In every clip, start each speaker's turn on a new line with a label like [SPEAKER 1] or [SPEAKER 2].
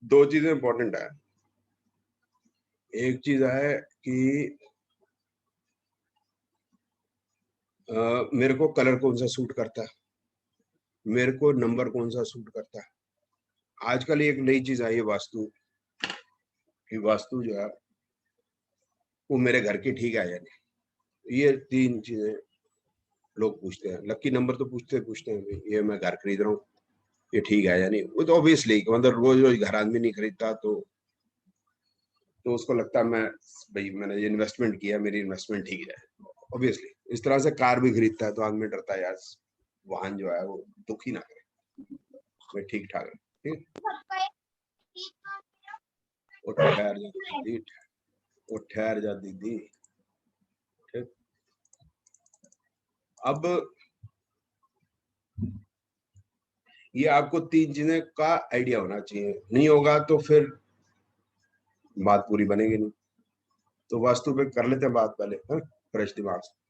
[SPEAKER 1] दो चीजें इंपॉर्टेंट है। एक चीज है कि मेरे को कलर कौन सा सूट करता है, मेरे को नंबर कौन सा सूट करता है। आजकल एक नई चीज आई है वास्तु कि वास्तु जो है वो मेरे घर की ठीक है या नहीं। ये तीन चीजें लोग पूछते हैं। लक्की नंबर तो पूछते हैं भाई, ये मैं घर खरीद रहा हूँ, ये ठीक है या नहीं। वो तो ऑब्वियसली मतलब रोज रोज घर आदमी नहीं खरीदता, तो उसको लगता है मैं भाई मैंने ये इन्वेस्टमेंट किया, मेरी इन्वेस्टमेंट ठीक है। ऑब्वियसली इस तरह से कार भी खरीदता है तो आदमी डरता है यार वाहन जो है वो दुखी ना करे, मैं ठीक ठाक है। ठीक, वो ठहर जा दीदी, वो ठहर जा दीदी। ठीक, अब ये आपको तीन चीजें का आइडिया होना चाहिए, नहीं होगा तो फिर बात पूरी बनेगी नहीं। तो वास्तु पे कर लेते हैं बात पहले, फ्रेश दिमाग से।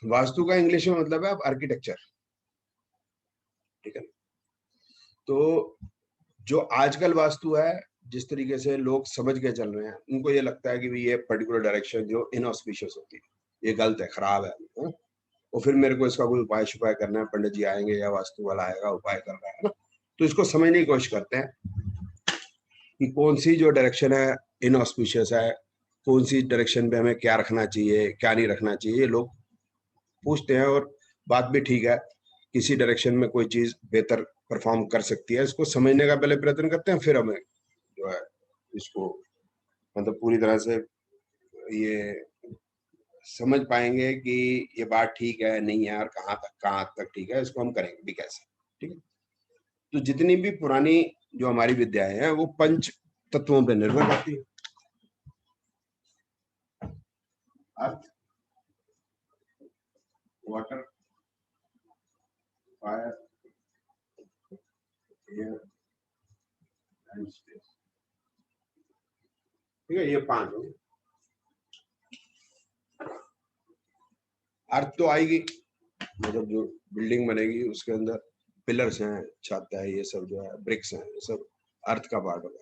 [SPEAKER 1] वास्तु का इंग्लिश में मतलब है आप आर्किटेक्चर, ठीक है। तो जो आजकल वास्तु है, जिस तरीके से लोग समझ के चल रहे हैं, उनको ये लगता है कि भाई ये पर्टिकुलर डायरेक्शन जो इनऑस्पिशियस होती है, ये गलत है, खराब है, और फिर मेरे को इसका कोई उपाय शुपाय करना है, पंडित जी आएंगे या वास्तु वाला आएगा उपाय कर रहा है ना। तो इसको समझने की कोशिश करते हैं कि कौन सी जो डायरेक्शन है इनऑस्पिशियस है, कौन सी डायरेक्शन पे हमें क्या रखना चाहिए क्या नहीं रखना चाहिए, ये लोग पूछते हैं। और बात भी ठीक है, किसी डायरेक्शन में कोई चीज बेहतर परफॉर्म कर सकती है, इसको समझने का पहले प्रयत्न करते हैं, फिर हमें जो है इसको मतलब पूरी तरह से ये समझ पाएंगे कि ये बात ठीक है नहीं है और कहाँ तक ठीक है, इसको हम करेंगे भी कैसे। ठीक है, तो जितनी भी पुरानी जो हमारी विद्याएं हैं वो पंच तत्वों पर निर्भर करती है। Earth, water, fire, air and space. ठीक है, ये पांच हो। अर्थ तो आएगी, मतलब जो बिल्डिंग बनेगी उसके अंदर पिलर्स हैं, छत है, ये सब जो है ब्रिक्स हैं, ये सब अर्थ का पार्ट होगा।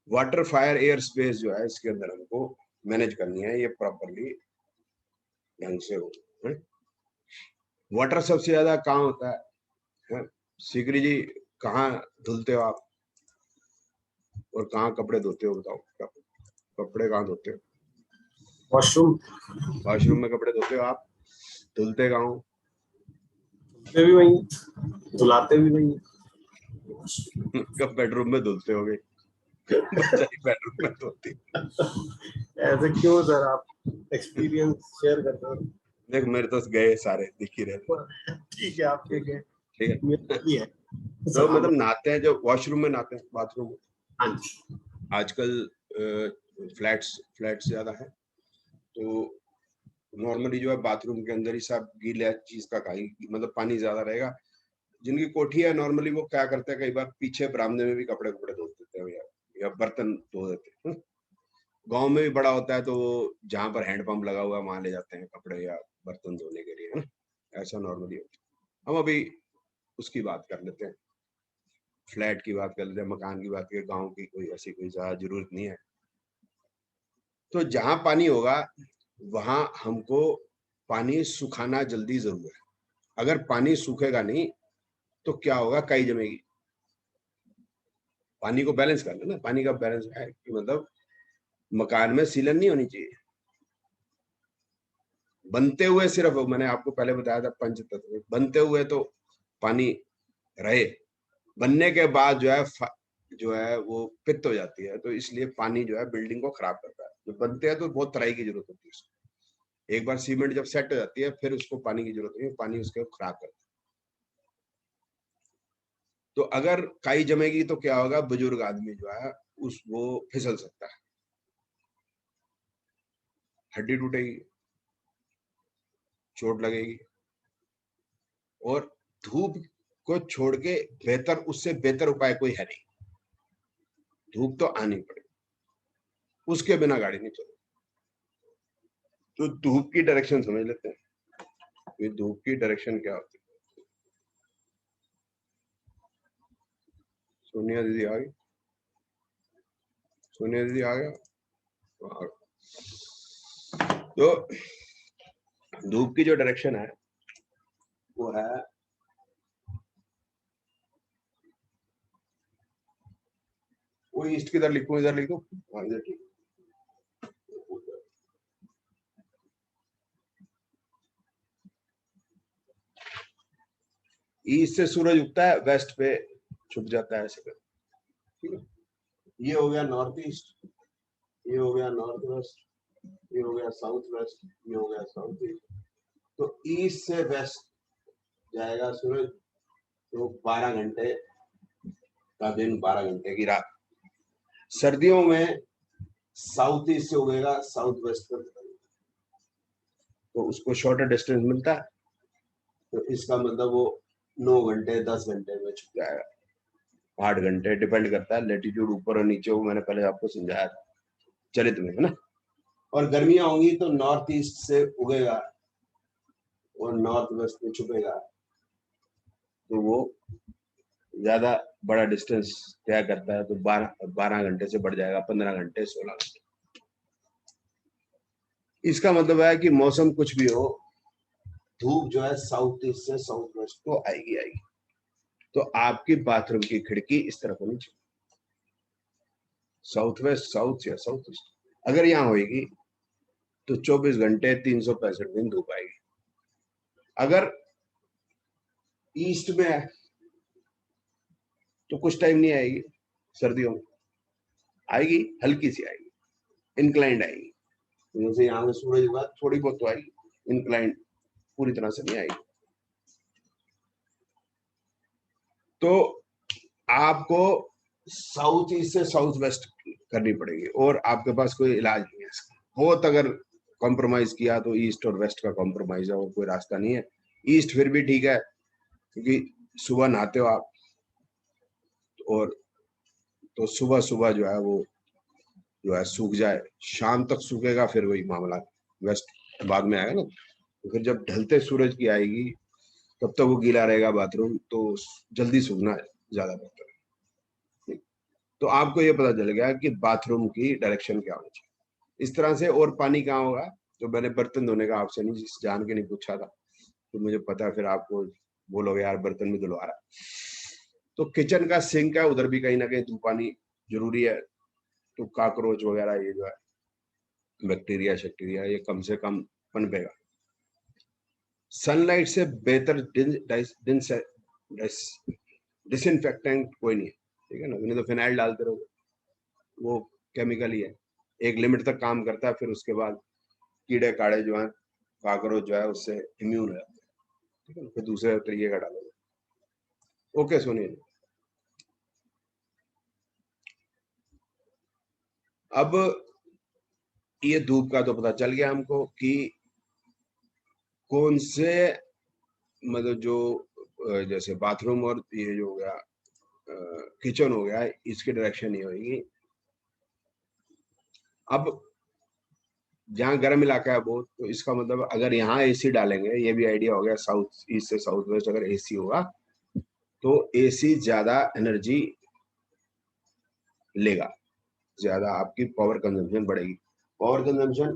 [SPEAKER 1] वाटर, फायर, एयर, स्पेस जो है इसके अंदर हमको मैनेज करनी है, ये प्रॉपरली ढंग से हो। वाटर सबसे ज्यादा कहाँ होता है? सीकरी जी, कहाँ धुलते हो आप और कहाँ कपड़े धोते हो, बताओ। कपड़े कहाँ धोते हो?
[SPEAKER 2] वॉशरूम।
[SPEAKER 1] वॉशरूम में कपड़े धोते हो आप, धुलते कहाँ हो?
[SPEAKER 2] धुलते भी वही, धुलाते भी वही।
[SPEAKER 1] कब बेडरूम में धुलते हो गए? बेडरूम में धोती।
[SPEAKER 2] ऐसे क्यों सर, आप एक्सपीरियंस शेयर कर रहे हो?
[SPEAKER 1] देख मेरे तो गए सारे दिख ही रहे।
[SPEAKER 2] ठीक है, आपके गए,
[SPEAKER 1] ठीक है,
[SPEAKER 2] मेरा भी है।
[SPEAKER 1] तो मतलब नहाते हैं जो वॉशरूम में नहाते हैं, बाथरूम में।
[SPEAKER 2] हाँ जी।
[SPEAKER 1] आजकल फ्लैट्स ज्यादा है, तो नॉर्मली जो है बाथरूम के अंदर ही सब गीला चीज का कहीं मतलब पानी ज्यादा रहेगा। जिनकी कोठी है नॉर्मली वो क्या करते हैं, कई बार पीछे बरामदे में भी कपड़े धो देते हैं या बर्तन धो देते हैं। गांव में भी बड़ा होता है तो जहां पर हैंडपंप लगा हुआ है वहां ले जाते हैं कपड़े या बर्तन धोने के लिए, है ना। ऐसा नॉर्मली होता है। हम अभी उसकी बात कर लेते हैं, फ्लैट की बात कर लेते हैं, मकान की बात करें, गाँव की कोई ऐसी कोई ज्यादा जरूरत नहीं है। तो जहां पानी होगा वहां हमको पानी सुखाना जल्दी जरूर है। अगर पानी सूखेगा नहीं तो क्या होगा, काई जमेगी। पानी को बैलेंस कर लेना, पानी का बैलेंस है कि मतलब मकान में सीलन नहीं होनी चाहिए। बनते हुए सिर्फ मैंने आपको पहले बताया था पंच तत्व, बनते हुए तो पानी रहे, बनने के बाद जो है वो पित्त हो जाती है, तो इसलिए पानी जो है बिल्डिंग को खराब करता है। जो बनते हैं तो बहुत तराई की जरूरत होती है उसको। एक बार सीमेंट जब सेट हो जाती है फिर उसको पानी की जरूरत नहीं है, पानी उसके खराब करता है। तो अगर काई जमेगी तो क्या होगा, बुजुर्ग आदमी जो है उस वो फिसल सकता है, हड्डी टूटेगी, चोट लगेगी। और धूप को छोड़ के बेहतर, उससे बेहतर उपाय कोई है नहीं। धूप तो आनी पड़ेगी, उसके बिना गाड़ी नहीं चलेगी। तो धूप की डायरेक्शन समझ लेते हैं, ये धूप की डायरेक्शन क्या होती है। सोनिया दीदी आ गई, सोनिया दीदी आ गया। तो धूप की जो डायरेक्शन है वो है वो ईस्ट की तरफ लिखूं, इधर लिख दो, इधर ठीक। ईस्ट से सूरज उगता है, वेस्ट पे छुप जाता है ऐसे कर, ठीक है। ये हो गया नॉर्थ ईस्ट, ये हो गया नॉर्थ वेस्ट, ये हो गया साउथ वेस्ट, ये हो गया साउथ ईस्ट। तो ईस्ट से वेस्ट जाएगा सूरज, तो 12 घंटे का दिन, 12 घंटे की रात। सर्दियों में साउथ ईस्ट से उगेगा, साउथ वेस्ट पर, तो उसको शॉर्टर डिस्टेंस मिलता है। तो इसका मतलब वो 9 घंटे 10 घंटे में छुप जाएगा, 8 घंटे, डिपेंड करता है लेटीट्यूड ऊपर और नीचे, वो मैंने पहले आपको समझाया था चरित्र में, है ना। और गर्मियां होंगी तो नॉर्थ ईस्ट से उगेगा और नॉर्थ वेस्ट में छुपेगा, तो वो ज्यादा बड़ा डिस्टेंस तय करता है। तो 12 घंटे से बढ़ जाएगा 15 घंटे, 16 घंटे। इसका मतलब है कि मौसम कुछ भी हो, धूप जो है साउथ ईस्ट से साउथ वेस्ट को आएगी आएगी। तो आपकी बाथरूम की खिड़की इस तरफ होनी चाहिए, साउथ वेस्ट, साउथ या साउथ ईस्ट। अगर यहाँ होगी तो 24 घंटे 365 दिन धूप आएगी। अगर ईस्ट में है तो कुछ टाइम नहीं आएगी, सर्दियों में आएगी, हल्की सी आएगी, इंक्लाइंड आएगी। जैसे यहाँ से सूरज उगा थोड़ी बहुत तो आएगी, इंक्लाइंड पूरी तरह से नहीं आएगी। तो आपको साउथ ईस्ट से साउथ वेस्ट करनी पड़ेगी, और आपके पास कोई इलाज नहीं है इसका। हो तो अगर कॉम्प्रोमाइज किया तो ईस्ट और वेस्ट का कॉम्प्रोमाइज है, और कोई रास्ता नहीं है। ईस्ट फिर भी ठीक है, क्योंकि सुबह नहाते हो आप, और तो सुबह सुबह जो है वो जो है सूख जाए, शाम तक सूखेगा, फिर वही मामला। वेस्ट बाद में आएगा ना, तो फिर जब ढलते सूरज की आएगी तब तक वो गीला रहेगा बाथरूम, तो जल्दी सूखना ज्यादा बेहतर है। तो आपको ये पता चल गया कि बाथरूम की डायरेक्शन क्या होनी चाहिए। इस तरह से। और पानी कहाँ होगा, तो मैंने बर्तन धोने का आपसे नहीं जान के नहीं पूछा था, तो मुझे पता है फिर आपको बोलोगे यार बर्तन भी धुलवा रहा। तो किचन का सिंक है, उधर भी कहीं ना कहीं धूप पानी जरूरी है। तो काकरोच वगैरह ये जो है बैक्टीरिया शैक्टीरिया ये कम से कम पनपेगा। सनलाइट से बेहतर डिसइंफेक्टेंट कोई नहीं है, ठीक है ना। नहीं तो फिनाइल डालते रहो, वो केमिकल ही है, एक लिमिट तक काम करता है, फिर उसके बाद कीड़े काड़े जो हैं, काकरोच जो है उससे इम्यून हो जाते हैं, ठीक है ना। फिर दूसरे तरीके का डालोगे। ओके सुनिए, अब ये धूप का तो पता चल गया हमको कि कौन से, मतलब जो जैसे बाथरूम और ये जो हो गया किचन हो गया, इसकी डायरेक्शन ये होगी। अब जहाँ गर्म इलाका है बहुत, तो इसका मतलब अगर यहाँ एसी डालेंगे, ये भी आइडिया हो गया, साउथ ईस्ट से साउथ वेस्ट अगर एसी होगा तो एसी ज्यादा एनर्जी लेगा, ज्यादा आपकी पावर कंजम्पशन बढ़ेगी। पावर कंजम्पशन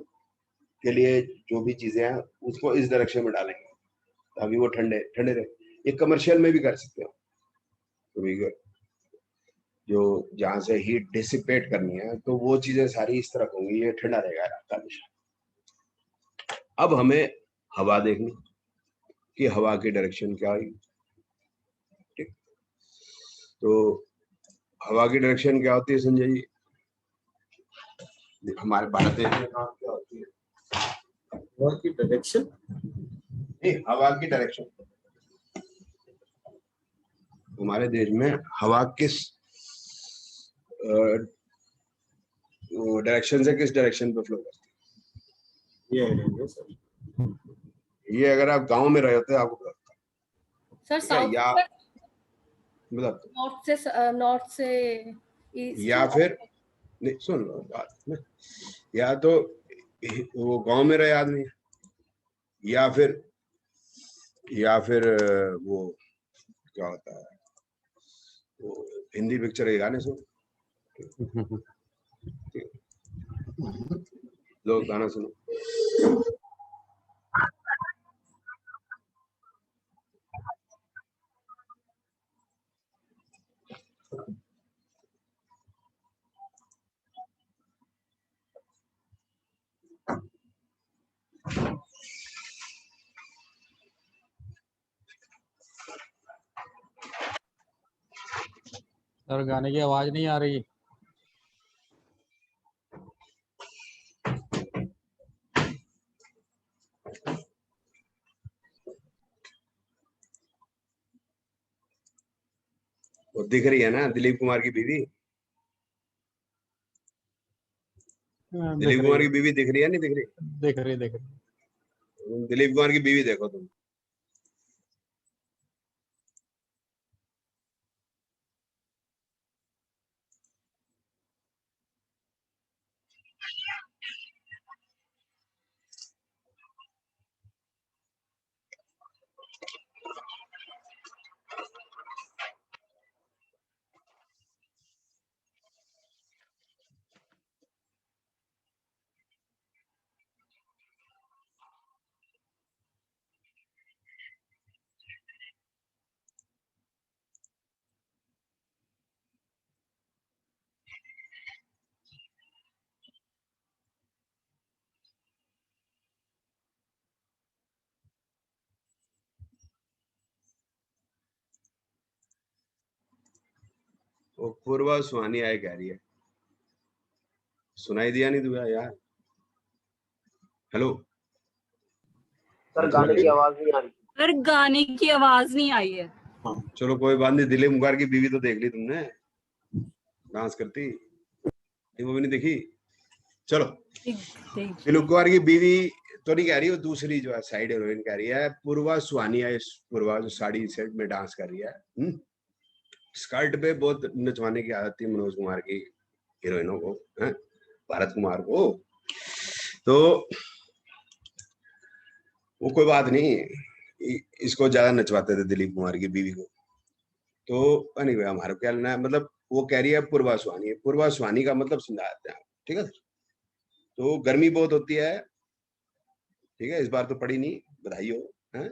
[SPEAKER 1] के लिए जो भी चीजें हैं उसको इस डायरेक्शन में डालेंगे ताकि वो ठंडे ठंडे रहे। ये कमर्शियल में भी कर सकते हो, तो जो जहां से हीट डिसिपेट करनी है तो वो चीजें सारी इस तरफ होंगी, ये ठंडा रहेगा रात का हमेशा। अब हमें हवा देखनी कि हवा की डायरेक्शन क्या होगी, ठीक। तो हवा की डायरेक्शन क्या होती है संजय जी, हमारे भारत देश में कहाँ क्या होती है
[SPEAKER 2] हवा की डायरेक्शन?
[SPEAKER 1] नहीं, हवा की डायरेक्शन हमारे देश में हवा किस डायरेक्शन से किस डायरेक्शन पे फ्लो करती
[SPEAKER 2] ये सर,
[SPEAKER 1] है। ये अगर आप गांव में रहे होते आपको पता
[SPEAKER 3] सर
[SPEAKER 1] ठीक है,
[SPEAKER 3] साउथ
[SPEAKER 1] या मतलब
[SPEAKER 3] नॉर्थ से ईस्ट,
[SPEAKER 1] या फिर नहीं सुन लो बात में, या तो वो गांव में रहे आदमी, या फिर वो क्या होता है तो हिंदी पिक्चर के गाने सुनो, लोग गाना सुनो।
[SPEAKER 4] सर गाने की आवाज नहीं आ रही। वो दिख रही है ना दिलीप कुमार की बीवी, दिलीप कुमार की बीवी दिख रही है नहीं दिख रही? देख रही।
[SPEAKER 1] दिलीप कुमार की बीवी देखो तुम। वो पूर्वा सुहानी आए कह रही है, सुनाई दिया नहीं तुम्हें यार? हेलो
[SPEAKER 2] सर गाने की आवाज नहीं आ रही।
[SPEAKER 3] सर गाने की आवाज नहीं आई है।
[SPEAKER 1] चलो कोई बात नहीं, दिलीप कुमार की बीवी तो देख ली तुमने, डांस करती, वो भी नहीं देखी। चलो दिलीप कुमार की बीवी तो नहीं कह रही, वो दूसरी जो है साइड हीरोइन कह रही है, पूर्वा सुहानी है। पूर्वा जो साड़ी सेट में डांस कर रही है, स्कर्ट पे बहुत नचवाने की आदत थी मनोज कुमार की हीरोइनों को, भारत कुमार को। तो वो कोई बात नहीं, इसको ज्यादा नचवाते थे दिलीप कुमार की बीवी को। तो anyway, हमारा क्या लेना है, मतलब वो कह रही है पूर्वा सुहानी है। पूर्वा सुहानी का मतलब समझाते हैं, ठीक है? तो गर्मी बहुत होती है, ठीक है, इस बार तो पड़ी नहीं, बधाई हो, हैं?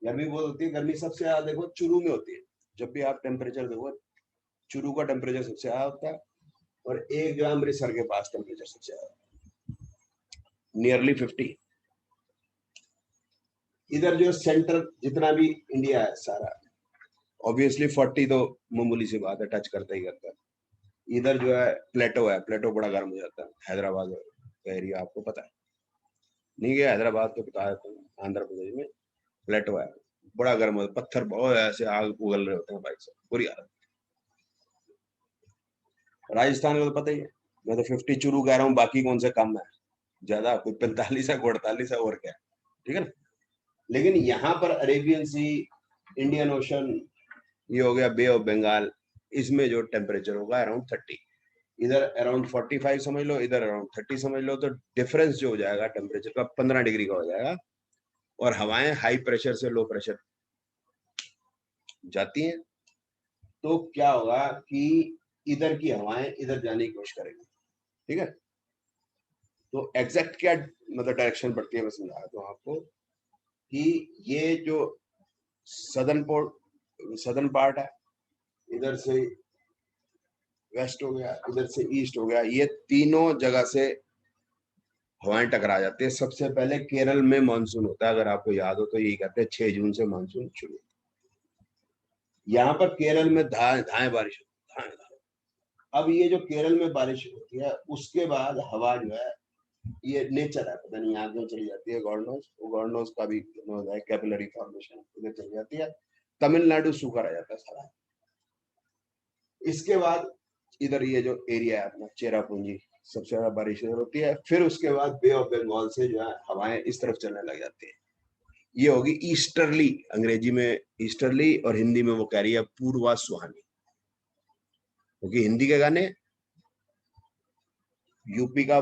[SPEAKER 1] गर्मी बहुत होती है, गर्मी सबसे ज्यादा देखो चुरू में होती है। जब भी आप टेम्परेचर देखो, चुरू का टेम्परेचर सबसे ज्यादा होता है, और एक जो अमृतसर के पास टेम्परेचर सबसे ज्यादा, नियरली 50। इधर जो सेंटर जितना भी इंडिया है सारा, ऑब्वियसली 40 तो मामूली सी बात है, टच करता ही करता है। इधर जो है प्लेटो है, प्लेटो बड़ा गर्म हो जाता है। हैदराबाद का एरिया आपको पता है, नहीं गया हैदराबाद तो बता देता हूँ, आंध्र प्रदेश में प्लेटो है, बड़ा गर्म होता है, पत्थर बहुत ऐसे आग उगल रहे होते हैं भाई साहब, बुरी हालत। राजस्थान का तो पता ही है, मैं तो 50 चुरू कह रहा हूँ, बाकी कौन से कम है, ज्यादा कोई 45 है, 48 है, और क्या है, ठीक है ना? लेकिन यहाँ पर अरेबियन सी, इंडियन ओशन, ये हो गया बे ऑफ बंगाल, इसमें जो टेम्परेचर होगा अराउंड 30, इधर अराउंड 45 समझ लो, इधर अराउंड 30 समझ लो, तो डिफरेंस जो हो जाएगा टेम्परेचर का 15 डिग्री का हो जाएगा। और हवाएं हाई प्रेशर से लो प्रेशर जाती हैं, तो क्या होगा कि इधर की हवाएं इधर जाने की कोशिश करेंगी, ठीक है? तो एग्जैक्ट क्या मतलब डायरेक्शन बढ़ती है, मैं समझा रहा हूँ आपको कि ये जो सदर्न पार्ट है, इधर से वेस्ट हो गया, इधर से ईस्ट हो गया, ये तीनों जगह से हवाएं टकरा जाती है। सबसे पहले केरल में मानसून होता है, अगर आपको याद हो तो यही कहते हैं 6 जून से मानसून शुरू। यहाँ पर केरल में धाए बारिश होती है, अब ये जो केरल में बारिश होती है, उसके बाद हवा जो है, ये नेचर है, पता नहीं यहाँ क्यों चली जाती है, गॉड नोज का भी है, कैपिलरी फॉर्मेशन इधर चली जाती है, तमिलनाडु सूखा रह जाता है सारा। इसके बाद इधर ये जो एरिया है अपना चेरापूंजी, सबसे ज्यादा बारिश इधर होती है। फिर उसके बाद बे ऑफ बंगाल से जो है हवाएं इस तरफ चलने लग जाती है, ये होगी ईस्टर्ली, अंग्रेजी में ईस्टर्ली और हिंदी में वो कह रही है पूर्वा सुहानी, क्योंकि हिंदी के गाने यूपी का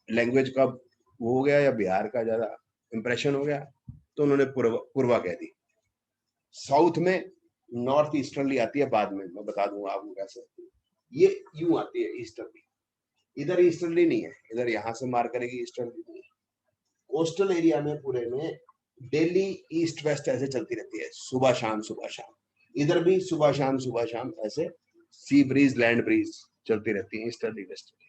[SPEAKER 1] लैंग्वेज का वो हो गया या बिहार का ज्यादा इंप्रेशन हो गया, तो उन्होंने पूर्वा कह दी। साउथ में नॉर्थ ईस्टर्ली आती है बाद में, मैं बता दूंगा आपको कैसे। ये यूं आती है ईस्टर्ली, इधर ईस्टर्ली नहीं है, इधर यहां से मार करेगी, ईस्टर्ली नहीं है। कोस्टल एरिया में पूरे में डेली ईस्ट वेस्ट ऐसे चलती रहती है, सुबह शाम सुबह शाम। इधर भी सुबह शाम ऐसे सी ब्रीज लैंड ब्रीज चलती रहती है, ईस्टर्ली वेस्टर्ली।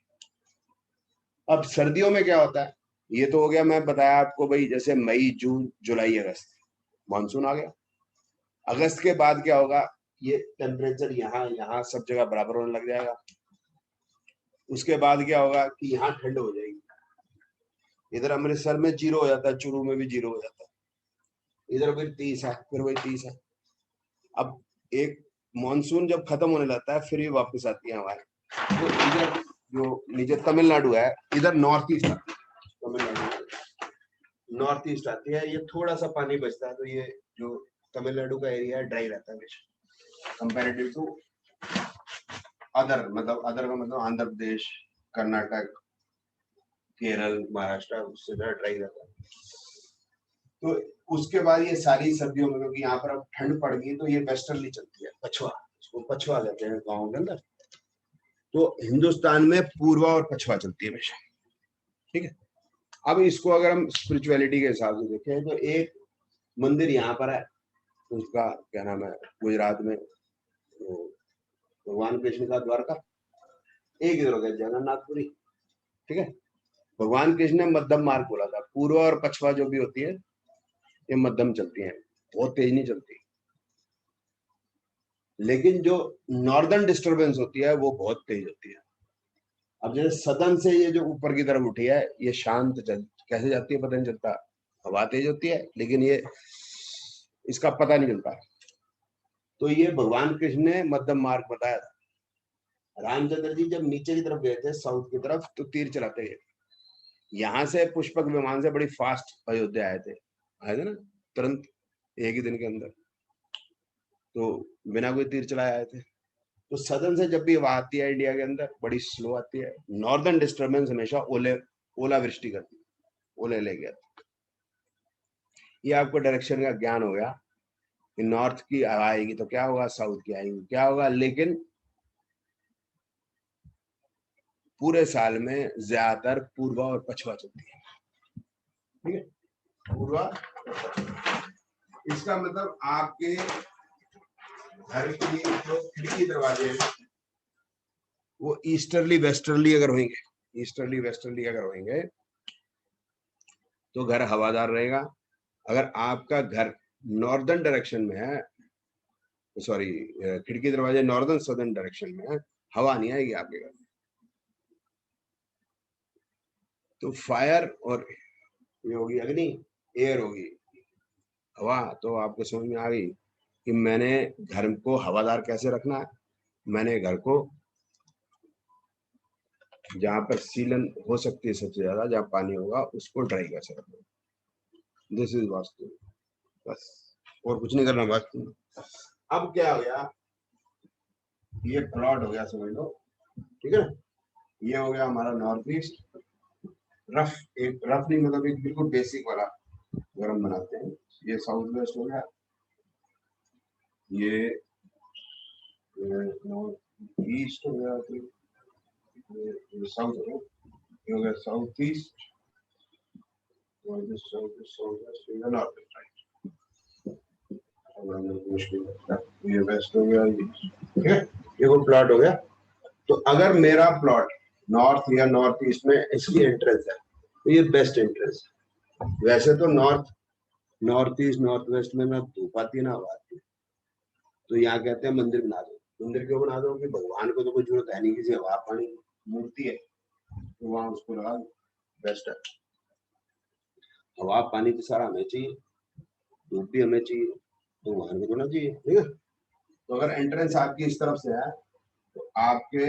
[SPEAKER 1] अब सर्दियों में क्या होता है, ये तो हो गया, मैं बताया आपको भाई, जैसे मई जून जुलाई अगस्त मानसून आ गया। अगस्त के बाद क्या होगा, ये टेम्परेचर यहाँ यहाँ सब जगह बराबर होने लग जाएगा। उसके बाद क्या होगा कि यहाँ ठंड हो जाएगी। इधर अमृतसर में 0 हो जाता है, चुरू में भी 0 हो जाता है, इधर फिर 30 है, फिर वही 30 है। अब एक मॉनसून जब खत्म होने लगता है फिर ये वापस आती है हवाएं। तो इधर जो नीचे तमिलनाडु है, इधर नॉर्थ ईस्ट आती है, तमिलनाडु नॉर्थ ईस्ट आती है, ये थोड़ा सा पानी बचता है, तो ये जो तमिलनाडु का एरिया है ड्राई रहता है कंपैरेटिव टू अदर, मतलब अदर का मतलब आंध्र प्रदेश, कर्नाटक, केरल, महाराष्ट्र, उससे ज्यादा ड्राई रहता है। तो उसके बाद ये सारी सर्दियों में, क्योंकि यहाँ पर अब ठंड पड़ गई, तो ये वेस्टर्ली चलती है, पछवा, इसको पछवा कहते हैं गाँव के अंदर। तो हिंदुस्तान में पूर्वा और पछवा चलती है हमेशा, ठीक है। अब इसको अगर हम स्पिरिचुअलिटी के हिसाब से देखें तो एक मंदिर यहाँ पर है, उसका क्या नाम है, गुजरात में भगवान कृष्ण का द्वारका, एक इधर हो गया जगन्नाथपुरी, ठीक है। भगवान कृष्ण ने मध्यम मार्ग बोला था, पूर्व और पछवा जो भी होती है ये मध्यम चलती हैं, बहुत तेज नहीं चलती। लेकिन जो नॉर्दर्न डिस्टर्बेंस होती है वो बहुत तेज होती है। अब जैसे सदन से ये जो ऊपर की तरफ उठी है, ये शांत कैसे जाती है पता नहीं चलता, हवा तेज होती है लेकिन ये इसका पता नहीं चलता। तो ये भगवान कृष्ण ने मध्यम मार्ग बताया था। रामचंद्र जी जब नीचे की तरफ गए थे साउथ की तरफ, तो तीर चलाते गए, यहाँ से पुष्पक विमान से बड़ी फास्ट अयोध्या आए थे ना, तुरंत एक ही दिन के अंदर, तो बिना कोई तीर चलाए आए थे। तो सदन से जब भी हवा आती है इंडिया के अंदर बड़ी स्लो आती है। नॉर्दर्न डिस्टर्बेंस हमेशा ओलावृष्टि करती है, ओले ले गया। ये आपको डायरेक्शन का ज्ञान हो गया कि नॉर्थ की हवा आएगी तो क्या होगा, साउथ की आएगी क्या होगा। लेकिन पूरे साल में ज्यादातर पूर्वा और पछवा चलती है, ठीक है, पूर्वा। इसका मतलब आपके घर की जो खिड़की दरवाजे हैं वो ईस्टर्ली वेस्टर्ली अगर होंगे, ईस्टर्ली वेस्टर्ली अगर होंगे तो घर हवादार रहेगा। अगर आपका घर नॉर्दर्न डायरेक्शन में है, सॉरी खिड़की दरवाजे नॉर्दर्न सदर्न डायरेक्शन में है, हवा नहीं आएगी आपके घर में। तो फायर और ये होगी अग्नि, एयर होगी हवा। तो आपको समझ में आ गई कि मैंने घर को हवादार कैसे रखना है। मैंने घर को जहां पर सीलन हो सकती है सबसे ज्यादा, जहां पानी होगा, उसको ड्राई कैसे रखना, दिस इज वास्तु, बस और कुछ नहीं करना वास्तु में। अब क्या हो गया, ये प्लॉट हो गया समझ लो, ठीक है। ये हो गया हमारा नॉर्थ ईस्ट, रफ, एक रफ नहीं मतलब एक बिल्कुल बेसिक वाला अगर हम बनाते हैं। ये साउथ वेस्ट हो गया, ये नॉर्थ ईस्ट हो गया, ये साउथ हो गया, ये हो गया साउथ ईस्ट, नॉर्थ राइट, ये वेस्ट हो गया, ठीक है। ये वो प्लॉट हो गया। तो अगर मेरा प्लॉट नॉर्थ या नॉर्थ ईस्ट में इसकी एंट्रेंस है तो ये बेस्ट एंट्रेंस है। वैसे तो नॉर्थ ईस्ट नॉर्थ वेस्ट में ना धूप आती है ना हवा आती है, तो यहाँ कहते हैं मंदिर बना दो। मंदिर क्यों बना दो कि भगवान को तो कोई जरूरत है नहीं, किसी हवा पानी मूर्ति है तो वहां उसको लगा दो, बेस्ट है। हवा पानी तो सारा हमें चाहिए, धूप भी हमें चाहिए, तो भगवान को होना चाहिए, ठीक है। तो अगर एंट्रेंस आपकी इस तरफ से है तो आपके,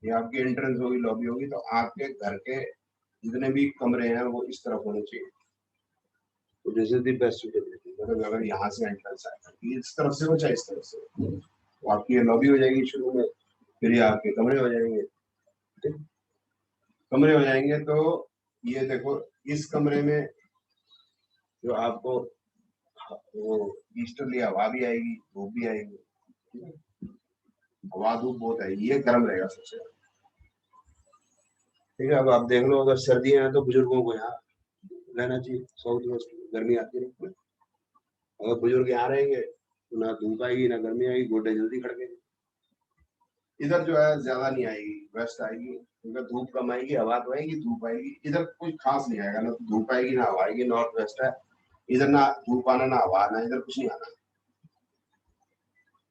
[SPEAKER 1] ये आपकी एंट्रेंस होगी, लॉबी होगी, तो आपके घर के जितने भी कमरे हैं वो इस तरफ होने चाहिए। तो this is the best suitability, मतलब अगर यहाँ से एंट्रेंस आएगा इस तरफ से हो चाहे इस तरफ से, तो आपकी ये लॉबी हो जाएगी शुरू में, फिर ये आपके कमरे हो जाएंगे, ठीक, कमरे हो जाएंगे। तो ये देखो इस कमरे में जो आपको वो ईस्टर्ली हवा भी आएगी, धूप भी आएगी, हवा धूप बहुत आएगी, ये गर्म रहेगा सबसे ज्यादा। ठीक है, अब आप देख लो, अगर सर्दियां हैं तो बुजुर्गों को यहाँ रहना चाहिए, साउथ वेस्ट में गर्मी आती है। अगर बुजुर्ग यहाँ रहेंगे तो ना धूप आएगी ना गर्मी आएगी, गोड्डे जल्दी खड़केंगे। इधर जो है ज्यादा नहीं आएगी, वेस्ट आएगी, इधर धूप कम आएगी, हवा तो आएगी, धूप आएगी। इधर कुछ खास नहीं आएगा, ना तो धूप आएगी ना हवा आएगी। नॉर्थ वेस्ट है, इधर ना धूप आना ना हवा आना, इधर कुछ नहीं आना।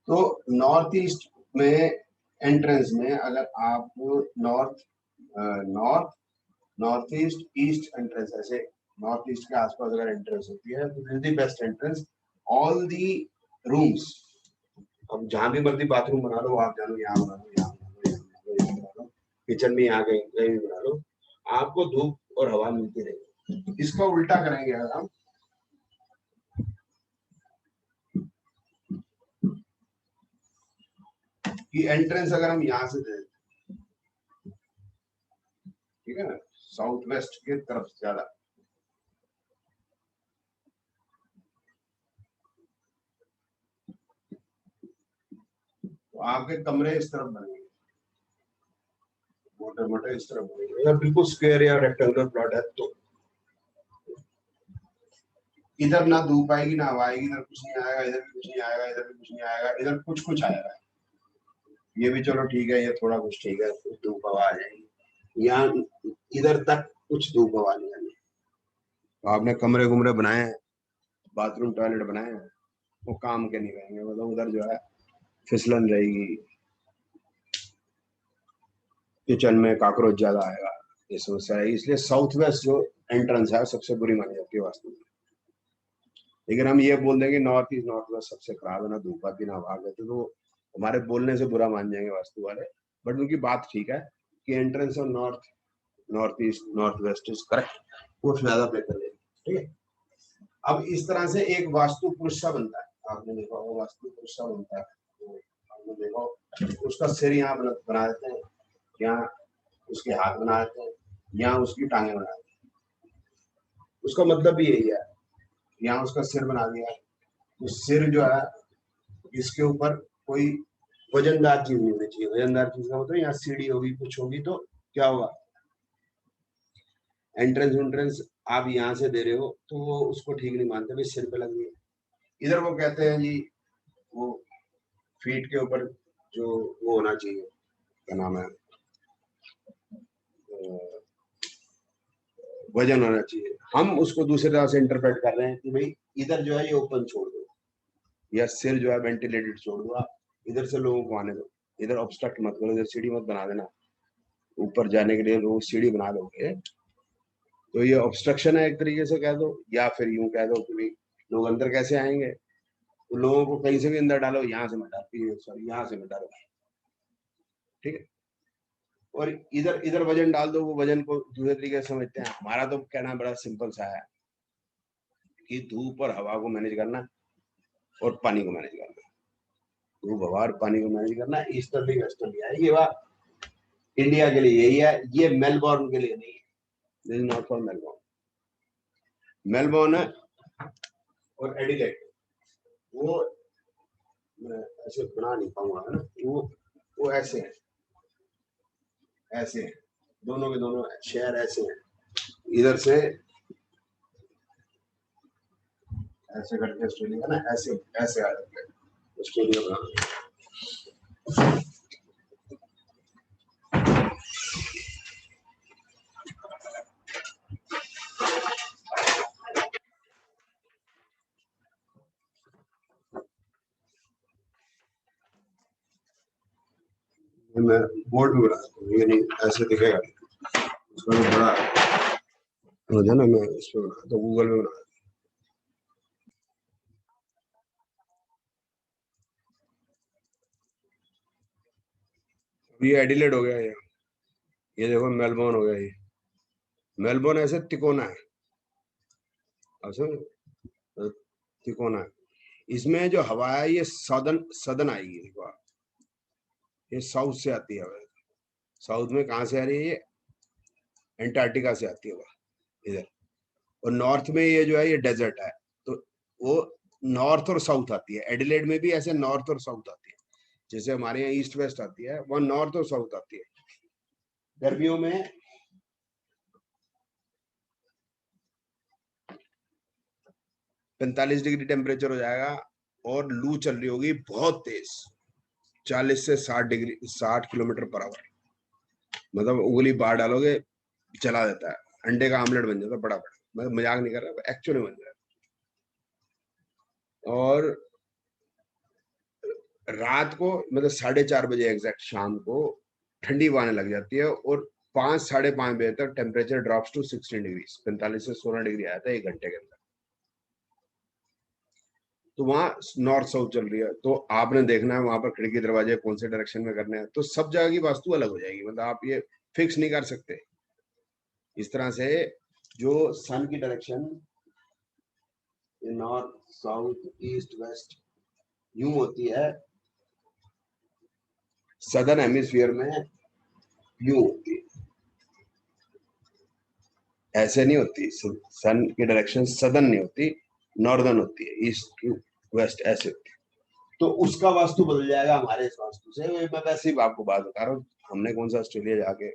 [SPEAKER 1] तो नॉर्थ ईस्ट में एंट्रेंस में अगर आप नॉर्थ ईस्ट ईस्ट एंट्रेंस, ऐसे नॉर्थ ईस्ट के आसपास अगर एंट्रेंस होती है तो this is the best entrance. All the rooms, अब जहां भी मर्जी बाथरूम बना लो, आप जानो यहाँ बना लो, यहाँ बना लो, यहाँ बना लो, किचन में यहाँ कहीं भी बना लो, आपको धूप और हवा मिलती रहेगी। इसका उल्टा करेंगे अगर हम, कि एंट्रेंस अगर हम यहाँ से दें, ठीक है ना, साउथ वेस्ट की तरफ ज्यादा, तो आपके कमरे इस तरफ बनेंगे, मोटे मोटे इस तरफ बनेंगे। अगर बिल्कुल स्क्वायर या रेक्टेंगुलर प्लॉट है तो इधर ना धूप आएगी ना हवा आएगी, इधर कुछ नहीं आएगा, इधर भी कुछ नहीं आएगा, इधर भी कुछ नहीं आएगा, इधर कुछ कुछ आएगा। ये भी चलो ठीक है, ये थोड़ा कुछ ठीक है, धूप हवा आ जाएगी। यहाँ इधर तक कुछ धूप हवा नहीं आनी। तो आपने कमरे कुमरे बनाए हैं, बाथरूम टॉयलेट बनाए हैं, वो काम के नहीं रहेंगे, मतलब उधर जो है फिसलन रहेगी, किचन में कॉकरोच ज्यादा आएगा, ये समस्या है। इसलिए साउथ वेस्ट जो एंट्रेंस है सबसे बुरी मानी जाती है वास्तु में। लेकिन हम ये बोल देंगे नॉर्थ ईस्ट नॉर्थ वेस्ट सबसे खराब है, ना धूप आती ना हवा आती, तो हमारे बोलने से बुरा मान जाएंगे वास्तु वाले। बट उनकी बात ठीक है कि entrance of north east north west is correct, वो ज्यादा बेहतर है। ठीक है, अब इस तरह से एक वास्तु पुरुष सा बनता है, आपने देखा होगा वास्तु पुरुष सा बनता है, तो आपने देखा उसका सिर यहाँ बना देते हैं, यहाँ उसके हाथ बना देते हैं, यहाँ उसकी टांगे बना देते हैं। उसका मतलब भी यही है, यहाँ उसका सिर बना दिया, तो सिर जो है इसके ऊपर कोई वजनदार चीज नहीं होनी चाहिए। वजनदार चीज का मतलब यहाँ सीढ़ी होगी कुछ होगी तो क्या होगा, एंट्रेंस आप यहाँ से दे रहे हो तो वो उसको ठीक नहीं मानते, भाई सिर पे लग गई। इधर वो कहते हैं जी वो फीट के ऊपर जो वो होना चाहिए, क्या नाम है, वजन होना चाहिए। हम उसको दूसरी तरह से इंटरप्रेट कर रहे हैं कि भाई इधर जो है ये ओपन छोड़ दो, या सिर जो है वेंटिलेटेड छोड़ दो, आप इधर से लोगों को आने दो, इधर ऑब्स्ट्रक्ट मत करो, इधर सीढ़ी मत बना देना। ऊपर जाने के लिए लोग सीढ़ी बना दोगे तो ये ऑब्स्ट्रक्शन है एक तरीके से कह दो, या फिर यूं कह दो कि भाई लोग अंदर कैसे आएंगे, तो लोगों को कहीं से भी अंदर डालो, यहाँ से मत डालो, सॉरी यहाँ से मत डालो। ठीक है, और इधर इधर वजन डाल दो, वो वजन को दूसरे तरीके से समझते हैं। हमारा तो कहना बड़ा सिंपल सा है कि धूप और हवा को मैनेज करना और पानी को मैनेज करना, धूप हवा और पानी को मैनेज करना, ईस्टर्ली वेस्टर्ली है, ये बात इंडिया के लिए यही है, ये मेलबोर्न के लिए नहीं है। This is not for Melbourne. Melbourne और एडिलेड वो मैं ऐसे बना नहीं पाऊंगा ना, वो ऐसे हैं, ऐसे हैं, दोनों के दोनों शहर ऐसे हैं, इधर से ऐसे करके ऑस्ट्रेलिया ना ऐसे ऐसे आ जाते हैं, ऑस्ट्रेलिया बना। मैं बोर्ड भी बना सकता हूँ, ये नहीं ऐसे दिखेगा, उसका भी बड़ा हो जाए ना, मैं इस पे बना तो गूगल में बना। ये एडिलेड हो गया, ये देखो मेलबोर्न हो गया, ये मेलबोर्न ऐसे तिकोना है, ऐसे तिकोना है। इसमें जो हवा है ये सदन आएगी, देखो ये साउथ से आती है हवा। साउथ में कहाँ से आ रही है, ये एंटार्क्टिका से आती है हवा इधर, और नॉर्थ में ये जो है ये डेजर्ट है, तो वो नॉर्थ और साउथ आती है। एडिलेड में भी ऐसे नॉर्थ और साउथ आती है, जैसे हमारे यहाँ ईस्ट वेस्ट आती है, वहाँ नॉर्थ और साउथ आती है। गर्मियों में 45 डिग्री टेम्परेचर हो जाएगा और लू चल रही होगी बहुत तेज, 40 से 60 किलोमीटर पर आवर। मतलब उंगली बाहर डालोगे चला देता है, अंडे का आमलेट बन जाता है बड़ा बड़ा। मैं मजाक नहीं कर रहा, एक्चुअली बन जाता है। और रात को मतलब 4:30 बजे एग्जैक्ट शाम को ठंडी हवा आने लग जाती है और 5 साढ़े 5 बजे तक टेम्परेचर ड्रॉप्स टू 16 डिग्री, 45 से 16 डिग्री आया था 1 घंटे के अंदर। तो वहां नॉर्थ साउथ चल रही है, तो आपने देखना है वहां पर खिड़की दरवाजे कौन से डायरेक्शन में करने हैं। तो सब जगह की वास्तु अलग हो जाएगी, मतलब आप ये फिक्स नहीं कर सकते। इस तरह से जो सन की direction north south east west यूं होती है, सदर्न हेमिस्फीयर में यूं होती है, ऐसे नहीं होती। सन की डायरेक्शन सदर्न नहीं होती, नॉर्दर्न होती है, ईस्ट टू वेस्ट ऐसे होती है। तो उसका वास्तु बदल जाएगा हमारे इस वास्तु से। मैं वैसे ही आपको बात बता रहा हूँ, हमने कौन सा ऑस्ट्रेलिया जाके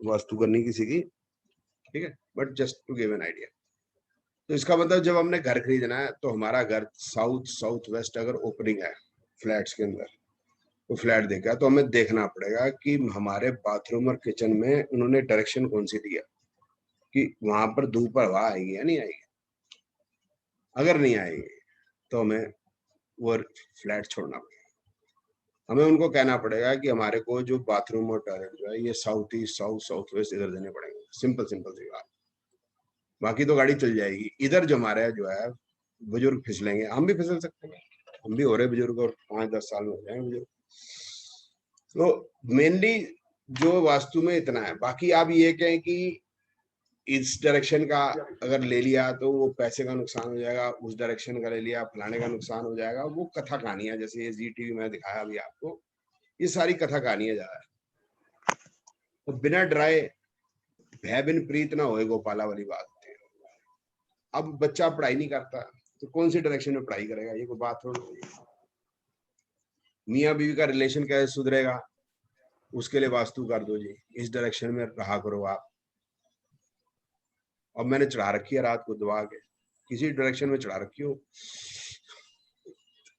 [SPEAKER 1] वास्तु करनी किसी की, ठीक है, but just to give an idea. तो इसका मतलब जब हमने घर खरीदना है तो हमारा घर साउथ साउथ वेस्ट अगर ओपनिंग है फ्लैट्स के अंदर, तो फ्लैट देखा तो हमें देखना पड़ेगा कि हमारे बाथरूम और किचन में उन्होंने डायरेक्शन कौन सी दिया, कि वहां पर धूप हवा आएगी या नहीं आएगी। अगर नहीं आएगी तो हमें वो फ्लैट छोड़ना पड़ेगा। हमें उनको कहना पड़ेगा कि हमारे को जो बाथरूम और टॉयलेट जो है ये south east south south west इधर देने पड़ेंगे। सिंपल सिंपल सी बात, बाकी तो गाड़ी चल जाएगी। इधर जो हमारे जो है बुजुर्ग फिसलेंगे, हम भी फिसल सकते हैं, हम भी हो रहे बुजुर्ग और 5-10 साल में हो जाएंगे बुजुर्ग। तो मेनली जो वास्तु में इतना है। बाकी आप ये कहें कि इस डायरेक्शन का अगर ले लिया तो वो पैसे का नुकसान हो जाएगा, उस डायरेक्शन का ले लिया फलाने का नुकसान हो जाएगा, वो कथा कहानियां, जैसे ये जी टीवी में दिखाया अभी आपको, ये सारी कथा कहानियां जा रहा है। तो बिना डराए भय बिन प्रीत ना होए गोपाला वाली बात है। अब बच्चा पढ़ाई नहीं करता तो कौन सी डायरेक्शन में पढ़ाई करेगा, ये कोई बात हो। मियाँ बीवी का रिलेशन कैसे सुधरेगा, उसके लिए वास्तु कर दो जी, इस डायरेक्शन में रहा करो आप। अब मैंने चढ़ा रखी है रात को दबा के, किसी डायरेक्शन में चढ़ा रखी हो,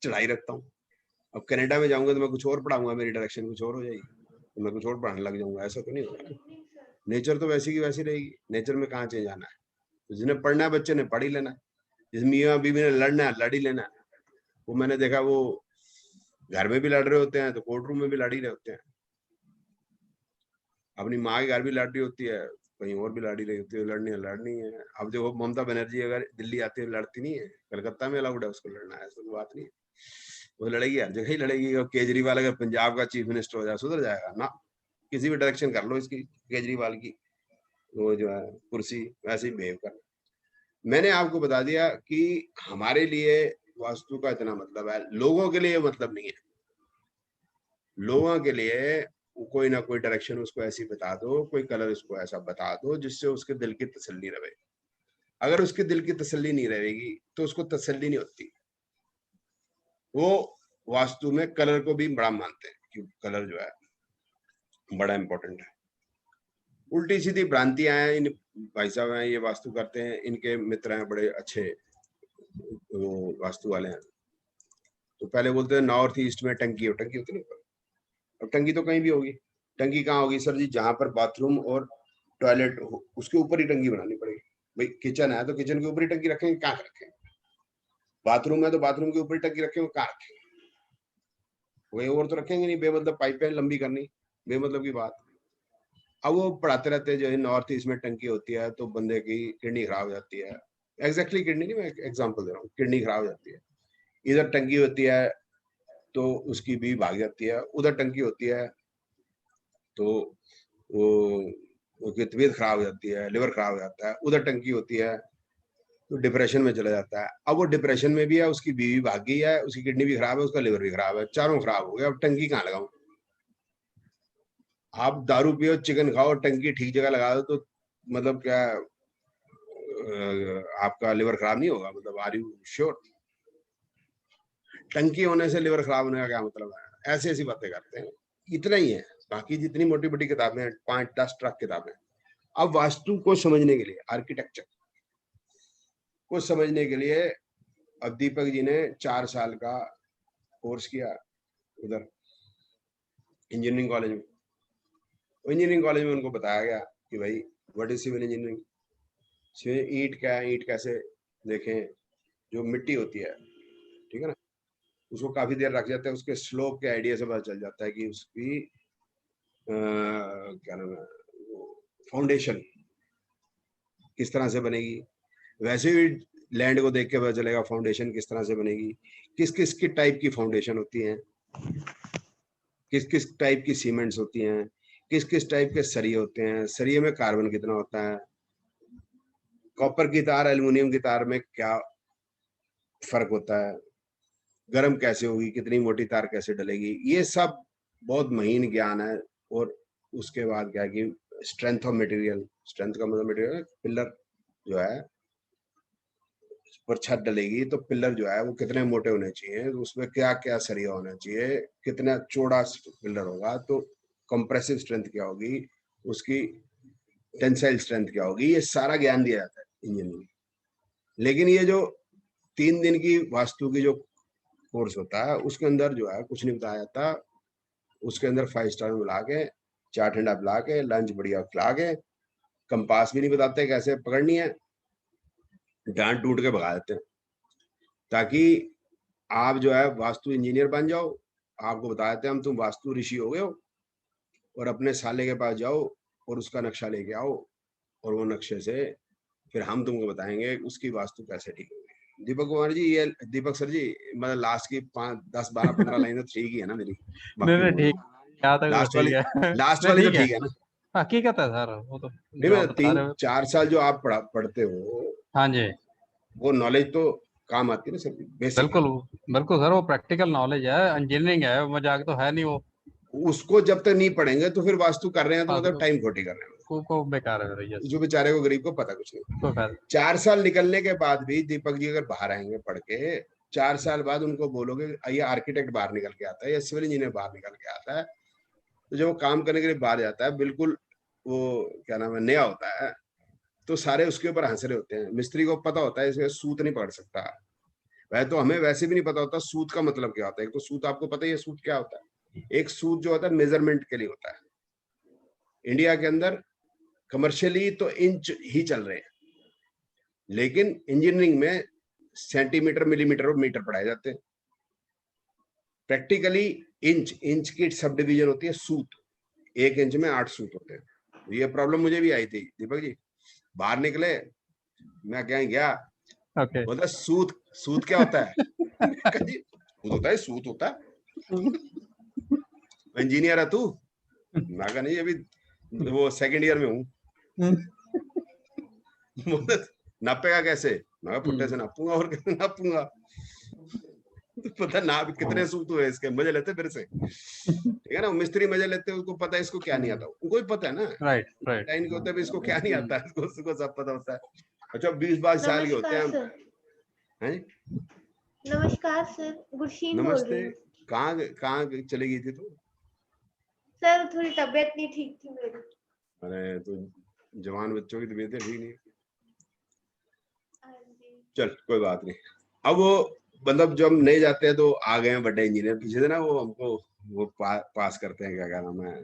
[SPEAKER 1] चढ़ाई रखता हूँ। अब कनाडा में जाऊंगा तो मैं कुछ और पढ़ाऊंगा, मेरी डायरेक्शन कुछ और हो जाएगी, तो मैं कुछ और पढ़ाने लग जाऊंगा, ऐसा तो नहीं होगा। नेचर तो वैसी की वैसी रहेगी, नेचर में कहाँ चेंज आना है। तो जिन्हें पढ़ना है बच्चे ने पढ़ ही लेना है, जिस मियाँ बीवी ने लड़ना है लड़ ही लेना है। वो मैंने देखा वो घर में भी लड़ रहे होते हैं तो कोर्ट रूम में भी लड़ ही रहे होते हैं, अपनी माँ के घर भी लड़ रही होती है, कहीं और भी लड़ ही रही होती है, लड़नी है। अब देखो ममता बनर्जी अगर दिल्ली आती है लड़ती नहीं है, कलकत्ता में अलाउड है उसको लड़ना है, ऐसा कोई बात नहीं है, वो लड़ेगी, हर जगह ही लड़ेगी। और केजरीवाल अगर पंजाब का चीफ मिनिस्टर हो जाए सुधर जाएगा ना, किसी भी डायरेक्शन कर लो इसकी केजरीवाल की, वो जो है कुर्सी वैसे ही बिहेव कर। मैंने आपको बता दिया कि हमारे लिए वास्तु का इतना मतलब है, लोगों के लिए मतलब नहीं है। लोगों के लिए कोई ना कोई डायरेक्शन उसको ऐसी बता दो, कोई कलर उसको ऐसा बता दो जिससे उसके दिल की तसल्ली रहे। अगर उसके दिल की तसल्ली नहीं रहेगी तो उसको तसल्ली नहीं होती। वो वास्तु में कलर को भी बड़ा मानते हैं कि कलर जो है बड़ा इंपॉर्टेंट है। उल्टी सीधी भ्रांतियां हैं, इन भाई साहब हैं ये वास्तु करते हैं, इनके मित्र हैं बड़े अच्छे वास्तु वाले हैं, तो पहले बोलते हैं नॉर्थ ईस्ट में टंकी हो, टंकी होती नहीं। अब टंकी तो कहीं भी होगी, टंकी कहाँ होगी सर जी, जहां पर बाथरूम और टॉयलेट हो उसके ऊपर ही टंकी बनानी पड़ेगी। भाई किचन है तो किचन के ऊपर ही टंकी रखेंगे, कहाँ रखेंगे। बाथरूम है तो बाथरूम के ऊपर ही टंकी रखेंगे, कहाँ रखेंगे, वही और तो रखेंगे नहीं, बेमतलब पाइपें लंबी करनी, बेमतलब की बात। अब वो पढ़ाते रहते हैं जो है नॉर्थ ईस्ट में टंकी होती है तो बंदे की किडनी खराब हो जाती है। एग्जैक्टली किडनी नहीं, मैं एग्जाम्पल दे रहा हूँ, किडनी खराब हो जाती है। इधर टंकी होती है तो उसकी भी भाग जाती है, उधर टंकी होती है तो वो तबीयत खराब हो जाती है, लिवर खराब हो जाता है। उधर टंकी होती है तो डिप्रेशन में चला जाता है। अब वो डिप्रेशन में भी है, उसकी बीवी भाग गई है, उसकी किडनी भी खराब है, उसका लिवर भी खराब है, चारों खराब हो गए। अब टंकी कहाँ लगाऊं। आप दारू पियो चिकन खाओ टंकी ठीक जगह लगा दो तो मतलब क्या आपका लिवर खराब नहीं होगा, मतलब आर यू श्योर। टंकी होने से लिवर खराब होने का क्या मतलब है, ऐसी ऐसी बातें करते हैं। इतना ही है, बाकी जितनी मोटी मोटी किताबें हैं, 5-10 ट्रक किताबें। अब वास्तु को समझने के लिए, आर्किटेक्चर को समझने के लिए, अब दीपक जी ने 4 साल का कोर्स किया उधर इंजीनियरिंग कॉलेज में। इंजीनियरिंग कॉलेज में उनको बताया गया कि भाई व्हाट इज सिविल इंजीनियरिंग, ईंट क्या है, ईंट कैसे देखें, जो मिट्टी होती है, ठीक है ना, उसको काफी देर रख जाते हैं, उसके स्लोप के आइडिया से पता चल जाता है कि उसकी क्या नाम है, फाउंडेशन किस तरह से बनेगी। वैसे भी लैंड को देख के पता चलेगा फाउंडेशन किस तरह से बनेगी, किस किस की टाइप की फाउंडेशन होती है, किस किस टाइप की सीमेंट्स होती हैं, किस किस टाइप के सरिये होते हैं, सरिये में कार्बन कितना होता है, कॉपर की तार एल्युमिनियम की तार में क्या फर्क होता है, गर्म कैसे होगी, कितनी मोटी तार कैसे डलेगी, ये सब बहुत महीन ज्ञान है। और उसके बाद क्या कि स्ट्रेंथ ऑफ मटेरियल, स्ट्रेंथ का मतलब मटेरियल, पिलर जो है पर छत डलेगी तो पिलर जो है वो कितने मोटे होने चाहिए, उसमें क्या क्या सरिया होना चाहिए, कितना चौड़ा पिलर होगा, तो कंप्रेसिव स्ट्रेंथ क्या होगी, उसकी टेंसाइल स्ट्रेंथ क्या होगी, ये सारा ज्ञान दिया जाता है इंजीनियरिंग। लेकिन ये जो 3 दिन की वास्तु की जो कोर्स होता है उसके अंदर जो है कुछ नहीं बताया जाता। उसके अंदर 5 स्टार में बुला के, चाय ठंडा पिला के, लंच बढ़िया खिला के, कंपास भी नहीं बताते कैसे पकड़नी है, डांट टूट के भगा देते हैं, ताकि आप जो है वास्तु इंजीनियर बन जाओ। आपको बता देते हैं हम, तुम वास्तु ऋषि हो गए हो, और अपने साले के पास जाओ और उसका नक्शा लेके आओ, और वो नक्शे से फिर हम तुमको बताएंगे उसकी वास्तु कैसे ठीक होगी। दीपक कुमार जी, ये दीपक सर जी, मतलब लास्ट की 5, 10, 12, 15 लाइन तो ठीक ही है ना मेरी?
[SPEAKER 4] नहीं ठीक, यहाँ तक
[SPEAKER 1] लास्ट
[SPEAKER 4] तो
[SPEAKER 1] वाली,
[SPEAKER 4] ठीक है।
[SPEAKER 1] लास्ट
[SPEAKER 4] नहीं
[SPEAKER 1] वाली तो
[SPEAKER 4] ठीक है,
[SPEAKER 1] ठीक है ना?
[SPEAKER 4] हकीकत है सर, वो तो
[SPEAKER 1] नहीं,
[SPEAKER 4] जो आप
[SPEAKER 1] मैं
[SPEAKER 4] बता रहे हो।
[SPEAKER 1] 3-4 साल जो आप पढ़ते हो,
[SPEAKER 4] हाँ जी,
[SPEAKER 1] वो नॉलेज तो काम आती है ना सर, बेसिक है।
[SPEAKER 4] बिल्कुल बिल्कुल सर, वो प्रैक्टिकल नॉलेज है, इंजीनियरिंग है, मजाक तो है नहीं वो।
[SPEAKER 1] उसको जब तक नहीं पढ़ेंगे तो फिर वास्तु कर रहे हैं तो मतलब
[SPEAKER 4] वास्तु
[SPEAKER 1] टाइम खोटी कर रहे हैं,
[SPEAKER 4] को बेकार है भैया,
[SPEAKER 1] जो बेचारे को, गरीब को पता कुछ नहीं।
[SPEAKER 4] तो खैर
[SPEAKER 1] 4 साल निकलने के बाद भी दीपक जी अगर बाहर आएंगे पढ़ के, 4 साल बाद उनको बोलोगे ये आर्किटेक्ट बाहर निकल के आता है या सिविल इंजीनियर बाहर निकल के आता है, तो जब वो काम करने के लिए बाहर जाता है, बिल्कुल वो क्या नाम है, नया होता है, तो सारे उसके ऊपर हंस रहे होते हैं। मिस्त्री को पता होता है इसे सूत नहीं पकड़ सकता, वह तो हमें वैसे भी नहीं पता होता सूत का मतलब क्या होता है। एक तो सूत आपको पता ही है सूत क्या होता है, एक सूत जो होता है मेजरमेंट के लिए होता है। इंडिया के अंदर कमर्शियली तो इंच ही चल रहे हैं, लेकिन इंजीनियरिंग में सेंटीमीटर, मिलीमीटर और मीटर पढ़ाए जाते हैं। प्रैक्टिकली इंच, इंच की सब डिवीजन होती है सूत, 1 इंच में 8 सूत होते हैं। ये प्रॉब्लम मुझे भी आई थी दीपक जी, बाहर निकले, मैं कहीं गया,
[SPEAKER 4] ओके।
[SPEAKER 1] बोला सूत, सूत क्या होता है? जी सूत होता है, सूत होता है, इंजीनियर है तू? मैं कहा नहीं, अभी वो सेकंड ईयर में हूँ। नापेगा कैसे? मैं पुट्टे से नापूंगा, और कैसे नापूंगा? तो पता ना कितने सूत हुए इसके, मजे लेते फिर से, ठीक है ना। मिस्त्री मजे लेते हैं, उसको पता है इसको क्या नहीं आता, उनको भी पता है ना,
[SPEAKER 4] राइट राइट।
[SPEAKER 1] टाइम के होते हैं इसको क्या नहीं आता है, उसको सब पता होता है। अच्छा 20-22 साल के होते हैं हैं।
[SPEAKER 5] नमस्कार सर, गुरशीन बोल
[SPEAKER 1] नमस्ते,
[SPEAKER 5] रही हूँ।
[SPEAKER 1] कहाँ चली गई थी तू?
[SPEAKER 5] सर थोड़ी तबीयत नहीं ठीक थी मेरी।
[SPEAKER 1] अरे तो जवान बच्चों की तबीयतें ठीक नहीं,
[SPEAKER 5] हाँ जी।
[SPEAKER 1] चल कोई बात नहीं। अब वो मतलब जब हम नहीं जाते हैं तो आ गए हैं बड़े इंजीनियर, पीछे से ना वो हमको वो पास करते हैं, क्या नाम है,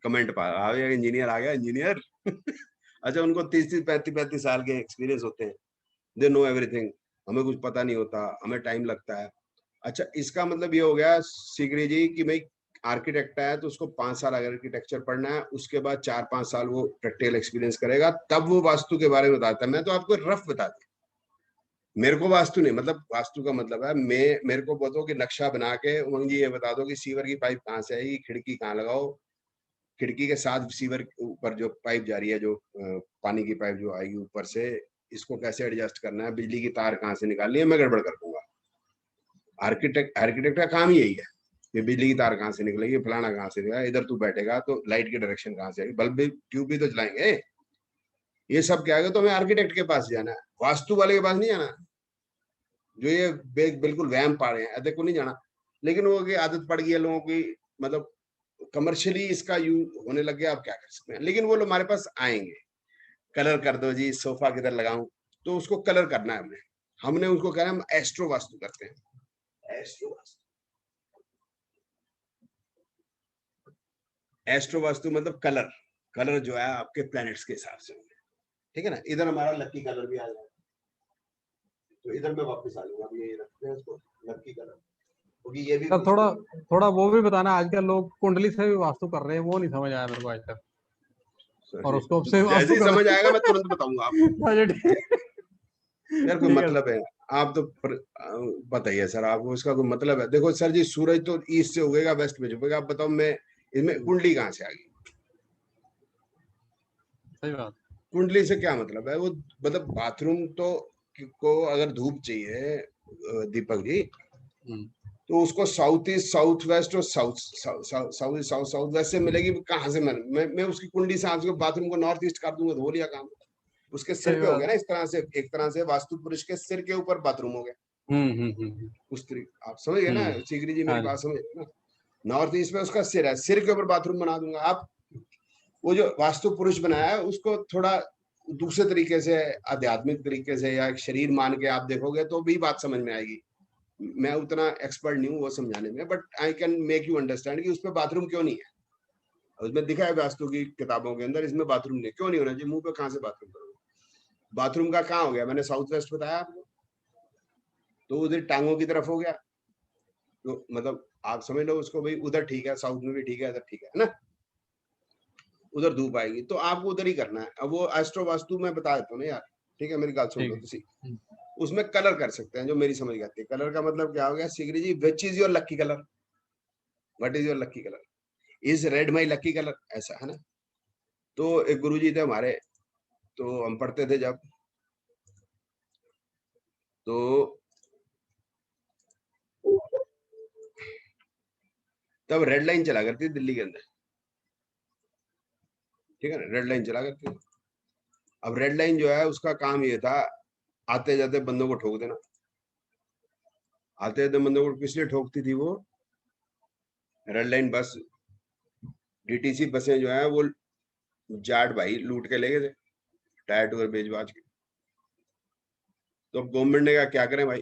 [SPEAKER 1] कमेंट पास आ गया, इंजीनियर आ गया, इंजीनियर। अच्छा उनको 30-35 साल के एक्सपीरियंस होते हैं, दे नो एवरीथिंग, हमें कुछ पता नहीं होता, हमें टाइम लगता है। अच्छा इसका मतलब ये हो गया सीकरी जी कि भाई आर्किटेक्ट है तो उसको 5 साल आर्किटेक्चर पढ़ना है, उसके बाद 4-5 साल वो प्रैक्टिकल एक्सपीरियंस करेगा, तब वो वास्तु के बारे में बताता है। मैं तो आपको रफ बता दूं, मेरे को वास्तु नहीं, मतलब वास्तु का मतलब है मेरे को बताओ कि नक्शा बना के उमंग जी ये बता दो कि सीवर की पाइप कहाँ से आएगी, खिड़की कहाँ लगाओ, खिड़की के साथ सीवर के ऊपर जो पाइप जा रही है, जो पानी की पाइप जो आएगी ऊपर से, इसको कैसे एडजस्ट करना है, बिजली की तार कहाँ से निकालनी है, मैं गड़बड़ कर दूंगा। आर्किटेक्ट का काम यही है कि बिजली की तार कहाँ से निकलेगी, फलाना कहाँ से निकलेगा, इधर तू बैठेगा तो लाइट की डायरेक्शन कहाँ से आएगी, बल्ब भी ट्यूब भी तो जलाएंगे, ये सब क्या है, तो हमें आर्किटेक्ट के पास जाना है, वास्तु वाले के पास नहीं जाना। जो ये बिल्कुल वहम पा रहे हैं, देखो नहीं जाना, लेकिन वो की आदत पड़ गई है लोगों की, मतलब कमर्शियली इसका यूज होने लग गया, आप क्या कर सकते हैं। लेकिन वो लोग हमारे पास आएंगे, कलर कर दो जी, सोफा किधर लगाऊं, तो उसको कलर करना है हमने। हमने उनको कहा हम एस्ट्रो वास्तु करते हैं। एस्ट्रो वास्तु, एस्ट्रो वास्तु मतलब कलर, कलर जो है आपके प्लैनेट्स के हिसाब से, ठीक है ना। इधर हमारा लकी कलर भी आ जाएगा, तो इधर मैं वापस आ जाऊंगा, अब ये रखते हैं इसको लकी कलर, क्योंकि ये भी
[SPEAKER 4] थोड़ा थोड़ा वो भी बताना, आजकल लोग कुंडली से भी वास्तु कर रहे हैं, वो नहीं समझ आया मेरे को आज तक। और उसको से
[SPEAKER 1] जैसे ही समझ आएगा मैं तुरंत बताऊंगा आपको। यार कोई मतलब है, आप तो बताइए सर, आपको इसका कोई मतलब है? देखो सर जी, सूरज तो ईस्ट से उगेगा, वेस्ट में छुपेगा, आप बताओ मैं इसमें कुंडली कहाँ से आ गई?
[SPEAKER 4] सही बात।
[SPEAKER 1] कुंडली से क्या मतलब है? वो मतलब बाथरूम तो को अगर धूप चाहिए दीपक जी, तो उसको साउथ ईस्ट, साउथ वेस्ट और साउथ वेस्ट से मिलेगी। कहाँ से मैं उसकी कुंडली से आपको बाथरूम को नॉर्थ ईस्ट कर दूंगा, तो हो लिया काम। उसके सिर पे हो गया ना, इस तरह से, एक तरह से वास्तु पुरुष के सिर के ऊपर बाथरूम हो गया। उस तरीके आप समझ गए ना सीकरी जी, मेरी बात समझ ना। नॉर्थ ईस्ट में उसका सिर है, सिर के ऊपर बाथरूम बना दूंगा। आप वो जो वास्तु पुरुष बनाया है उसको थोड़ा दूसरे तरीके से, आध्यात्मिक तरीके से या एक शरीर मान के आप देखोगे तो भी बात समझ में आएगी। मैं उतना एक्सपर्ट नहीं हूँ वो समझाने में, but I can make you understand कि उसमें बाथरूम क्यों नहीं है। उसमें दिखा है वास्तु की किताबों के अंदर, इसमें बाथरूम नहीं, क्यों नहीं होना चाहिए? मुंह पे कहाँ से बाथरूम करोगे? बाथरूम का कहाँ हो गया? मैंने साउथ वेस्ट बताया आपको, तो उधर टांगों की तरफ हो गया, तो मतलब आप समझ लो उसको भाई, उधर ठीक है, साउथ में भी ठीक है, इधर ठीक है ना, उधर धूप आएगी तो आपको उधर ही करना है। अब वो एस्ट्रो वास्तु में बता देता हूँ ना यार, ठीक है, मेरी बात सुन लो। तो उसमें कलर कर सकते हैं, जो मेरी समझ आती है। कलर का मतलब क्या हो गया Sigri ji? Which is your lucky colour? What is your lucky colour? Is red my lucky colour, ऐसा है ना। तो एक गुरुजी थे हमारे, तो हम पढ़ते थे जब, तो तब रेड लाइन चला करती दिल्ली के अंदर, ठीक है ना, रेड लाइन चला करती थी। अब रेड लाइन जो है उसका काम ये था, आते जाते बंदों को ठोक देना। आते जाते बंदों को किस लिए ठोकती थी वो? रेड लाइन बस, डीटीसी बसें जो है वो जाट भाई लूट के ले गए थे, टायर टूर बेच बाज के। तो अब गवर्नमेंट ने कहा क्या करें भाई?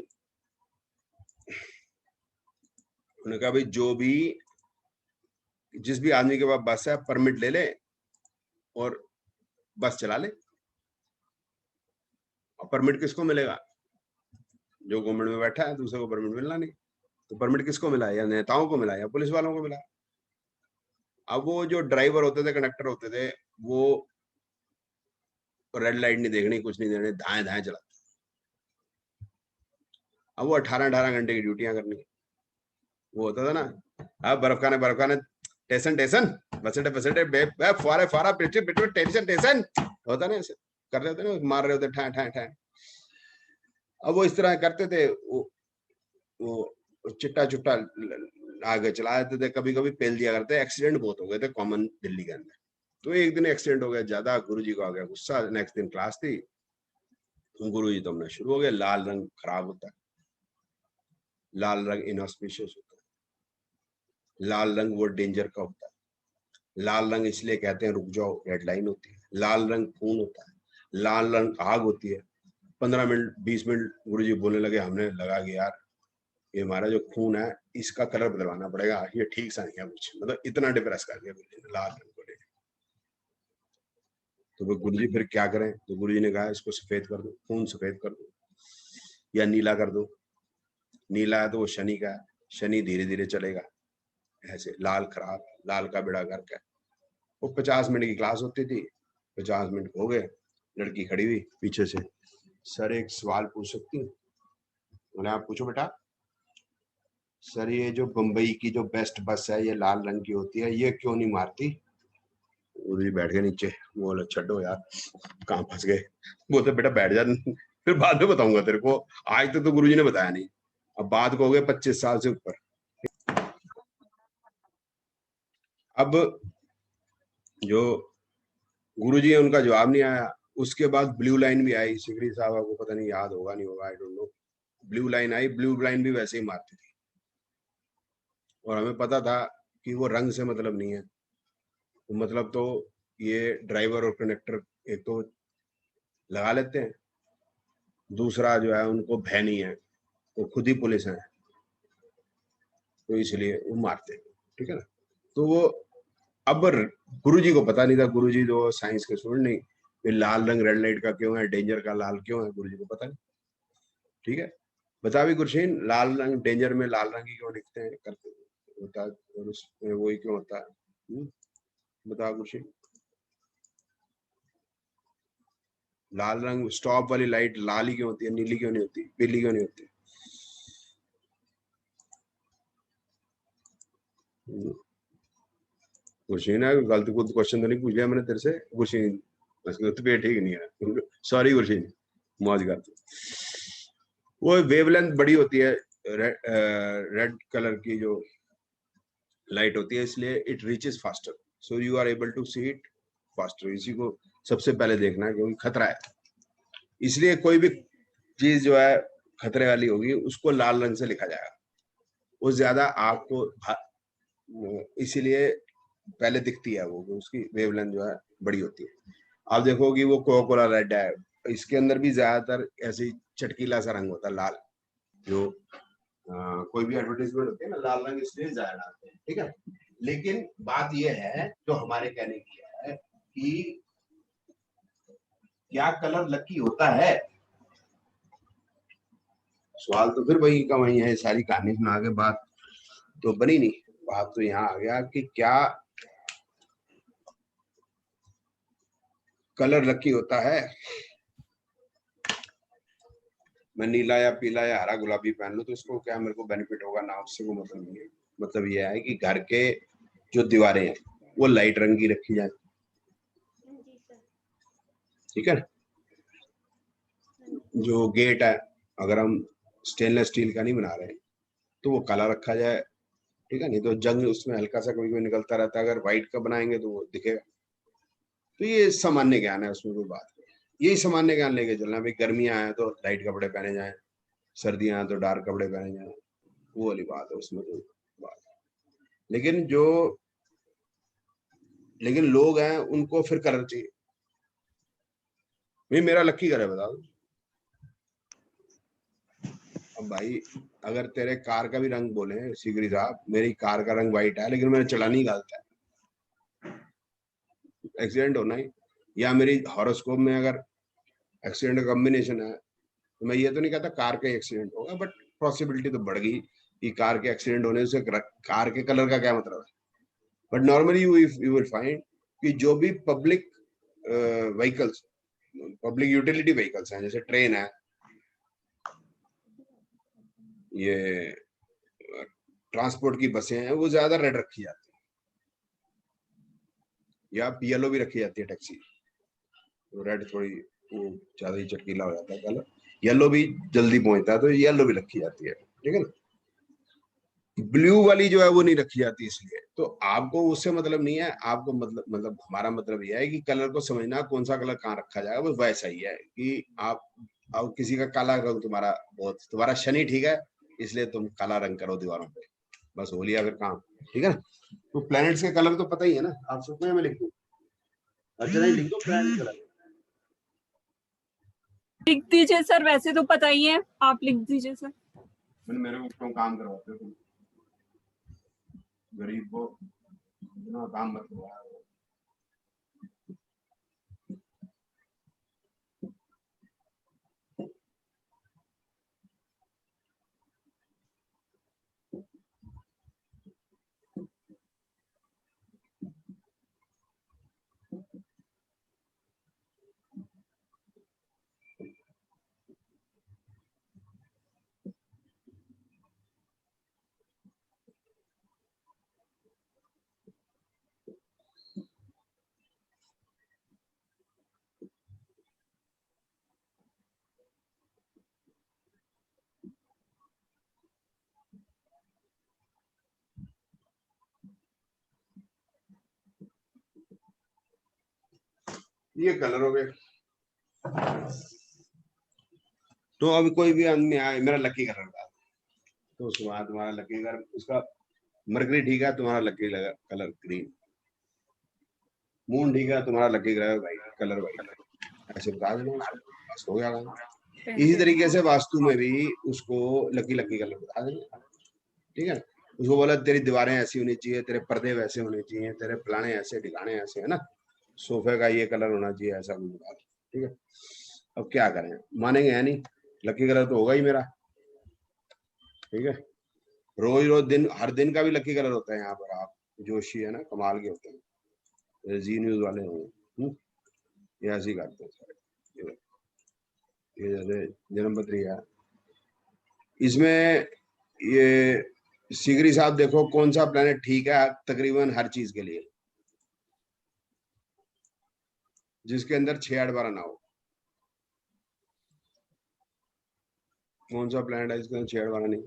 [SPEAKER 1] उन्होंने कहा भाई जो भी, जिस भी आदमी के पास बस है परमिट ले ले और बस चला ले। और परमिट किसको मिलेगा? जो गवर्नमेंट में बैठा है, दूसरे को परमिट मिलना नहीं। तो परमिट किसको मिला? या नेताओं को मिला या पुलिस वालों को मिला। अब वो जो ड्राइवर होते थे, कंडक्टर होते थे, वो रेड लाइट नहीं देखनी, कुछ नहीं देखनी, धाए धाए चलाते। अब वो 18-18 घंटे की ड्यूटियां करनी। वो होता था ना, अब बर्फ खाने टेशन टेशन, बसटे बसटे फुआरे फुआरा पिटे पिटे टेंशन टेशन, होता ना ऐसे कर रहे होते ना, मार रहे होते ठा ठा ठा। अब वो इस तरह करते थे, वो चिट्टा चुट्टा आगे चला देते थे, कभी कभी पेल दिया करते। एक्सीडेंट बहुत हो गए थे कॉमन दिल्ली के अंदर। तो एक दिन एक्सीडेंट हो गया ज्यादा, गुरुजी को आ गया गुस्सा। नेक्स्ट दिन क्लास थी, गुरुजी तो हमने शुरू हो गया, लाल रंग खराब होता है, लाल रंग इनऑस्पिशियस होता है, लाल रंग वो डेंजर का होता है, लाल रंग इसलिए कहते हैं रुक जाओ, रेड लाइन होती है, लाल रंग खून होता है, लाल रंग आग होती है। 15 मिनट 20 मिनट गुरुजी बोलने लगे, हमने लगा कि यार ये हमारा जो खून है इसका कलर बदलवाना पड़ेगा, ये ठीक सा नहीं है कुछ, मतलब इतना डिप्रेस कर दिया गुरुजी ने लाल रंग को लेकर। तो वो गुरुजी फिर क्या करें? तो गुरुजी ने कहा इसको सफेद कर दो, खून सफेद कर दो या नीला कर दो। नीला है तो वो शनि का है, शनि धीरे धीरे चलेगा ऐसे। लाल खराब, लाल का बेड़ा गर्क है। वो 50 मिनट की क्लास होती थी, 50 मिनट हो गए, लड़की खड़ी हुई पीछे से, सर एक सवाल पूछ सकती हूँ? बोले आप पूछो बेटा। सर ये जो बम्बई की जो बेस्ट बस है, ये लाल रंग की होती है, ये क्यों नहीं मारती? गुरुजी बैठ गए नीचे, बोले छड्डो यार कहाँ फंस गए। बोलते बेटा बैठ जा, फिर बाद में बताऊंगा तेरे को, आज तक तो गुरुजी ने बताया नहीं। अब बात को हो गए 25 साल से ऊपर। अब जो गुरुजी है उनका जवाब नहीं आया। उसके बाद ब्लू लाइन भी आई, सिकरी साहब को पता नहीं याद होगा नहीं होगा, I don't know. Blue line I, blue line भी वैसे ही मारती थी, और हमें पता था कि वो रंग से मतलब नहीं है, तो मतलब तो ये ड्राइवर और कंडक्टर एक तो लगा लेते हैं, दूसरा जो है उनको भय नहीं है, वो खुद ही पुलिस है, तो इसलिए वो मारते हैं, ठीक है ना। तो वो अब गुरुजी को पता नहीं था, गुरुजी जो साइंस के स्टूडेंट नहीं, फिर लाल रंग रेड लाइट का क्यों है, डेंजर का लाल क्यों है, गुरुजी को पता नहीं, ठीक है। बता भी गुरशीन, लाल रंग डेंजर में लाल रंग ही क्यों लिखते हैं करते होता है, और उसमें वही क्यों होता है, बता गुरशीन। लाल रंग स्टॉप वाली लाइट लाल ही क्यों होती है, नीली क्यों नहीं होती, पीली क्यों नहीं होती? गुरशीन है, गलत कुछ क्वेश्चन तो नहीं पूछ लिया मैंने तेरे से गुरशीन? तो पेट ठीक नहीं है, सॉरी गुरशीन, मौज करते। वो वेवलेंथ बड़ी होती है रेड कलर की जो लाइट होती है, इसलिए it reaches faster, so you are able to see it faster. इसी को सबसे पहले देखना है, क्योंकि खतरा है, इसलिए कोई भी चीज जो है खतरे वाली होगी उसको लाल रंग से लिखा जाएगा, वो ज्यादा आपको इसीलिए पहले दिखती है वो, उसकी वेवलेंथ जो है बड़ी होती है। आप देखोगे वो कोका कोला रेड है, इसके अंदर भी ज्यादातर ऐसे चटकीला सा रंग होता है लाल, जो कोई भी एडवर्टाइजमेंट होती है ना, लाल रंग इसलिए ज्यादा डालते हैं, ठीक है। लेकिन बात यह है जो हमारे कहने की है कि क्या कलर लकी होता है? सवाल तो फिर वही का वही है, सारी कहानी सुना के बात तो बनी नहीं, बात तो यहाँ आ गया कि क्या कलर लकी होता है। मैं नीला या पीला या हरा गुलाबी पहन लूं तो इसको क्या मेरे को बेनिफिट होगा ना, उससे को मतलब नहीं है। मतलब ये है कि घर के जो दीवारें हैं वो लाइट रंग की रखी जाए,
[SPEAKER 5] जी सर।
[SPEAKER 1] ठीक है। जो गेट है अगर हम स्टेनलेस स्टील का नहीं बना रहे तो वो काला रखा जाए, ठीक है, नहीं तो जंग उसमें हल्का सा कभी कोई निकलता रहता है, अगर व्हाइट का बनाएंगे तो वो दिखेगा। तो ये सामान्य ज्ञान है, उसमें कोई बात नहीं, यही सामान्य ज्ञान लेके चलना। भाई गर्मियां आए तो लाइट कपड़े पहने जाए, सर्दियां आए तो डार्क कपड़े पहने जाए, वो वाली बात है, उसमें तो बात है। लेकिन लोग हैं उनको फिर कलर चाहिए। भाई मेरा लक्की कलर बता दो। अब भाई अगर तेरे कार का भी रंग बोले सिगरी साहब, मेरी कार का रंग व्हाइट है लेकिन मैंने चला नहीं गलता है, एक्सीडेंट होना ही, या मेरी हॉरोस्कोप में अगर एक्सीडेंट का कॉम्बिनेशन है तो मैं ये तो नहीं कहता कार का एक्सीडेंट होगा, बट पॉसिबिलिटी तो बढ़ गई कि कार के एक्सीडेंट होने से कार के कलर का क्या मतलब है। But normally you will find कि जो भी public vehicles, public utility vehicles हैं, जैसे ट्रेन है, ये ट्रांसपोर्ट की बसें हैं, वो ज्यादा रेड रखी जाती है, या येलो भी रखी जाती है टैक्सी, तो रेड थोड़ी वो ज्यादा ही चटकीला हो जाता है कलर, येलो भी जल्दी पहुंचता है तो येलो भी रखी जाती है, ठीक है ना। ब्लू वाली जो है वो नहीं रखी जाती, इसलिए तो आपको उससे मतलब नहीं है, आपको मतलब हमारा मतलब यह है कि कलर को समझना, कौन सा कलर कहाँ रखा जाएगा, बस वैसा ही है कि आप अब किसी का काला रंग तुम्हारा बहुत, तुम्हारा शनि ठीक है इसलिए तुम काला रंग करो दीवारों पे, बस हो लिया फिर काम, ठीक है ना। तो प्लैनेट्स के कलर तो पता ही है ना, आप सबको मैं लिख दूं, अच्छा लिख दो प्लैनेट कलर।
[SPEAKER 3] लिख दीजिए सर, वैसे तो पता ही है, आप लिख दीजिए सर।
[SPEAKER 1] मैंने मेरे को क्यों काम करवाते हो तुम, गरीब को इतना काम मत करवाओ। ये कलर हो गए। तो अभी कोई भी आदमी आए मेरा लकी कलर बता, तो उसके बाद तुम्हारा लकी कलर, उसका मरकरी ठीक है, तुम्हारा लकी कलर ग्रीन, मून ठीक है, तुम्हारा lucky colour white, colour white, ऐसे बता देना उसको, बस हो गया काम। इसी तरीके से वास्तु में भी उसको लकी लकी कलर बता देना, ठीक है। उसको बोला तेरी दीवारें ऐसी होनी चाहिए, तेरे पर्दे वैसे होने चाहिए, तेरे फलाने ऐसे ठिकाने ऐसे, है ना, सोफे का ये कलर होना चाहिए, ऐसा कुछ बता, ठीक है। अब क्या करें, मानेंगे है नहीं, लकी कलर तो होगा ही मेरा, ठीक है। रोज रोज दिन, हर दिन का भी लकी कलर होता है यहाँ पर, आप जोशी है ना, कमाल के होते हैं, जी न्यूज वाले होंगे, ये ऐसे ही करते हैं सारे। ये जैसे जन्मपत्री है, इसमें ये सिगरी साहब देखो कौन सा प्लेनेट ठीक है तकरीबन हर चीज के लिए, जिसके अंदर 6-8-12 ना हो, कौन सा प्लेनेट है जिसके अंदर 6-8-12 नहीं?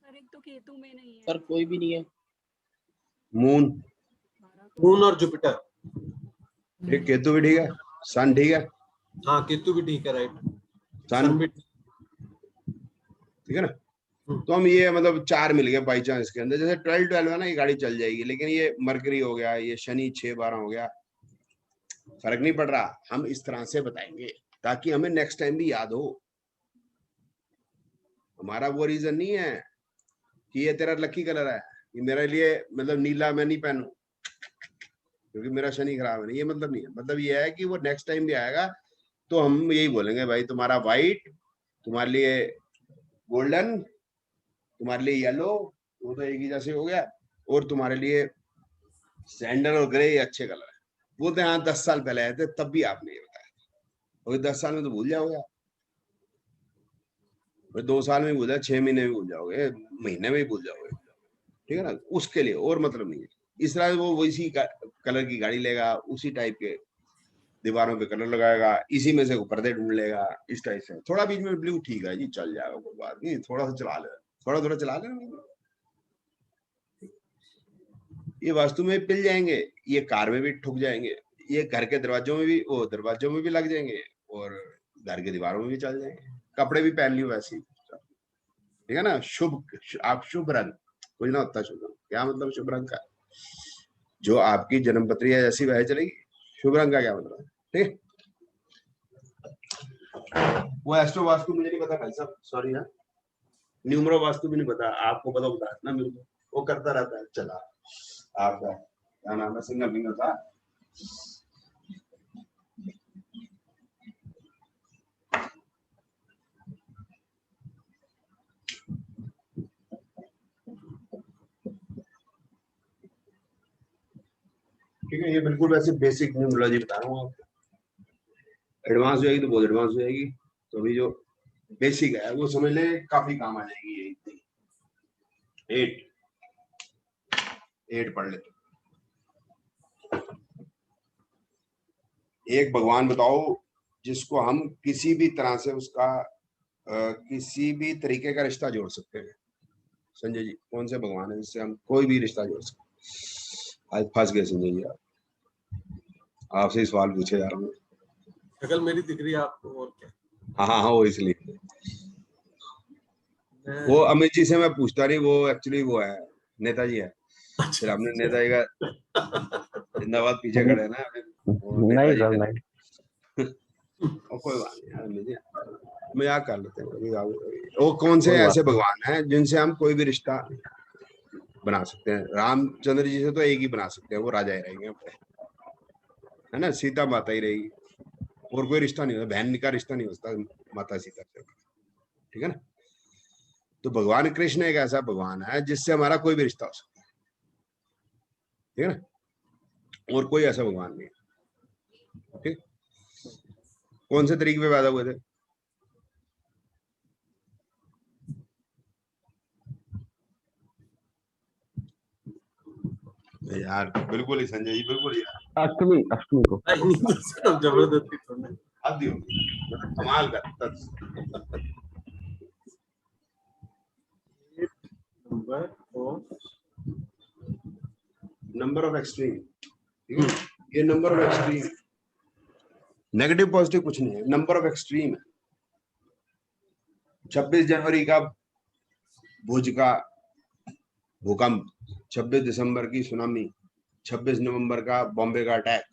[SPEAKER 3] सर एक तो केतु में नहीं है
[SPEAKER 6] सर कोई भी नहीं है।
[SPEAKER 1] मून,
[SPEAKER 2] मून और जुपिटर।
[SPEAKER 1] ठीक, केतु भी ठीक है, सन ठीक है,
[SPEAKER 2] हाँ केतु भी ठीक है, राइट।
[SPEAKER 1] सन
[SPEAKER 2] भी
[SPEAKER 1] ठीक है ना। तो हम ये मतलब 4 मिल गए बाई चांस के अंदर, जैसे 12-12 है ना, ये गाड़ी चल जाएगी, लेकिन ये मरकरी हो गया, ये शनि 6-12 हो गया, फर्क नहीं पड़ रहा, हम इस तरह से बताएंगे ताकि हमें नेक्स्ट टाइम भी याद हो। हमारा वो रीजन नहीं है कि ये तेरा लकी कलर है, ये मेरे लिए मतलब नीला मैं नहीं पहनूं क्योंकि मेरा शनि खराब है, नहीं, ये मतलब नहीं है। मतलब ये है कि वो नेक्स्ट टाइम भी आएगा तो हम यही बोलेंगे, भाई तुम्हारा व्हाइट, तुम्हारे लिए गोल्डन, तुम्हारे लिए येलो, वो तो एक ही जैसे हो गया, और तुम्हारे लिए सैंडल और ग्रे अच्छे कलर है। वो तो यहाँ 10 साल पहले आए थे, तब भी आपने ये बताया, और 10 साल में तो भूल जाओगे आप, 2 साल में भूल जाओगे, 6 महीने में भूल जाओगे, महीने में भी भूल जाओगे, ठीक है ना। उसके लिए और मतलब नहीं है। इस तरह वो वैसी कलर की गाड़ी लेगा, उसी टाइप के दीवारों पे कलर लगाएगा, इसी में से पर्दे ढूंढ लेगा, इस टाइप से। थोड़ा बीच में ब्लू ठीक है जी, चल जाएगा, कोई बात नहीं, थोड़ा सा चला ले, थोड़ा थोड़ा चला लेना, ये वास्तु में पिल जाएंगे, ये कार में भी ठुक जाएंगे, ये घर के दरवाजों में भी, वो दरवाजों में भी लग जाएंगे, और घर के दीवारों में भी चल जाएंगे, कपड़े भी पहन लियो वैसे ही, ठीक है ना। शुभ, आप शुभ रंग कुछ ना होता, शुभ रंग क्या मतलब, शुभ रंग का जो आपकी जन्मपत्री है जैसी वह चलेगी, शुभ रंग का क्या मतलब, ठीक। वो एस्ट्रो वास्तु मुझे नहीं पता भाई साहब, सॉरी है, न्यूमरो वास्तु भी नहीं पता, आपको पता बता ना, मेरे को वो करता रहता है। चला आपका क्या नाम है, सिंगल फिंगर था, ठीक है। ये बिल्कुल वैसे बेसिक न्यूमरोलॉजी बता रहा हूँ आपको, एडवांस हो जाएगी तो बहुत एडवांस हो जाएगी, तो अभी जो बेसिक है वो समझ ले, काफी काम आ जाएगी। ये 8 पढ़ ले। एक भगवान बताओ जिसको हम किसी भी तरह से उसका किसी भी तरीके का रिश्ता जोड़ सकते हैं। संजय जी, कौन से भगवान है जिससे हम कोई भी रिश्ता जोड़ सकते हैं? आज फंस गए संजय जी, आपसे ही सवाल पूछे यार मैं।
[SPEAKER 2] शक्ल मेरी दिख रही है आपको, और क्या?
[SPEAKER 1] हाँ, वो इसलिए वो अमित जी से मैं पूछता नहीं, वो एक्चुअली वो है नेताजी है। फिर हमने नेताजी का जिंदाबाद पीछे खड़े हैं ना,
[SPEAKER 7] नहीं सर नहीं।
[SPEAKER 1] और कोई बात नहीं यार, मजाक कर लेते हैं। वो कौन से ऐसे भगवान हैं जिनसे हम कोई भी रिश्ता बना सकते हैं? रामचंद्र जी से तो एक ही बना सकते हैं, वो राजा ही रहेंगे अपने, है ना, सीता माता ही रहेगी, और कोई रिश्ता नहीं होता, बहन का रिश्ता नहीं होता माता सीता से, ठीक है ना। तो भगवान कृष्ण एक ऐसा भगवान है जिससे हमारा कोई भी रिश्ता हो सकता है, ठीक है ना, और कोई ऐसा भगवान नहीं है, ठीक। कौन से तरीके पे पैदा हुए थे? यार बिल्कुल ही संजय जी, बिल्कुल ही यार,
[SPEAKER 7] अष्टमी को।
[SPEAKER 2] जबरदस्ती थोड़ी।
[SPEAKER 1] हद ही होगी, मतलब कमाल का। नंबर ऑफ एक्सट्रीम, ठीक है, ये number of extreme, negative positive कुछ नहीं है, नंबर ऑफ एक्सट्रीम है। 26 जनवरी का भुज का भूकंप, 26 दिसंबर की सुनामी, 26 नवंबर का बॉम्बे का अटैक।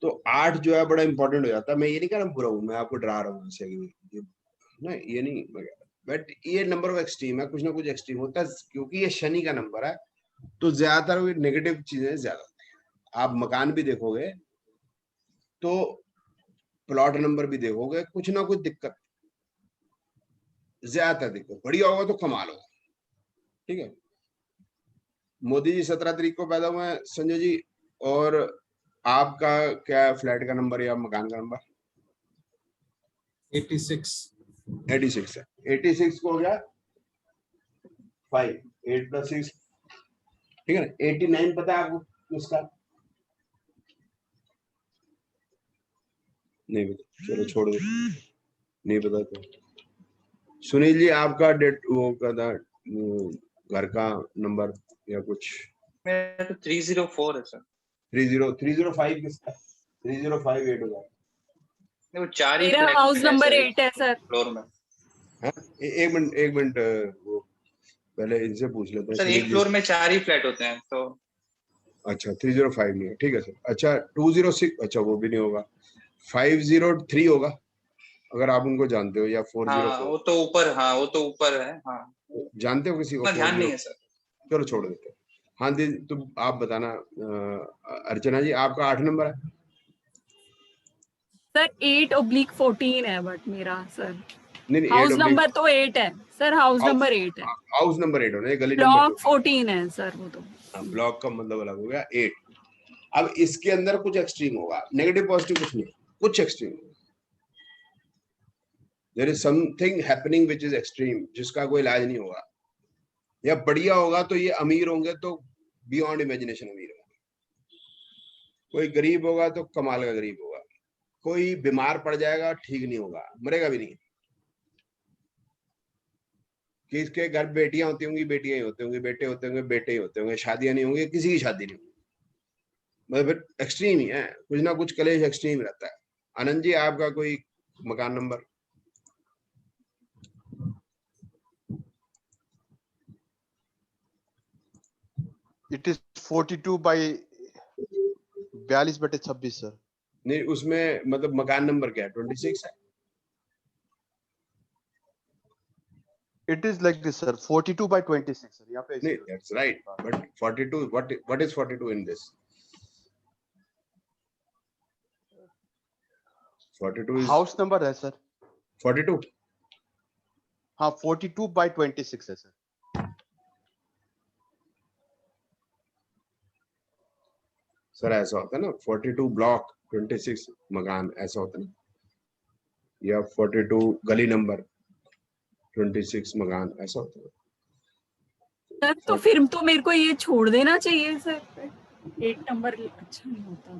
[SPEAKER 1] तो 8 जो है बड़ा इंपॉर्टेंट हो जाता है। मैं ये नहीं कह रहा बुरा हूं, मैं आपको डरा रहा हूँ ऐसे नहीं, ये नहीं, बट ये नंबर ऑफ एक्सट्रीम है, कुछ ना कुछ एक्सट्रीम होता है, क्योंकि ये शनि का नंबर है तो ज्यादातर नेगेटिव चीजें ज्यादा होती हैं। आप मकान भी देखोगे तो प्लॉट नंबर भी देखोगे, कुछ ना कुछ दिक्कत, ज्यादातर दिक्कत। बढ़िया होगा तो कमाल होगा, ठीक है। मोदी जी 17 तारीख को पैदा हुए हैं संजय जी, और आपका क्या फ्लैट का नंबर या मकान का नंबर?
[SPEAKER 2] 86
[SPEAKER 1] 86 है। 86 को हो गया 5, 8 + 6, ठीक है ना। 89 पता है आपको किसका? नहीं पता, चलो छोड़ दो, नहीं पता तो। सुनील जी आपका डेट वो का था, घर का नंबर या कुछ?
[SPEAKER 6] मेरा तो 304 है सर।
[SPEAKER 1] 305 किसका? 3058 होगा।
[SPEAKER 6] नहीं, वो 4 ही
[SPEAKER 3] मेरा
[SPEAKER 6] फ्लैट
[SPEAKER 3] हाउस
[SPEAKER 6] है
[SPEAKER 3] नंबर
[SPEAKER 6] सर
[SPEAKER 3] 8 है सर।
[SPEAKER 6] फ्लोर में।
[SPEAKER 1] हाँ, एक मिनट वो पहले इनसे पूछ लेते हैं।
[SPEAKER 6] सर एक फ्लोर में 4 ही फ्लैट होते हैं तो।
[SPEAKER 1] अच्छा 305 नहीं है, ठीक है सर। अच्छा 206, अच्छा वो भी नहीं होगा। 503 होगा अगर आप उनको जानते हो, या 404।
[SPEAKER 6] हाँ वो तो ऊपर, हाँ वो तो ऊपर है। हाँ
[SPEAKER 1] जानते हो किसी को?
[SPEAKER 6] उतना ध्यान नहीं है सर।
[SPEAKER 1] चलो छोड़ देते हैं। हाँ दी तुम आप बताना। अर्चना जी आपका 8 नंबर है?
[SPEAKER 3] सर 8/14 है बट मेरा सर
[SPEAKER 1] नहीं
[SPEAKER 3] हाउस
[SPEAKER 1] 8
[SPEAKER 3] नंबर तो 8 है सर, हाउस नंबर 8 है।
[SPEAKER 1] हाउस नंबर 8 होना है, गली
[SPEAKER 3] ब्लॉक
[SPEAKER 1] नंबर
[SPEAKER 3] 14 है सर वो तो।
[SPEAKER 1] ब्लॉक का मतलब अलग हो गया 8। अब इसके अंदर कुछ एक्सट्रीम होगा, नेगेटिव पॉजिटिव कुछ नहीं, कुछ extreme. There is something happening which is extreme, जिसका कोई इलाज नहीं होगा। या बढ़िया होगा तो ये अमीर होंगे तो बियॉन्ड इमेजिनेशन अमीर होंगे, कोई गरीब होगा तो कमाल का गरीब होगा, कोई बीमार पड़ जाएगा ठीक नहीं होगा, मरेगा भी नहीं। किसके घर बेटियां होती होंगी बेटियां ही होते होंगे, बेटे होते होंगे बेटे ही होते होंगे, शादियां नहीं होंगी, किसी की शादी नहीं होगी। मतलब एक्सट्रीम ही है, कुछ ना कुछ कलेश एक्सट्रीम रहता है। आनंद जी आपका कोई मकान नंबर?
[SPEAKER 8] It is 42/42/26 sir.
[SPEAKER 1] नहीं उसमें मतलब मकान नंबर क्या है? 26 है।
[SPEAKER 8] It is like this sir, 42/26 sir. यहाँ पे
[SPEAKER 1] नहीं that's right, but 42 what is 42 in this? 42 is
[SPEAKER 8] house number है सर।
[SPEAKER 1] 42।
[SPEAKER 8] हाँ 42/26 है सर।
[SPEAKER 1] सर ऐसा होता है ना, 42 ब्लॉक 26 मकान, ऐसा होता है ना, या 42 गली नंबर 26 मकान, ऐसा होता है।
[SPEAKER 3] सर तो फिर तो मेरे को ये छोड़ देना चाहिए सर, 8 नंबर अच्छा नहीं होता।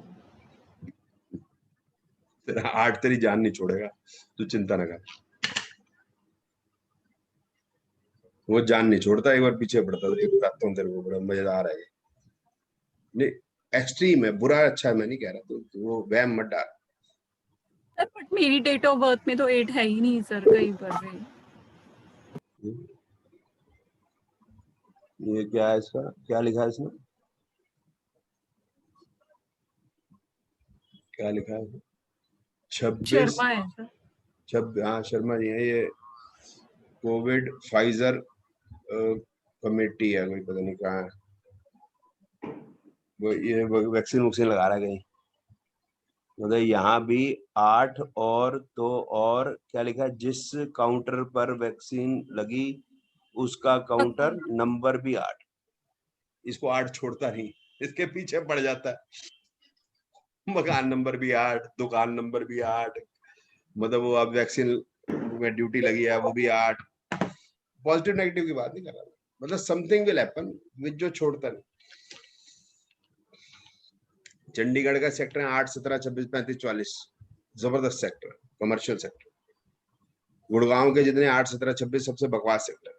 [SPEAKER 1] तेरा 8 तेरी जान नहीं छोड़ेगा, तू चिंता ना कर। वो जान नहीं छोड़ता, एक बार पीछे पड़ता है। एक बताता हूँ तेरे को, बड़ा मजेदार है ये। नहीं एक्सट्रीम है, बुरा अच्छा है मैं नहीं कह रहा, तो वो वहम मत डाल।
[SPEAKER 3] सर बट मेरी डेट ऑफ बर्थ में तो 8 है ही नहीं सर, कहीं पर भी।
[SPEAKER 1] ये क्या है, इसका क्या लिखा है? इसमें क्या लिखा है? 26
[SPEAKER 3] शर्मा है सर।
[SPEAKER 1] हाँ शर्मा जी है ये। कोविड फाइजर कमेटी है, कोई पता नहीं कहाँ है वो। ये वैक्सीन वैक्सीन लगा रहा है कहीं, मतलब यहाँ भी 8 और तो और क्या लिखा है? जिस काउंटर पर वैक्सीन लगी उसका काउंटर नंबर भी 8। इसको 8 छोड़ता नहीं, इसके पीछे पड़ जाता है। मकान नंबर भी 8, दुकान नंबर भी 8, मतलब वो अब वैक्सीन में ड्यूटी लगी है वो भी 8। पॉजिटिव नेगेटिव की बात नहीं कर रहा, मतलब समथिंग विल हैपन विच जो छोड़ता नहीं। चंडीगढ़ का सेक्टर है 8, 17, 26, 35, 44, जबरदस्त सेक्टर, कमर्शियल सेक्टर। गुड़गांव के जितने 8, 17, 26 सबसे बकवास सेक्टर।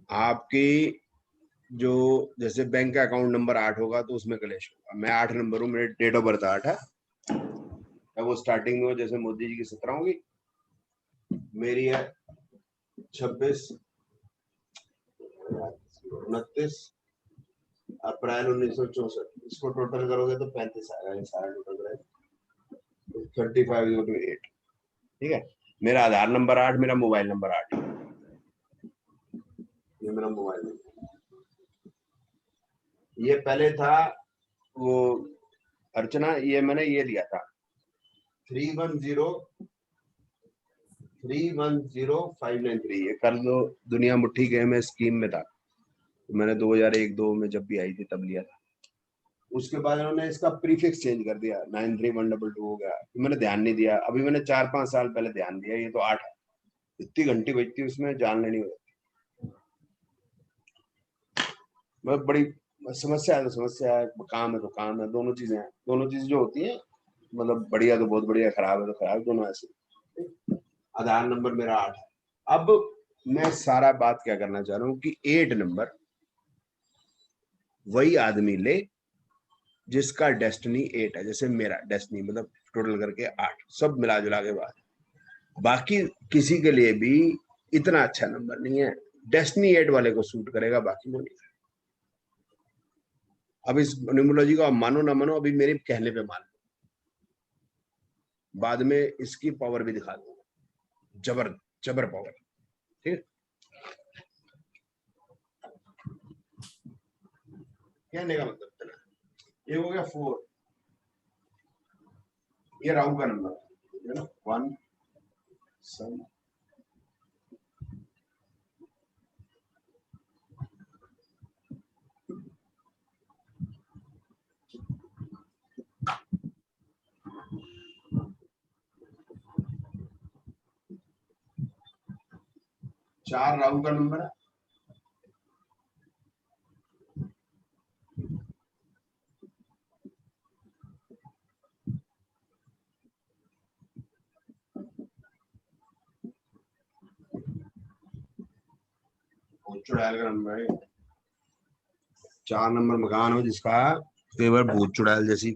[SPEAKER 1] आपकी जो जैसे बैंक का अकाउंट नंबर 8 होगा तो उसमें कलेश होगा। मैं 8 नंबर हूँ, मेरे डेट ऑफ बर्थ 8 है, अब वो स्टार्टिंग में हो, जैसे मोदी जी की 17 होगी, मेरी है 26 29 अप्रैल 1964। इसको टोटल करोगे तो 35 आएगा, ये सारा टोटल करेगा 35/8। ठीक है, मेरा आधार नंबर 8, मेरा मोबाइल नंबर 8, ये मेरा मोबाइल नंबर। ये पहले था वो अर्चना, ये मैंने ये लिया था 310593। ये कल जो दुनिया मुट्ठी गेम है स्कीम में था, तो मैंने 2001-2 में जब भी आई थी तब लिया था। उसके बाद उन्होंने इसका प्रीफिक्स चेंज कर दिया, 9312 हो गया, तो मैंने ध्यान नहीं दिया। अभी मैंने 4-5 साल पहले ध्यान दिया, ये तो 8 है। इतनी घंटी बजती है उसमें, जान लेनी होती। बहुत बड़ी समस्या है, तो समस्या है, काम है तो काम है, दोनों चीजें हैं। दोनों चीजें जो होती हैं, मतलब बढ़िया तो बहुत बढ़िया, खराब है तो खराब, दोनों ऐसे। आधार नंबर मेरा 8 है। अब मैं सारा बात क्या करना चाह रहा हूँ कि 8 नंबर वही आदमी ले जिसका डेस्टिनी 8 है। जैसे मेरा डेस्टिनी मतलब टोटल करके 8, सब मिला जुला के बाद। बाकी किसी के लिए भी इतना अच्छा नंबर नहीं है, डेस्टिनी 8 वाले को सूट करेगा, बाकी को नहीं। अब इस न्यूमरोलॉजी को आप मानो ना मानो, अभी मेरे कहने पे मान लो, बाद में इसकी पावर भी दिखा दूंगा, जबर पावर। ठीक, कहने का मतलब इतना। ये हो गया 4, ये राहु का नंबर है ना, 1 सन। चार राहु का नंबर है, चुड़ैल का नंबर है। 4 नंबर मकान हो जिसका, कई बार भूत चुड़ैल जैसी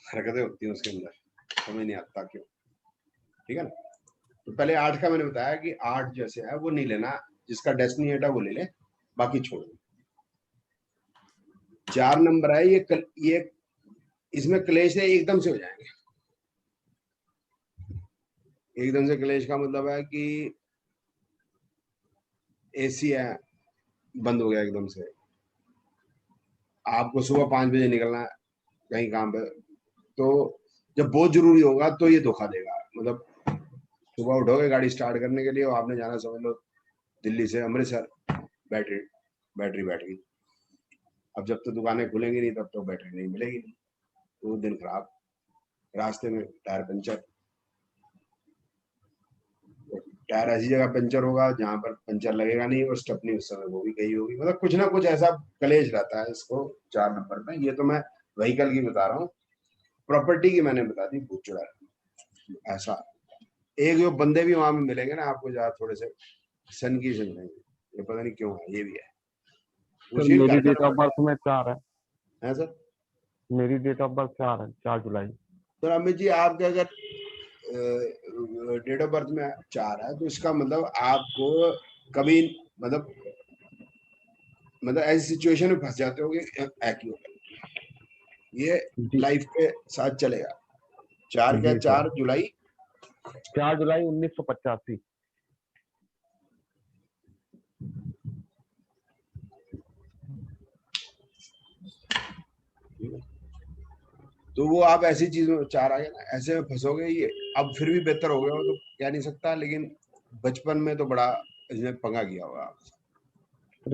[SPEAKER 1] हरकतें होती हैं उसके अंदर, समझ नहीं आता क्यों। ठीक है ना, तो पहले 8 का मैंने बताया कि 8 जैसे है वो नहीं लेना, जिसका डेस्टिनी 8 है वो ले ले, बाकी छोड़ दो। 4 नंबर है, ये इसमें क्लेश है, एकदम से हो जाएंगे। एकदम से क्लेश का मतलब है कि एसी है, बंद हो गया एकदम से, आपको सुबह 5 बजे निकलना है कहीं काम पे, तो जब बहुत जरूरी होगा तो ये धोखा देगा। मतलब सुबह उठोगे गाड़ी स्टार्ट करने के लिए, और आपने जाना समझ लो दिल्ली से अमृतसर, बैटरी बैठ गई। अब जब तो दुकानें खुलेंगी नहीं तब तो बैटरी नहीं मिलेगी, तो दिन खराब, रास्ते में टायर पंचर। टायर ऐसी जगह पंचर होगा जहां पर पंचर लगेगा नहीं, और स्टेपनी उस समय वो भी गई होगी। मतलब कुछ ना कुछ ऐसा कलेश रहता है इसको 4 नंबर में। ये तो मैं व्हीकल की बता रहा हूँ, प्रॉपर्टी की मैंने बता दी भूत चुड़ैल। ऐसा एक जो बंदे भी वहां में मिलेंगे ना आपको, जहाँ थोड़े से सन की समझेंगे, ये पता नहीं क्यों है, ये भी है।
[SPEAKER 7] सर मेरी डेट ऑफ बर्थ में 4 है
[SPEAKER 1] सर,
[SPEAKER 7] मेरी डेट ऑफ बर्थ 4 है, 4 जुलाई।
[SPEAKER 1] तो अमित जी आपके अगर डेट ऑफ बर्थ में 4 है, तो इसका मतलब आपको कभी मतलब ऐसी सिचुएशन में फंस जाते होगे, ये लाइफ के साथ चलेगा। 4 क्या, 4 जुलाई
[SPEAKER 7] 4 जुलाई 1985।
[SPEAKER 1] तो वो आप ऐसी चीज में 4 आ गया ना, ऐसे में फंसोगे। ये अब फिर भी बेहतर हो गया हो तो कह नहीं सकता, लेकिन बचपन में तो बड़ा इसने पंगा किया होगा आपसे।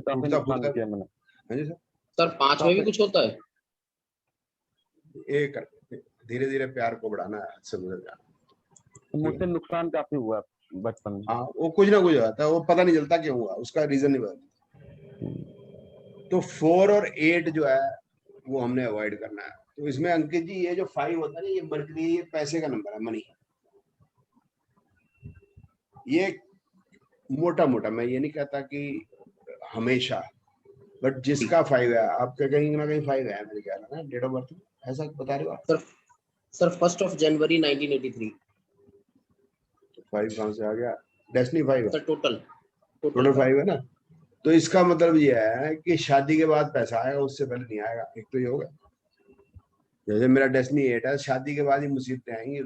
[SPEAKER 7] काफी नुकसान किया मैंने।
[SPEAKER 1] हाँ जी सर।
[SPEAKER 9] सर 5 में भी कुछ होता है?
[SPEAKER 1] एक धीरे धीरे प्यार को बढ़ाना है, से गुजर जाना।
[SPEAKER 7] मुझसे नुकसान काफी हुआ बचपन में।
[SPEAKER 1] हाँ, वो कुछ ना कुछ होता है, वो पता नहीं चलता क्यों हुआ, उसका रीजन नहीं पता। तो 4 और 8 जो है वो हमने अवॉइड करना है। तो इसमें अंकित जी ये जो 5 होता है ना, ये मरकरी, ये पैसे का नंबर है, मनी। ये मोटा मोटा, मैं ये नहीं कहता कि हमेशा, बट जिसका 5 है, आपका कहीं ना कहीं 5 है मेरे ख्याल है ना डेट ऑफ बर्थ में, ऐसा बता रहे हो आप?
[SPEAKER 9] सर 1 जनवरी 1983
[SPEAKER 1] 5 कहाँ से आ गया? डेस्टिनी 5 है,
[SPEAKER 9] सर टोटल
[SPEAKER 1] टोटल 5 है ना। तो इसका मतलब ये है कि शादी के बाद पैसा आएगा, उससे पहले नहीं आएगा। एक तो ये होगा, जैसे मेरा डेस्टिनी 8 है, शादी के बाद ही मुसीबतें आएंगी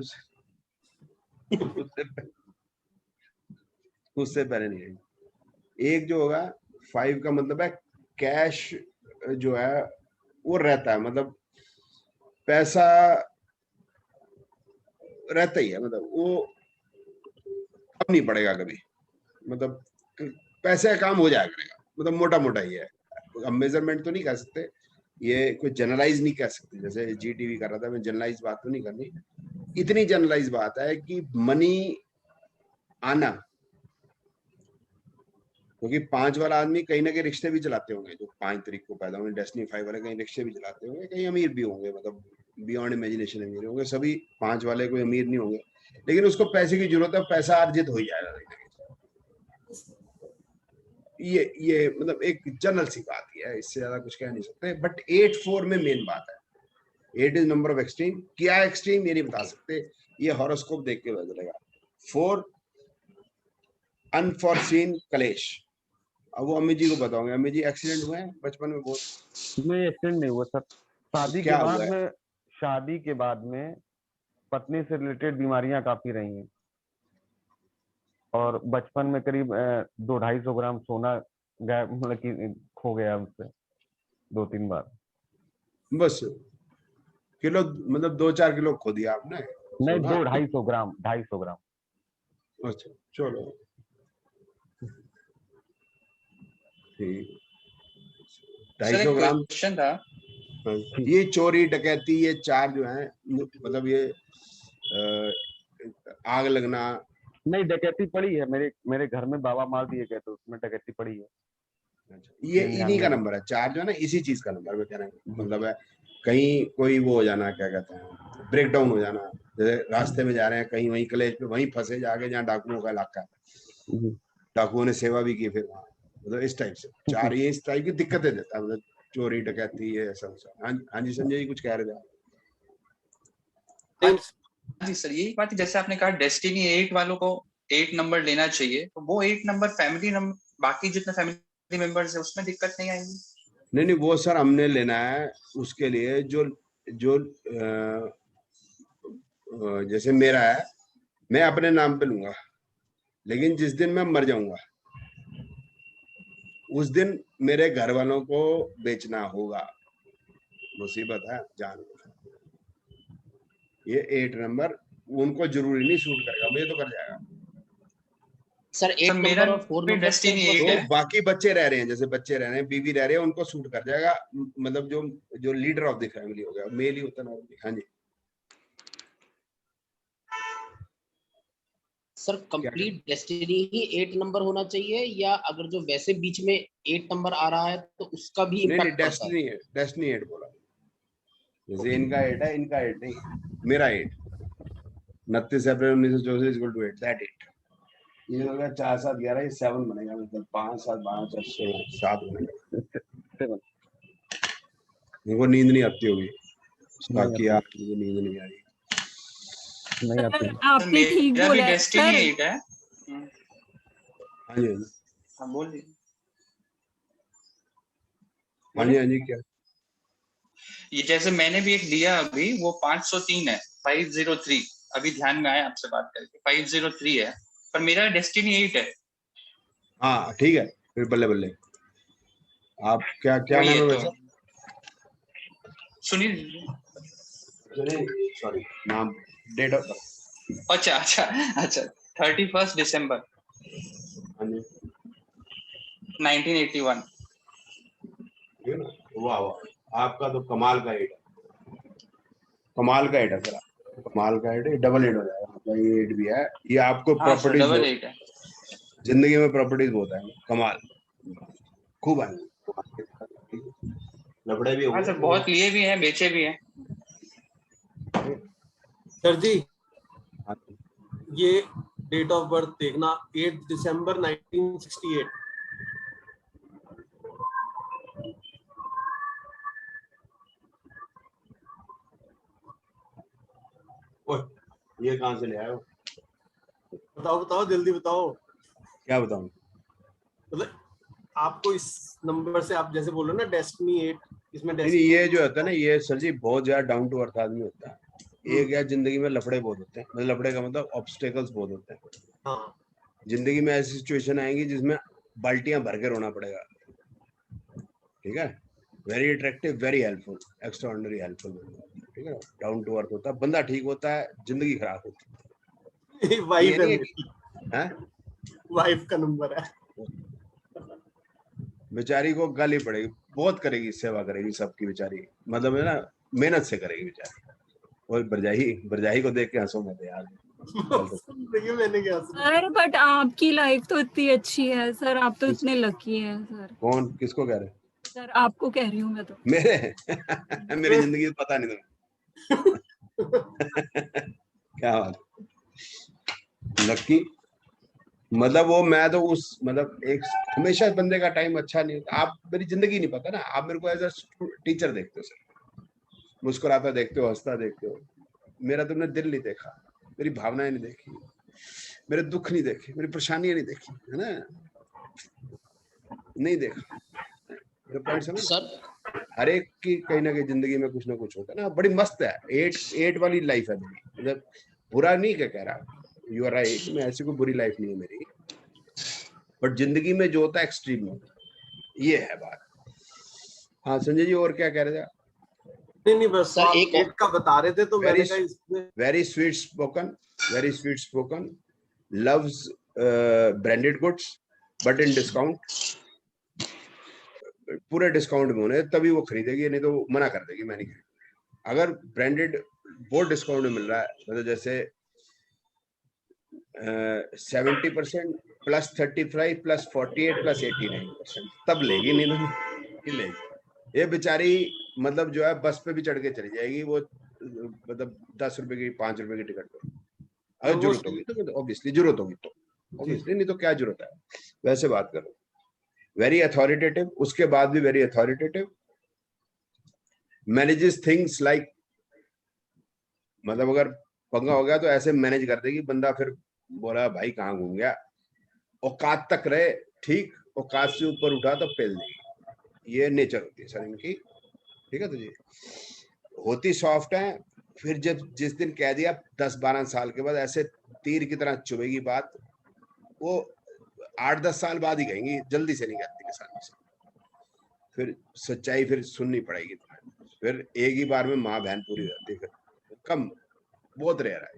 [SPEAKER 1] उससे पहले नहीं आएंगी। एक जो होगा 5 का मतलब है कैश जो है वो रहता है, मतलब पैसा रहता ही है, मतलब वो कम नहीं पड़ेगा कभी, मतलब पैसे का काम हो जाया करेगा, मतलब मोटा मोटा ही है। अब मेजरमेंट तो नहीं कर सकते, ये कोई जनरलाइज नहीं कर सकते, जैसे जीटीवी कर रहा था, मैं जनरलाइज बात तो नहीं करनी। इतनी जनरलाइज बात है कि मनी आना, क्योंकि 5 वाला आदमी कहीं ना कहीं रिक्शे भी चलाते होंगे, जो 5 तारीख को पैदा हुए डेस्टिनी 5 वाले कहीं रिक्शे भी चलाते होंगे, कहीं अमीर भी होंगे, मतलब बियॉन्ड इमेजिनेशन अमीर होंगे। सभी 5 वाले कोई अमीर नहीं होंगे, लेकिन उसको पैसे की जरूरत है, पैसा अर्जित हो ही जाएगा। ये मतलब एक जनरल सी बात ही है, इससे ज्यादा कुछ कह नहीं सकते। बट 8-4 में मेन बात है, 8 इज नंबर ऑफ एक्सट्रीम। क्या एक्सट्रीम ये नहीं बता सकते, ये हॉरोस्कोप देख के पता चलेगा। 4 अनफॉरसीन कलेश, अब वो अम्मी जी को बताओगे। अम्मी जी एक्सीडेंट हुए हैं बचपन में बहुत?
[SPEAKER 7] नहीं एक्सीडेंट नहीं हुआ सर, शादी के
[SPEAKER 1] क्या हुआ
[SPEAKER 7] बाद
[SPEAKER 1] है?
[SPEAKER 7] में, शादी के बाद में पत्नी से रिलेटेड बीमारियां काफी रही हैं, और बचपन में करीब 200-250 ग्राम सोना गायब, मतलब कि खो गया उससे 2-3 बार।
[SPEAKER 1] बस किलो, मतलब 2-4 किलो खो दिया आपने?
[SPEAKER 7] नहीं,
[SPEAKER 1] सोना?
[SPEAKER 7] 200-250 ग्राम, 250 ग्राम।
[SPEAKER 1] अच्छा चलो ठीक,
[SPEAKER 6] सर
[SPEAKER 1] 250
[SPEAKER 6] एक
[SPEAKER 1] ग्राम।
[SPEAKER 6] क्वेश्चन था।
[SPEAKER 1] ये चोरी डकैती ये 4 जो है, मतलब ये आग लगना।
[SPEAKER 7] नहीं, डकैती पड़ी है, मेरे घर में बाबा मार दिए गए तो उसमें डकैती पड़ी है।
[SPEAKER 1] ये इन्हीं का नंबर है 4 जो है ना, इसी चीज का नंबर, मैं कह रहा हूँ। मतलब है कहीं कोई वो हो जाना, क्या कहते हैं, ब्रेक डाउन हो जाना, जैसे रास्ते में जा रहे हैं कहीं, वहीं कलेज पे वहीं फंसे जाके जहाँ डाकुओं का इलाका है, डाकुओं ने सेवा भी की फिर वहाँ, मतलब इस टाइप से 4 ये इस टाइप की दिक्कतें देता है, मतलब चोरी डकैती ये ऐसा। हाँ जी संजय जी कुछ कह रहे थे?
[SPEAKER 6] जी सर, यही बात है, जैसे आपने कहा डेस्टिनी 8 वालों को 8 नंबर लेना चाहिए, तो वो 8 नंबर फैमिली नंबर, बाकी जितने फैमिली मेंबर्स है उसमें दिक्कत नहीं आएगी?
[SPEAKER 1] नहीं वो सर हमने लेना है उसके लिए जो जो जैसे मेरा है, मैं अपने नाम पे लूंगा, लेकिन जिस दिन मैं मर जाऊंगा उस दिन मेरे घर वालों को बेचना होगा, मुसीबत है जान। ये 8 नंबर उनको जरूरी नहीं सूट करेगा, मुझे तो कर जाएगा
[SPEAKER 9] सर 8
[SPEAKER 6] मेरा
[SPEAKER 9] नंबर और 4 नंबर
[SPEAKER 6] डेस्टिनी 8
[SPEAKER 1] तो
[SPEAKER 6] है।
[SPEAKER 1] बाकी बच्चे रह रहे हैं, जैसे बच्चे रह रहे हैं, बीवी रह रहे हैं, उनको सूट कर जाएगा, मतलब जो लीडर ऑफ द फैमिली हो गया, मेल ही होता है। हाँ जी
[SPEAKER 9] सर कंप्लीट डेस्टिनी ही 8 नंबर होना चाहिए, या अगर जो वैसे बीच में 8 नंबर आ रहा है तो उसका भी
[SPEAKER 1] नहीं
[SPEAKER 9] इम्पैक्ट पड़ता है?
[SPEAKER 1] डेस्टिनी 8 बोला, जैसे इनका 8 है, इनका 8 नहीं, मेरा 8, 29 अप्रैल 1964 इक्वल टू 8, दैट 8। ये हो गया 4 7 11, ये 7 बनेगा, मतलब 5 7 12 4 7 बनेगा। इनको नींद नहीं आती होगी, बाकी यार मुझे नींद नहीं आ रही।
[SPEAKER 7] नहीं आती।
[SPEAKER 3] आपने ठीक
[SPEAKER 6] मेरा भी
[SPEAKER 3] बोला है
[SPEAKER 6] डेस्टिनी
[SPEAKER 3] सर।
[SPEAKER 6] 8 है।
[SPEAKER 1] हाँ जी
[SPEAKER 6] हाँ बोल दीजिए।
[SPEAKER 1] हाँ जी हाँ जी क्या?
[SPEAKER 6] ये जैसे मैंने भी एक लिया अभी, वो 503 है, 503, अभी ध्यान में आया आपसे बात करके, 503 है, पर मेरा डेस्टिनी 8 है।
[SPEAKER 1] हाँ ठीक है, फिर बल्ले बल्ले। आप क्या क्या
[SPEAKER 6] वही
[SPEAKER 1] नाम है
[SPEAKER 6] है
[SPEAKER 1] वैसे?
[SPEAKER 6] तो सुनील।
[SPEAKER 1] सॉरी नाम, डेट ऑफ बर्थ?
[SPEAKER 6] अच्छा अच्छा अच्छा, 31 दिसंबर
[SPEAKER 1] हाँ जी
[SPEAKER 6] 1981।
[SPEAKER 1] वाह वाह, आपका तो कमाल का 8 है, कमाल का 8 है सर, कमाल का 8 है, डबल 8 हो जाएगा आपका, ये 8 भी है, ये आपको
[SPEAKER 6] हाँ सर,
[SPEAKER 1] प्रॉपर्टीज
[SPEAKER 6] डबल 8 है।
[SPEAKER 1] जिंदगी में प्रॉपर्टीज बहुत है, कमाल, खूब है, लफड़े भी
[SPEAKER 6] हाँ
[SPEAKER 1] होंगे।
[SPEAKER 6] सर, बहुत लिए भी हैं, बेचे भी हैं।
[SPEAKER 2] सर जी ये डेट ऑफ बर्थ देखना, 8 दिसंबर 1968।
[SPEAKER 1] ये कहाँ से ले आए हो?
[SPEAKER 2] बताओ बताओ जल्दी बताओ।
[SPEAKER 1] क्या बताऊं?
[SPEAKER 2] मतलब आपको इस नंबर से आप जैसे बोलो ना डेस्टिनी 8, इसमें
[SPEAKER 1] नहीं,
[SPEAKER 2] डेस्टिनी
[SPEAKER 1] ये जो होता है ना, ये सर जी बहुत ज्यादा डाउन टू अर्थ आदमी होता है। एक यार जिंदगी में लफड़े बहुत होते हैं, मतलब लफड़े का मतलब ऑब्स्टेकल्स बहुत होते हैं।
[SPEAKER 2] हाँ
[SPEAKER 1] जिंदगी में ऐसी सिचुएशन आएंगी जिसमें बाल्टियां भर के रोना पड़ेगा, ठीक है। Very attractive, very helpful, extraordinary helpful, ठीक है। डाउन टू अर्थ होता है बंदा, ठीक होता है, जिंदगी खराब होती है।
[SPEAKER 2] वाइफ
[SPEAKER 1] ये
[SPEAKER 2] है
[SPEAKER 1] नहीं है
[SPEAKER 2] मेरी,
[SPEAKER 1] कि हैं?
[SPEAKER 2] वाइफ का नंबर है।
[SPEAKER 1] बेचारी को गाली पड़ेगी, बहुत करेगी, सेवा करेगी सबकी बेचारी, मतलब है ना, मेहनत से करेगी बेचारी। और बरजाही को देख के हंसो मत यार।
[SPEAKER 2] देखिए मैंने क्या सुना।
[SPEAKER 3] सर बट आपकी लाइफ तो इतनी अच्छी है सर, आप तो इतने लकी हैं सर।
[SPEAKER 1] कौन, किसको कह रहे?
[SPEAKER 3] सर आपको कह रही हूँ मैं तो।
[SPEAKER 1] मेरे मेरी जिंदगी तो पता नहीं तुम्हें। क्या बात, लकी मतलब वो, मैं तो उस मतलब एक हमेशा बंदे का टाइम अच्छा नहीं होता। आप मेरी जिंदगी नहीं पता ना, आप मेरे को एज अ टीचर देखते हो सर, मुस्कुराता देखते हो, हंसता देखते हो। मेरा तुमने दिल नहीं देखा, मेरी भावनाएं नहीं देखी, मेरे दुख नहीं देखे, मेरी परेशानियां नहीं देखी, है ना, नहीं देखा। मेरा पॉइंट समझ?
[SPEAKER 9] सर
[SPEAKER 1] हर एक की कहीं ना कहीं जिंदगी में कुछ ना कुछ होता है ना। बड़ी मस्त है, 8 वाली लाइफ है मेरी, मतलब बुरा नहीं कह रहा, यू आर राइट, मैं ऐसी कोई बुरी लाइफ नहीं है मेरी, बट जिंदगी में जो होता है एक्सट्रीम में होता है, ये है बात। हाँ संजय जी, और क्या कह रहे थे?
[SPEAKER 2] नहीं बस
[SPEAKER 9] सर,
[SPEAKER 2] आप
[SPEAKER 9] एक
[SPEAKER 2] 8 का बता रहे थे तो
[SPEAKER 1] वेरी
[SPEAKER 2] मैंने कहा इसमें
[SPEAKER 1] very sweet spoken, loves branded goods but in discount, पूरे डिस्काउंट में होने तभी वो खरीदेगी, नहीं तो वो मना कर देगी, मैं नहीं खरीदूंगी। अगर ब्रांडेड बहुत डिस्काउंट में मिल रहा है, मतलब जैसे 70% प्लस 35 प्लस 48 प्लस 89%, तब लेगी, नहीं तो नहीं लेगी। ये बेचारी मतलब जो है बस पे भी चढ़ के चली जाएगी वो, मतलब 10 रुपए की 5 रुपए की टिकट पे, अगर
[SPEAKER 2] वो
[SPEAKER 1] जरूरत होगी तो, ऑब्वियसली जरूरत होगी तो, ऑब्वियसली, नहीं तो क्या जरूरत है। वैसे बात करो, वेरी अथॉरिटेटिव, उसके बाद भी very authoritative, manages things like, मतलब अगर पंगा हो गया तो ऐसे मैनेज कर देगी बंदा, फिर बोला भाई कहाँ घूम गया, औकात तक रहे, ठीक, औकात से ऊपर उठा तो फेल देगी। ये नेचर होती है सर इनकी, ठीक है। तो जी होती सॉफ्ट है, फिर जब जिस दिन कह दिया 10-12 साल के बाद ऐसे तीर की तरह चुभेगी बात, वो 8-10 साल बाद ही कहेंगी, जल्दी से नहीं कहती किसान से। फिर सच्चाई फिर सुननी पड़ेगी तुम्हें, फिर एक ही बार में माँ बहन पूरी हो जाती है, फिर कम, बहुत रेयर है,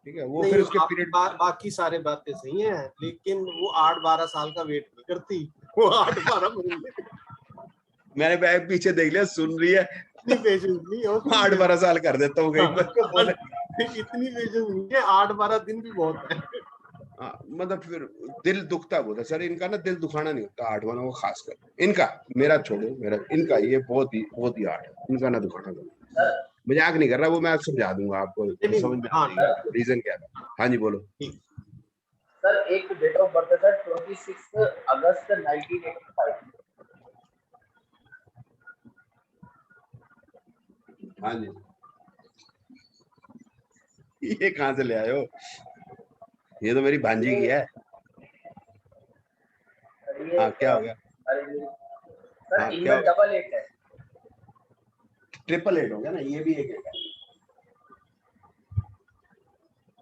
[SPEAKER 1] ठीक है। वो
[SPEAKER 2] नहीं,
[SPEAKER 1] फिर उसके
[SPEAKER 2] आपकी
[SPEAKER 1] पीरियड
[SPEAKER 2] बाकी सारे बातें सही हैं, लेकिन वो 8-12 साल का वेट नहीं करती, वो 8-12 महीने।
[SPEAKER 1] मैंने बैग पीछे देख लिया, सुन रही है,
[SPEAKER 2] इतनी पेशेंस नहीं है,
[SPEAKER 1] 8-12 साल कर देता हूँ कहीं पर को बोले।
[SPEAKER 2] इतनी पेशेंस नहीं है, 8-12 दिन भी बहुत है।
[SPEAKER 1] मतलब फिर दिल दुखता बहुत है सर इनका ना, दिल दुखाना नहीं होता 8 वालों को खासकर इनका, मेरा छोड़ो, मेरा इनका ये बहुत ही हार्ड है, इनका ना दुखाना। मजाक नहीं कर रहा, वो मैं समझा दूंगा आपको, समझ में आ जाएगा रीजन क्या है। हाँ जी बोलो।
[SPEAKER 10] सर एक डेट ऑफ बर्थ है सर 26 अगस्त 1985।
[SPEAKER 1] हाँ जी, ये कहाँ से ले आए हो? ये तो मेरी भांजी की है। हाँ क्या हो गया?
[SPEAKER 10] सर
[SPEAKER 1] हाँ,
[SPEAKER 10] इनमें
[SPEAKER 1] क्या
[SPEAKER 10] डबल 8 है,
[SPEAKER 1] 888 हो गया ना, ये भी एक है।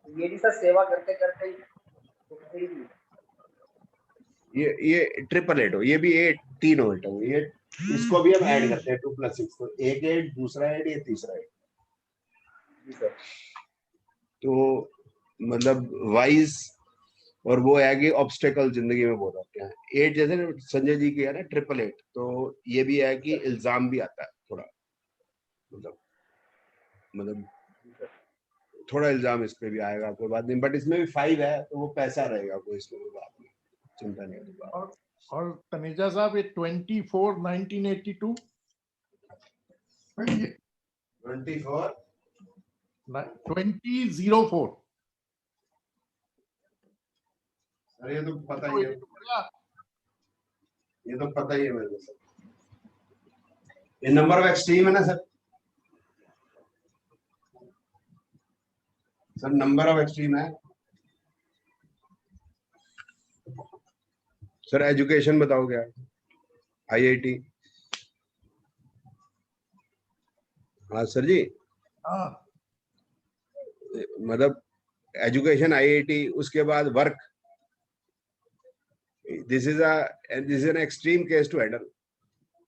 [SPEAKER 10] ये भी सर सेवा करते करते
[SPEAKER 1] ये 888 हो, ये भी 3 हो, ये इसको भी हम ऐड करते हैं 2 + 6, तो एक 8, दूसरा 8, ये तीसरा 8। तो मतलब वाइज, और वो है कि ऑब्स्टेकल जिंदगी में बहुत आते हैं। 8 जैसे संजय जी की है ना 888, तो ये भी है कि इल्जाम भी आता है थोड़ा, मतलब थोड़ा इल्जाम इस पे भी आएगा, कोई बात नहीं, बट इसमें भी 5 है तो वो पैसा रहेगा, कोई इसमें कोई बात नहीं, चिंता नहीं होगी।
[SPEAKER 11] और तनेजा साहब ये 24/1982
[SPEAKER 1] 24
[SPEAKER 11] 2004।
[SPEAKER 1] अरे ये तो पता ही है, ये तो पता ही है मेरे को सर, ये नंबर ऑफ एक्सट्रीम है ना sir, sir number of extreme है सर। एजुकेशन बताओ क्या? आईआईटी। हाँ सर जी,
[SPEAKER 11] हाँ
[SPEAKER 1] मतलब एजुकेशन आईआईटी, उसके बाद work. This is an extreme case to handle.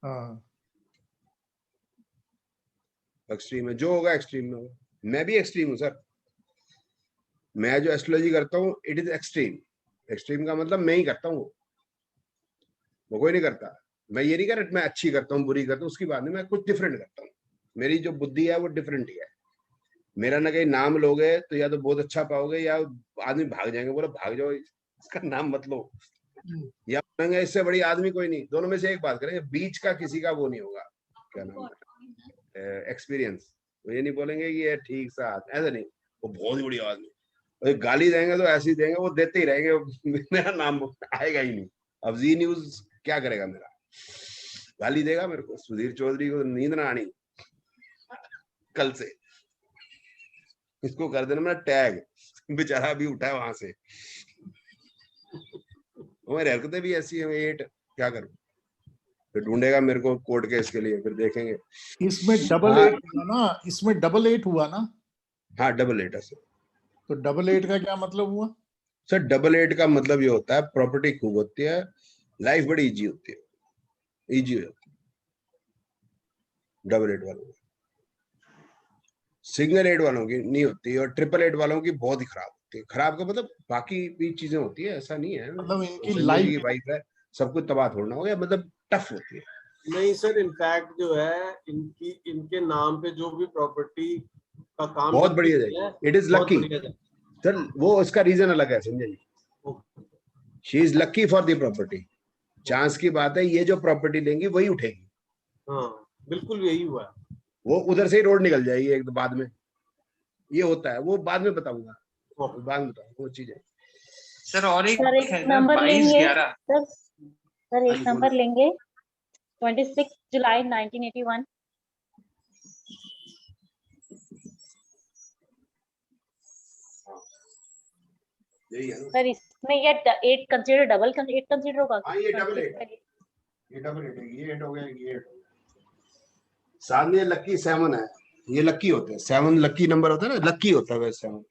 [SPEAKER 11] हाँ
[SPEAKER 1] एक्सट्रीम है, जो होगा एक्सट्रीम में होगा। मैं भी एक्सट्रीम हूँ सर। मैं जो एस्ट्रोलॉजी करता हूँ इट इज एक्सट्रीम। एक्सट्रीम का मतलब मैं ही करता हूँ, वो कोई नहीं करता। मैं ये नहीं कर रहा मैं अच्छी करता हूँ बुरी करता हूँ, उसकी बात नहीं। मैं कुछ डिफरेंट करता हूँ। मेरी जो बुद्धि है वो डिफरेंट ही है। मेरा ना कहीं नाम लोगे तो या तो बहुत अच्छा पाओगे या आदमी भाग जाएंगे, बोले भाग जाओ इसका नाम मत लो, या बोलेंगे इससे बड़ी आदमी कोई नहीं। दोनों में से एक बात करेंगे, बीच का किसी का वो नहीं होगा, क्या नाम है, एक्सपीरियंस। वो ये नहीं बोलेंगे कि ये ठीक सा आदमी, ऐसा नहीं, वो बहुत ही बड़ी आदमी। और गाली देंगे तो ऐसी देंगे, वो देते ही रहेंगे, मेरा नाम आएगा ही नहीं। अब जी न्यूज क्या करेगा मेरा? गाली देगा मेरे को। सुधीर चौधरी को नींद ना आनी कल से, इसको कर देना मेरा टैग, बेचारा अभी उठा है वहां से। हमारी हरकतें भी ऐसी है, 8 क्या करूं? फिर ढूंढेगा मेरे को कोर्ट केस के लिए, फिर देखेंगे।
[SPEAKER 11] इसमें डबल
[SPEAKER 1] हाँ।
[SPEAKER 11] 8 हुआ ना, इसमें डबल 8 हुआ ना।
[SPEAKER 1] हाँ डबल 8 है सर।
[SPEAKER 11] तो डबल 8 का क्या मतलब हुआ?
[SPEAKER 1] सर डबल 8 का मतलब ये होता है प्रॉपर्टी खूब होती है, लाइफ बड़ी इजी होती है, इजी हो जाती है डबल 8 वालों की। सिंगल 8 वालों की नहीं होती, और ट्रिपल 8 वालों की बहुत ही खराब होती है। खराब का मतलब बाकी भी चीजें होती है, ऐसा नहीं है।
[SPEAKER 11] मतलब इनकी
[SPEAKER 1] संजय जी
[SPEAKER 11] लाइफ
[SPEAKER 1] की वाइफ है, सब कुछ तबाह थोड़ना हो गया, मतलब टफ होती है।
[SPEAKER 2] नहीं सर, इनफैक्ट जो है इनके नाम पे जो भी प्रॉपर्टी का काम
[SPEAKER 1] बहुत
[SPEAKER 2] करती
[SPEAKER 1] बढ़िया
[SPEAKER 2] है,
[SPEAKER 1] जाएगी, इट इज
[SPEAKER 2] बहुत
[SPEAKER 1] लकी
[SPEAKER 2] बढ़िया जाए।
[SPEAKER 1] सर। वो उसका रीजन अलग है Sanjay ji. She is lucky for the property. Chance की बात है, ये जो प्रॉपर्टी लेंगी वही उठेगी।
[SPEAKER 2] हाँ बिल्कुल यही हुआ है।
[SPEAKER 1] वो उधर से ही रोड निकल जाएगी एक बाद में, ये होता है। वो बाद में बताऊंगा, बाद में बताऊंगा वो चीजें।
[SPEAKER 6] सर और एक
[SPEAKER 12] सर एक
[SPEAKER 6] है
[SPEAKER 12] नंबर
[SPEAKER 6] 22
[SPEAKER 12] लेंगे
[SPEAKER 6] 11।
[SPEAKER 12] सर एक नंबर लेंगे 26 जुलाई 1981।
[SPEAKER 1] यही है ना
[SPEAKER 12] सर इसमें ये 8 कंसीडर डबल 8 कंसीडर होगा?
[SPEAKER 1] हाँ ये डबल 8, ये डबल 8 है, ये 8 हो गया, ये 8 हो गया। साथ में लकी 7 है, ये लकी होते हैं। 7 लकी नंबर होता है ना, लकी होता है वैसे 7।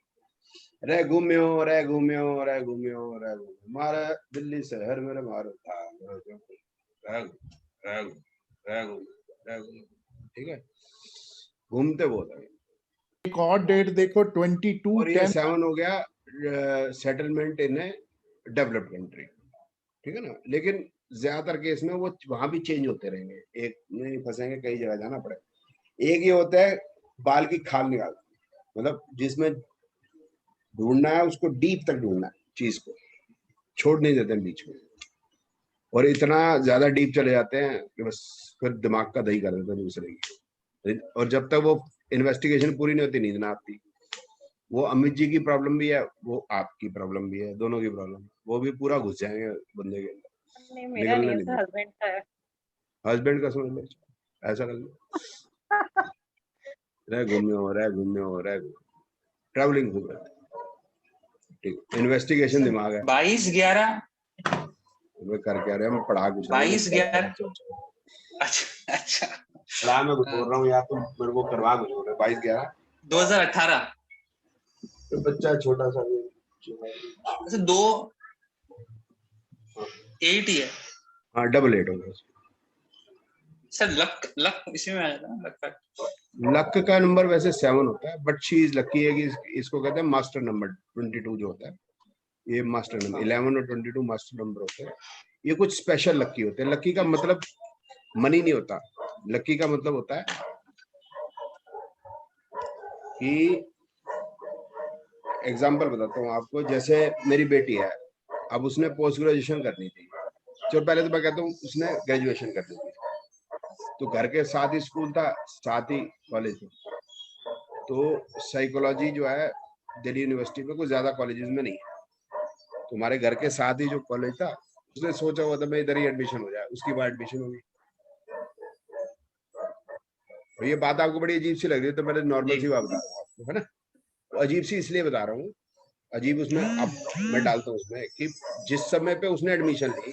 [SPEAKER 1] रे घूम्यो रे घूम्यो रे घूम्यो रे घूम्यो मारे दिल्ली शहर मेरे मारो ठीक है, घूमते बहुत है।
[SPEAKER 11] एक और डेट देखो 22
[SPEAKER 1] और ये
[SPEAKER 11] 10।
[SPEAKER 1] 7 हो गया settlement in A developed country, ठीक है ना। लेकिन ज्यादातर केस में वो वहां भी चेंज होते रहेंगे, एक में नहीं फंसेंगे, कई जगह जाना पड़े। एक ये होता है बाल की खाल निकाल, मतलब जिसमें ढूंढना है उसको डीप तक ढूंढना है, चीज को छोड़ नहीं देते बीच में। और इतना ज्यादा डीप चले जाते हैं कि बस फिर दिमाग का दही कर देते हैं दूसरे की। और जब तक वो इन्वेस्टिगेशन पूरी नहीं होती, नींद ना आती। वो अमित जी की प्रॉब्लम भी है, वो आपकी प्रॉब्लम भी है, दोनों की प्रॉब्लम। वो भी पूरा घुस जाएंगे बंदे के अंदर,
[SPEAKER 12] नहीं मेरा
[SPEAKER 1] निकलने
[SPEAKER 12] नहीं,
[SPEAKER 1] नहीं।
[SPEAKER 12] हस्बैंड का है।
[SPEAKER 1] हस्बैंड का समझ लो, ऐसा कर लो। रह घूमे ट्रैवलिंग खूब करते, ठीक। इन्वेस्टिगेशन दिमाग है।
[SPEAKER 6] 22 11
[SPEAKER 1] मैं कर क्या रहे, मैं पढ़ा कुछ
[SPEAKER 6] 22 11। अच्छा अच्छा,
[SPEAKER 1] पढ़ा मैं कुछ बोल रहा हूँ यार, तुम मेरे को करवा कुछ बोल रहे। 22 11
[SPEAKER 6] 2018।
[SPEAKER 1] तो बच्चा छोटा सा
[SPEAKER 6] अच्छा 2 8 ही है
[SPEAKER 1] हाँ, डबल 8 हो गया
[SPEAKER 6] सर। लक लक इसी में आ जाता है लक।
[SPEAKER 1] लक का नंबर वैसे 7 होता है, बट शी इज लकी है कि इसको कहते हैं मास्टर नंबर। 22 जो होता है ये मास्टर नंबर, 11 और 22 मास्टर नंबर होते हैं। ये कुछ स्पेशल लकी होते हैं। लकी का मतलब मनी नहीं होता, लकी का मतलब होता है कि एग्जाम्पल बताता हूँ आपको। जैसे मेरी बेटी है, अब उसने पोस्ट ग्रेजुएशन करनी थी, तो पहले तो मैं कहता हूँ उसने ग्रेजुएशन करनी थी, तो घर के साथ ही स्कूल था, साथ ही कॉलेज था। तो साइकोलॉजी जो है दिल्ली यूनिवर्सिटी में कुछ ज्यादा कॉलेजेस में नहीं है, तो हमारे घर के साथ ही जो कॉलेज था, उसने सोचा हुआ था मैं इधर ही एडमिशन हो जाए, उसकी बात एडमिशन होगी। और ये बात आपको बड़ी अजीब सी लग रही है, तो मैंने नॉर्मल सी बात बता रहा हूँ आपको, है ना। अजीब सी इसलिए बता रहा हूँ, अजीब उसमें अब मैं डालता हूँ उसमें कि जिस समय पे उसने एडमिशन ली,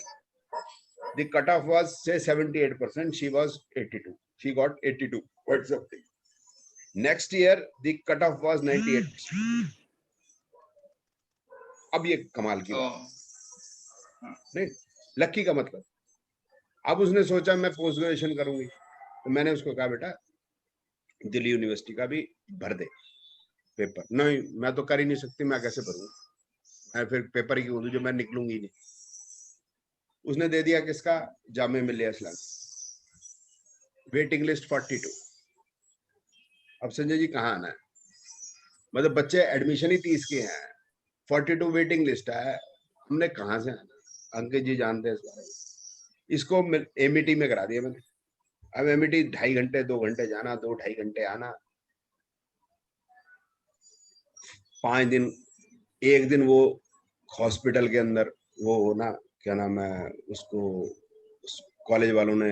[SPEAKER 1] the cutoff was say 78%, she was 82, she got 82 or something. Next year the cutoff was 98%. अब ये कमाल की बात नहीं, लक्की का मतलब, अब उसने सोचा मैं पोस्ट ग्रेजुएशन करूंगी, तो मैंने उसको कहा बेटा दिल्ली यूनिवर्सिटी का भी भर दे पेपर। नहीं मैं तो कर ही नहीं सकती, मैं कैसे भरूंगा, मैं फिर पेपर ही क्यों दूं जो मैं निकलूंगी नहीं। उसने दे दिया किसका, जामिया मिलिया इस्लामिया, वेटिंग लिस्ट 42। अब संजय जी कहाँ आना है, मतलब बच्चे एडमिशन ही 30 के हैं, 42 वेटिंग लिस्ट है, हमने कहाँ से आना। अंकित जी जानते हैं इस बारे में। इसको एमईटी में करा दिया मैंने। अब एमईटी 2.5 घंटे 2 घंटे जाना, 2-2.5 घंटे आना, 5 दिन, एक दिन वो हॉस्पिटल के अंदर वो होना, क्या नाम है उसको, कॉलेज वालों ने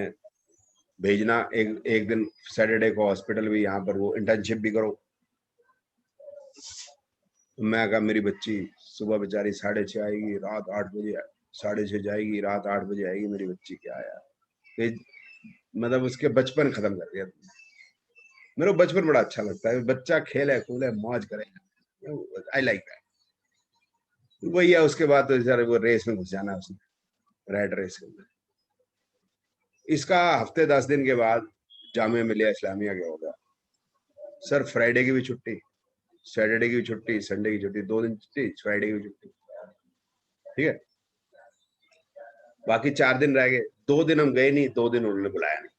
[SPEAKER 1] भेजना, एक दिन सैटरडे को हॉस्पिटल भी, यहाँ पर वो इंटर्नशिप भी करो। मैं कहा मेरी बच्ची सुबह बेचारी 6:30 आएगी, रात 8 बजे 6:30 जाएगी, रात 8 बजे आएगी, मेरी बच्ची क्या यार, मतलब उसके बचपन खत्म कर दिया। मेरे को बचपन बड़ा अच्छा लगता है, बच्चा खेले कूदे मौज करे, आई लाइक दैट। वही है, उसके बाद तो सर वो रेस में घुस जाना उसने, रेड रेस के अंदर। इसका हफ्ते 10 दिन के बाद जामिया मिलिया इस्लामिया क्या होगा सर, फ्राइडे की भी छुट्टी, सैटरडे की भी छुट्टी, संडे की छुट्टी, 2 दिन छुट्टी, फ्राइडे की भी छुट्टी, ठीक है। बाकी 4 दिन रह गए, 2 दिन हम गए नहीं, 2 दिन उन्होंने बुलाया नहीं।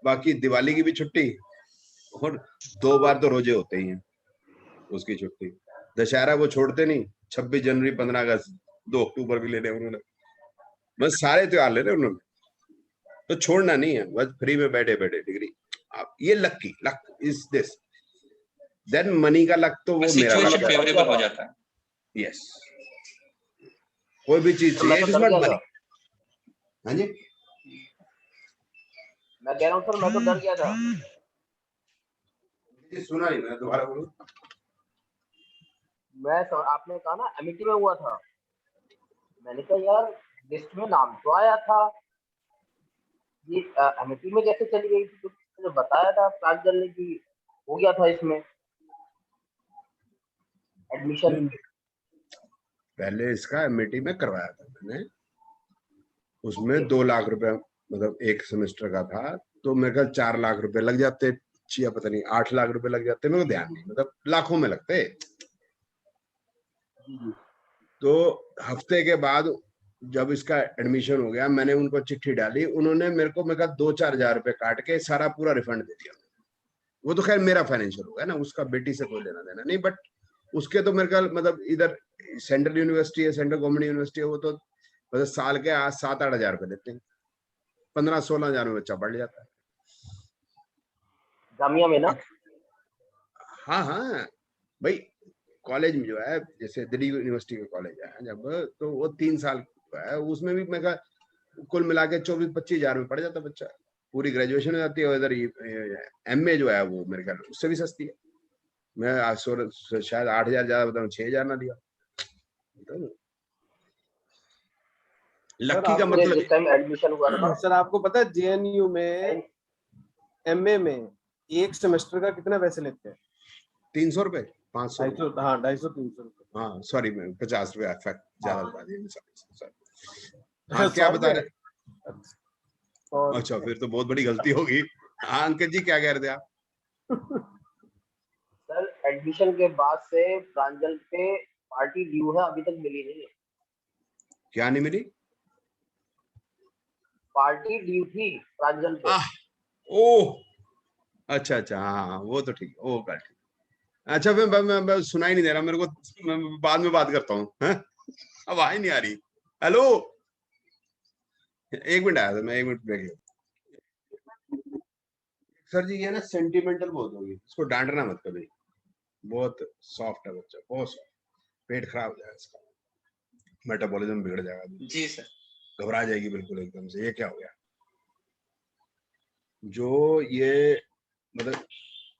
[SPEAKER 1] बाकी दिवाली की भी छुट्टी, और 2 बार तो रोजे होते ही हैं उसकी छुट्टी। दशहरा वो छोड़ते नहीं, 26 जनवरी, 15 अगस्त, 2 अक्टूबर भी ले रहे उन्होंने, बस सारे त्योहार ले रहे उन्होंने, तो छोड़ना नहीं है, बस फ्री में बैठे बैठे डिग्री। आप ये luck is this, then money का लक तो वो मेरा
[SPEAKER 6] सिचुएशन फेवरेबल हो जाता है।
[SPEAKER 1] यस, कोई भी चीज चाहिए, इट इज नॉट मनी। हाँ जी,
[SPEAKER 10] मैं कह रहा हूँ सर, मैं तो डर गया था।
[SPEAKER 1] सुना ही मैं, दोबारा बोलूं।
[SPEAKER 10] आपने कहा ना एमईटी में हुआ था, मैंने कहा यार लिस्ट में नाम तो आया था, ये एमईटी में कैसे चली गई थी, मुझे बताया था प्रांजल ने कि हो गया था इसमें एडमिशन।
[SPEAKER 1] पहले इसका एमईटी में करवाया था मैंने, उसमें 2 लाख रुपए मतलब एक सेमेस्टर का था, तो मेरे ख्याल 4 लाख रुपए लग जाते, या पता नहीं 8 लाख रुपए लग जाते, मेरे को ध्यान नहीं, मतलब लाखों में लगते। तो हफ्ते के बाद जब इसका एडमिशन हो गया, मैंने उनको चिट्ठी डाली, उन्होंने मेरे को 2-4 हजार रुपए काट के सारा पूरा रिफंड दे दिया। वो तो खैर मेरा फाइनेंशियल होगा ना, उसका बेटी से कोई लेना देना नहीं, बट उसके तो मेरे ख्याल मतलब इधर सेंट्रल यूनिवर्सिटी है, सेंट्रल गवर्नमेंट यूनिवर्सिटी है, वो तो मतलब साल के 7-8 हजार रुपए देते हैं, 15-16 हजार में बच्चा पढ़ जाता है
[SPEAKER 10] जामिया में ना।
[SPEAKER 1] हाँ हाँ भाई, कॉलेज में जो है जैसे दिल्ली यूनिवर्सिटी का कॉलेज है जब, तो वो 3 साल का है, उसमें भी मैं कुल मिला के 24-25 हजार में पढ़ जाता बच्चा, पूरी ग्रेजुएशन हो जाती है। इधर एमए जो है वो मेरे ख्याल उससे भी सस्ती है, मैं शायद 8 हजार ज्यादा बताऊँ, 6 हजार ना दिया। लक्की का मतलब
[SPEAKER 10] जिस टाइम एडमिशन हुआ था
[SPEAKER 2] सर, आपको पता है जेएनयू में एमए में एक सेमेस्टर का कितना पैसे लेते हैं?
[SPEAKER 1] 300 रुपए, 500,
[SPEAKER 2] 250, हाँ 250-300 रुपए।
[SPEAKER 1] हाँ सॉरी मैं 50 रुपए इफेक्ट ज्यादा बता दिया। हाँ क्या बता रहे? अच्छा फिर तो बहुत बड़ी गलती होगी। हाँ अंकित जी क्या कह रहे थे आप?
[SPEAKER 10] सर एडमिशन के बाद से प्रांजल पे पार्टी ड्यू है, अभी तक मिली नहीं है।
[SPEAKER 1] क्या नहीं मिली?
[SPEAKER 10] पार्टी ड्यू थी प्रांजल पे।
[SPEAKER 1] ओह अच्छा अच्छा, हाँ वो तो ठीक है, वो ठीक। अच्छा फिर मैं सुनाई नहीं दे रहा मेरे को, मैं बाद में बात करता हूँ, आवाज नहीं आ रही। हेलो, 1 मिनट आया था मैं, 1 मिनट ब्रेक। सर जी ये ना सेंटिमेंटल बहुत होगी, इसको डांटना मत कभी, बहुत सॉफ्ट है बच्चा, बहुत सॉफ्ट, पेट खराब हो जाएगा इसका, मेटाबॉलिज्म बिगड़ जाएगा
[SPEAKER 6] जी सर,
[SPEAKER 1] घबरा जाएगी बिल्कुल एकदम से, ये क्या हो गया। जो ये मतलब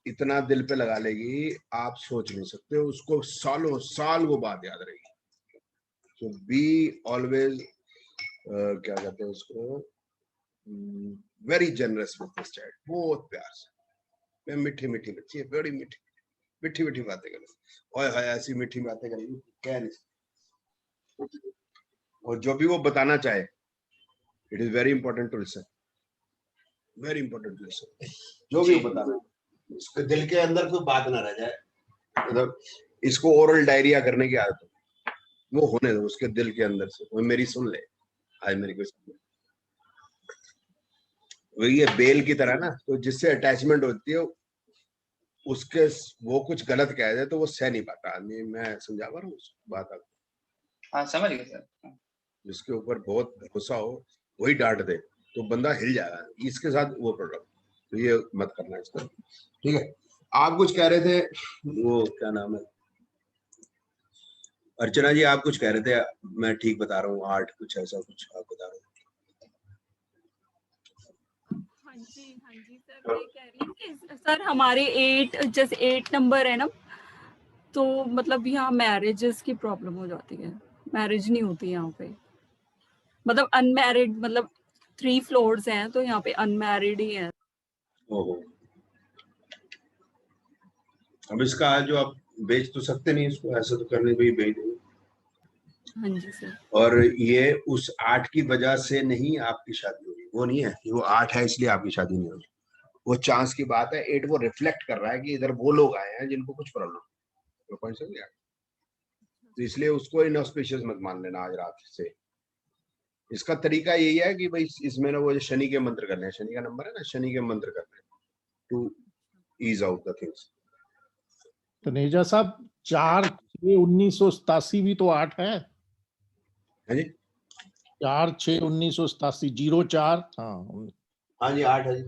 [SPEAKER 1] इतना दिल पे लगा लेगी, आप सोच नहीं सकते, उसको सालों साल वो बात याद रहेगी। तो बी ऑलवेज क्या कहते हैं उसको, very generous with this child, बहुत प्यार से। मैं मीठी मीठी बच्ची है, बड़ी मीठी मीठी मीठी बातें करें, ओए हाय ऐसी मीठी बातें करेगी क्या नहीं। और जो भी वो बताना चाहे, it is very important to listen, very important to listen. जो भी वो बताना, उसके दिल के अंदर कोई बात ना रह जाए। मतलब इसको ओरल डायरिया करने की आदत है, वो होने दो उसके दिल के अंदर से, वो मेरी सुन ले, आज मेरी कोई सुन ले। वही है बेल की तरह ना, तो जिससे अटैचमेंट होती है उसके, वो कुछ गलत कह दे तो वो सह नहीं पाता आदमी। मैं समझा पा रहा हूँ उस बात आपको?
[SPEAKER 6] हाँ समझ गए सर।
[SPEAKER 1] जिसके ऊपर बहुत भरोसा हो वही डांट दे तो बंदा हिल जाएगा, इसके साथ वो प्रॉब्लम, तो ये मत करना इसका। ठीक है, आप कुछ कह रहे थे, वो क्या नाम है, अर्चना जी आप कुछ कह रहे थे, मैं ठीक बता रहा हूँ, 8 कुछ ऐसा कुछ आप बता रहे हो।
[SPEAKER 3] हाँ जी सर, मैं कह रही हूँ कि सर हमारे 8 जैसे 8 नंबर है ना, तो मतलब यहाँ मैरिजेस की प्रॉब्लम हो जाती है, मैरिज नहीं होती यहाँ पे, मतलब अनमैरिड, मतलब 3 फ्लोर्स हैं तो यहाँ पे अनमैरिड ही है।
[SPEAKER 1] ओहो, अब इसका जो आप बेच तो सकते नहीं इसको, ऐसा तो करने भी बेच देंगे।
[SPEAKER 3] हाँ जी सर।
[SPEAKER 1] और ये उस 8 की वजह से नहीं आपकी शादी होगी, वो नहीं है कि वो 8 है इसलिए आपकी शादी नहीं होगी, वो चांस की बात है। 8 वो रिफ्लेक्ट कर रहा है कि इधर वो लोग आए हैं जिनको कुछ प्रॉब्लम, तो पॉइंट समझ गया। तो इसलिए उसको इनऑस्पिशियस मत मान लेना आज रात से। इसका तरीका यही है कि भाई इसमें ना वो शनि के मंत्र करने हैं, शनि का नंबर है ना, शनि के मंत्र करने हैं to ease out the things.
[SPEAKER 11] तो नेजा साहब 4/6/1987 भी तो 8 है।
[SPEAKER 1] है जी,
[SPEAKER 11] 4/6/1987 04।
[SPEAKER 1] हाँ जी 8 है जी,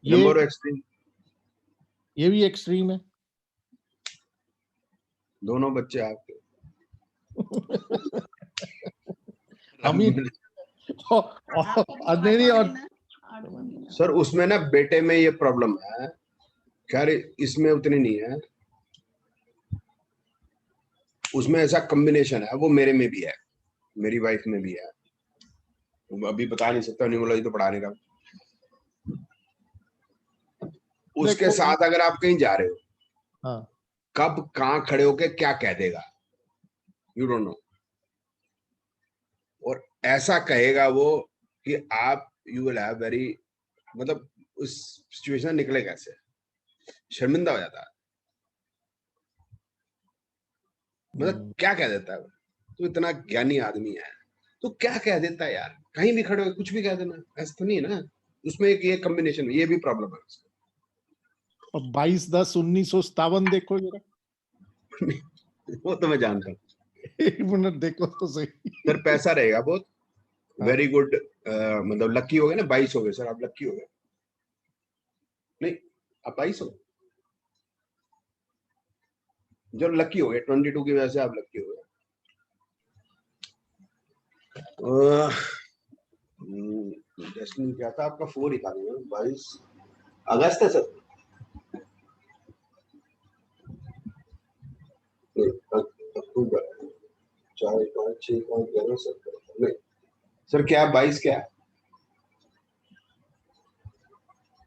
[SPEAKER 11] ये
[SPEAKER 1] नंबर एक्सट्रीम,
[SPEAKER 11] ये भी एक्सट्रीम है।
[SPEAKER 1] दोनों बच्चे आपके।
[SPEAKER 11] अमीन अंधेरी और
[SPEAKER 1] सर उसमें ना बेटे में ये प्रॉब्लम है, खैर इसमें उतनी नहीं है, उसमें ऐसा कॉम्बिनेशन है, वो मेरे में भी है, मेरी वाइफ में भी है, अभी बता नहीं सकता, न्यूमरोलॉजी तो पढ़ाने का। उसके साथ अगर आप कहीं जा रहे हो,
[SPEAKER 11] हाँ,
[SPEAKER 1] कब कहां खड़े होके क्या कह देगा, यू डोंट नो, और ऐसा कहेगा वो कि आप यू विल हैव वेरी, मतलब उस सिचुएशन निकले कैसे, शर्मिंदा हो जाता है, मतलब क्या कह देता है वो, तो इतना ज्ञानी आदमी है तो क्या कह देता है यार, कहीं भी खड़े हो कुछ भी कह देना, ऐसा तो नहीं है ना, उसमें एक ये कॉम्बिनेशन, ये भी प्रॉब्लम है उसका।
[SPEAKER 11] और 22/10/1957 देखो जरा।
[SPEAKER 1] वो तो मैं जानता हूँ,
[SPEAKER 11] 1 मिनट देखो तो सही।
[SPEAKER 1] सर पैसा रहेगा बहुत, वेरी गुड, मतलब लकी हो गए ना, 22 हो गए सर, आप लकी हो गए, नहीं आप 22 हो, जो लकी हो गए 22 की वजह से आप लकी हो गए। डेस्टिनी क्या था आपका, 4 ही था, 22 अगस्त है सर, अक्टूबर, 4 5 6 5 11 17, नहीं सर क्या 22 क्या है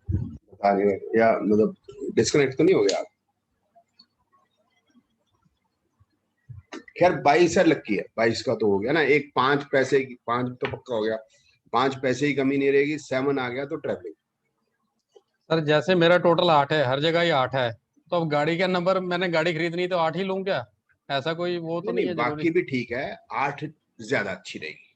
[SPEAKER 1] बता रहे हैं, या मतलब डिस्कनेक्ट तो नहीं हो गया आप? खैर 22 है लक्की है, 22 का तो हो गया ना, एक 5 पैसे की, 5 तो पक्का हो गया, 5 पैसे की कमी नहीं रहेगी, 7 आ गया तो ट्रैवलिंग।
[SPEAKER 4] सर जैसे मेरा टोटल 8 है, हर जगह ही 8 है, तो अब गाड़ी का नंबर, मैंने गाड़ी खरीदनी तो 8 ही लूं क्या? ऐसा कोई वो तो नहीं है जरूरी?
[SPEAKER 1] बाकी भी ठीक है, 8 ज्यादा अच्छी रहेगी,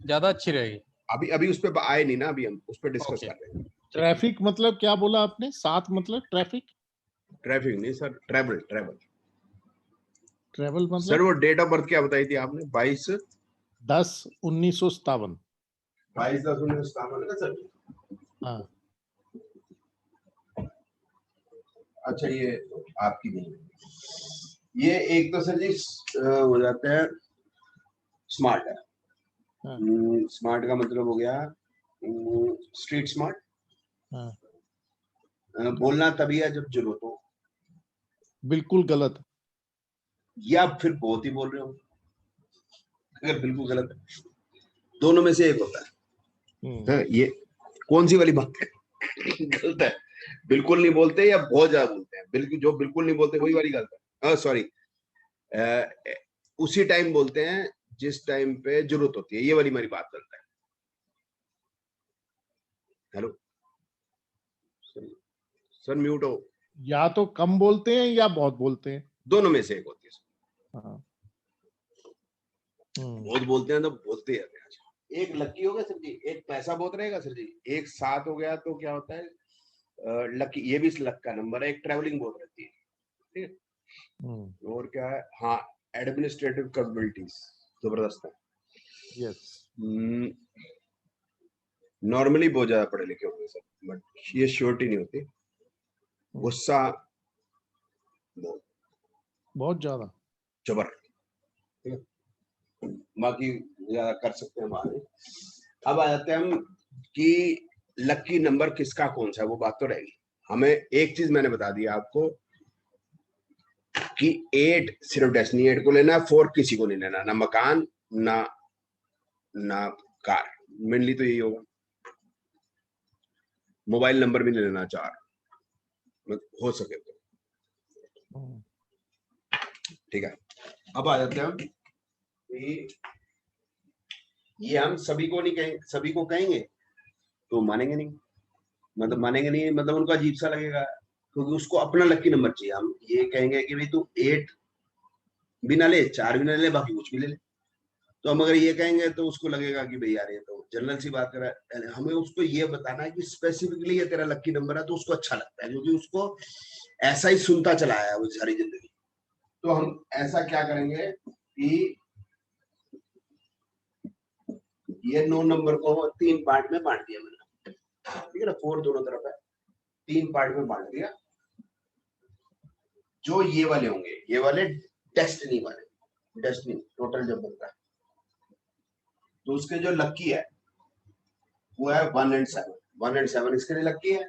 [SPEAKER 4] ज्यादा अच्छी रहेगी।
[SPEAKER 1] अभी अभी उस पर आए नहीं ना, अभी हम उस पर डिस्कस कर रहे हैं।
[SPEAKER 11] ट्रैफिक मतलब क्या बोला आपने? 7 मतलब ट्रैफिक?
[SPEAKER 1] ट्रैफिक नहीं सर, ट्रैवल ट्रैवल
[SPEAKER 11] ट्रैवल मतलब
[SPEAKER 1] सर, वो डेट ऑफ बर्थ क्या बताई थी आपने?
[SPEAKER 11] 22/10/1957।
[SPEAKER 1] 22/10/1957 ना सर?
[SPEAKER 11] हाँ,
[SPEAKER 1] अच्छा ये आपकी नहीं, ये एक तो सर जी हो जाता है स्मार्ट है, स्मार्ट का मतलब हो गया स्ट्रीट स्मार्ट,
[SPEAKER 11] हाँ,
[SPEAKER 1] बोलना तभी है जब जरूरत हो,
[SPEAKER 11] बिल्कुल गलत।
[SPEAKER 1] या फिर बहुत ही बोल रहे हो। अगर बिल्कुल गलत है, दोनों में से एक होता है। ये कौन सी वाली बात है? गलत है। बिल्कुल नहीं बोलते या बहुत ज्यादा बोलते हैं। बिल्कुल, जो बिल्कुल नहीं बोलते वही वाली गलत है। सॉरी, उसी टाइम बोलते हैं जिस टाइम पे जरूरत होती है, ये वाली मेरी बात गलत है। हेलो सर, म्यूट हो।
[SPEAKER 11] या तो कम बोलते हैं या बहुत बोलते हैं,
[SPEAKER 1] दोनों में से एक होती है।
[SPEAKER 11] हाँ।
[SPEAKER 1] बहुत बोलते हैं तो बोलते हैं। एक लकी हो गया सर जी, एक पैसा बहुत रहेगा सर जी, एक 7 हो गया तो क्या होता है, लकी, ये भी लक का नंबर है। एक ट्रैवलिंग बहुत रहती है, ठीक है। और क्या है, हाँ, एडमिनिस्ट्रेटिव कैपेबिलिटीज जबरदस्त है।
[SPEAKER 11] यस,
[SPEAKER 1] नॉर्मली बहुत ज्यादा पढ़े लिखे होंगे सर, बट ये श्योरिटी नहीं होती। गुस्सा
[SPEAKER 11] बहुत ज्यादा
[SPEAKER 1] जबर, ठीक है। बाकी ज्यादा कर सकते हैं बाद में। अब आ जाते हैं हम कि लकी नंबर किसका कौन सा है, वो बात तो रहेगी। हमें एक चीज मैंने बता दिया आपको कि 8 सिर्फ डेस्टिनी 8 को लेना है, 4 किसी को नहीं लेना, ना मकान ना कार। मेनली तो यही होगा। मोबाइल नंबर भी नहीं लेना 4 हो सके तो, ठीक है। अब आ जाते हैं हम, ये हम सभी को नहीं कहेंगे, सभी को कहेंगे तो मानेंगे नहीं, मतलब मानेंगे नहीं, मतलब उनको अजीब सा लगेगा, क्योंकि उसको अपना लकी नंबर चाहिए। हम ये कहेंगे कि भाई तू 8 भी ना ले, 4 भी ना ले, बाकी कुछ भी ले ले। तो हम अगर ये कहेंगे तो उसको लगेगा कि भाई यार ये तो जनरल सी बात कर रहा है। हमें उसको ये बताना है कि स्पेसिफिकली ये तेरा लकी नंबर है, तो उसको अच्छा लगता है, क्योंकि उसको ऐसा ही सुनता चला आया वो सारी जिंदगी। तो हम ऐसा क्या करेंगे कि ये 9 नंबर को 3 पार्ट में बांट दिया मैंने, ठीक है ना। 4 दोनों तरफ है, 3 पार्ट में बांट दिया। जो ये वाले होंगे, ये वाले डेस्टिनी वाले, डेस्टिनी टोटल जब बनता है तो उसके जो लकी है वो है 1 और 7। 1 और 7 इसके लिए लकी है,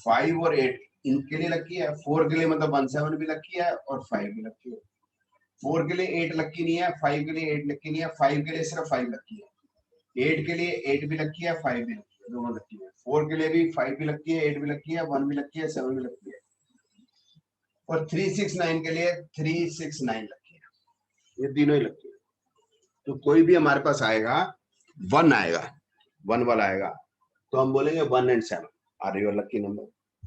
[SPEAKER 1] 5 और 8 इनके लिए लकी है, 4 के लिए मतलब 1 7 भी लकी है और 5 भी लकी है। 4 के लिए 8 लकी नहीं है, 5 के लिए 8 लकी नहीं है, 5 के लिए सिर्फ 5 लकी है। 8 के लिए 8 भी लकी है, 5 भी लकी है, दोनों लकी है। 4 के लिए भी 5 भी लकी है, 8 भी लकी है, 1 भी लकी है, 7 भी लकी है। और 3 6 9 के लिए 3 6 9 लकी है, ये तीनों ही लकी है। तो कोई भी हमारे पास आएगा 1 आएगा, 1 वाला आएगा, तो हम बोलेंगे 1 और 7 आर योर लकी नंबर।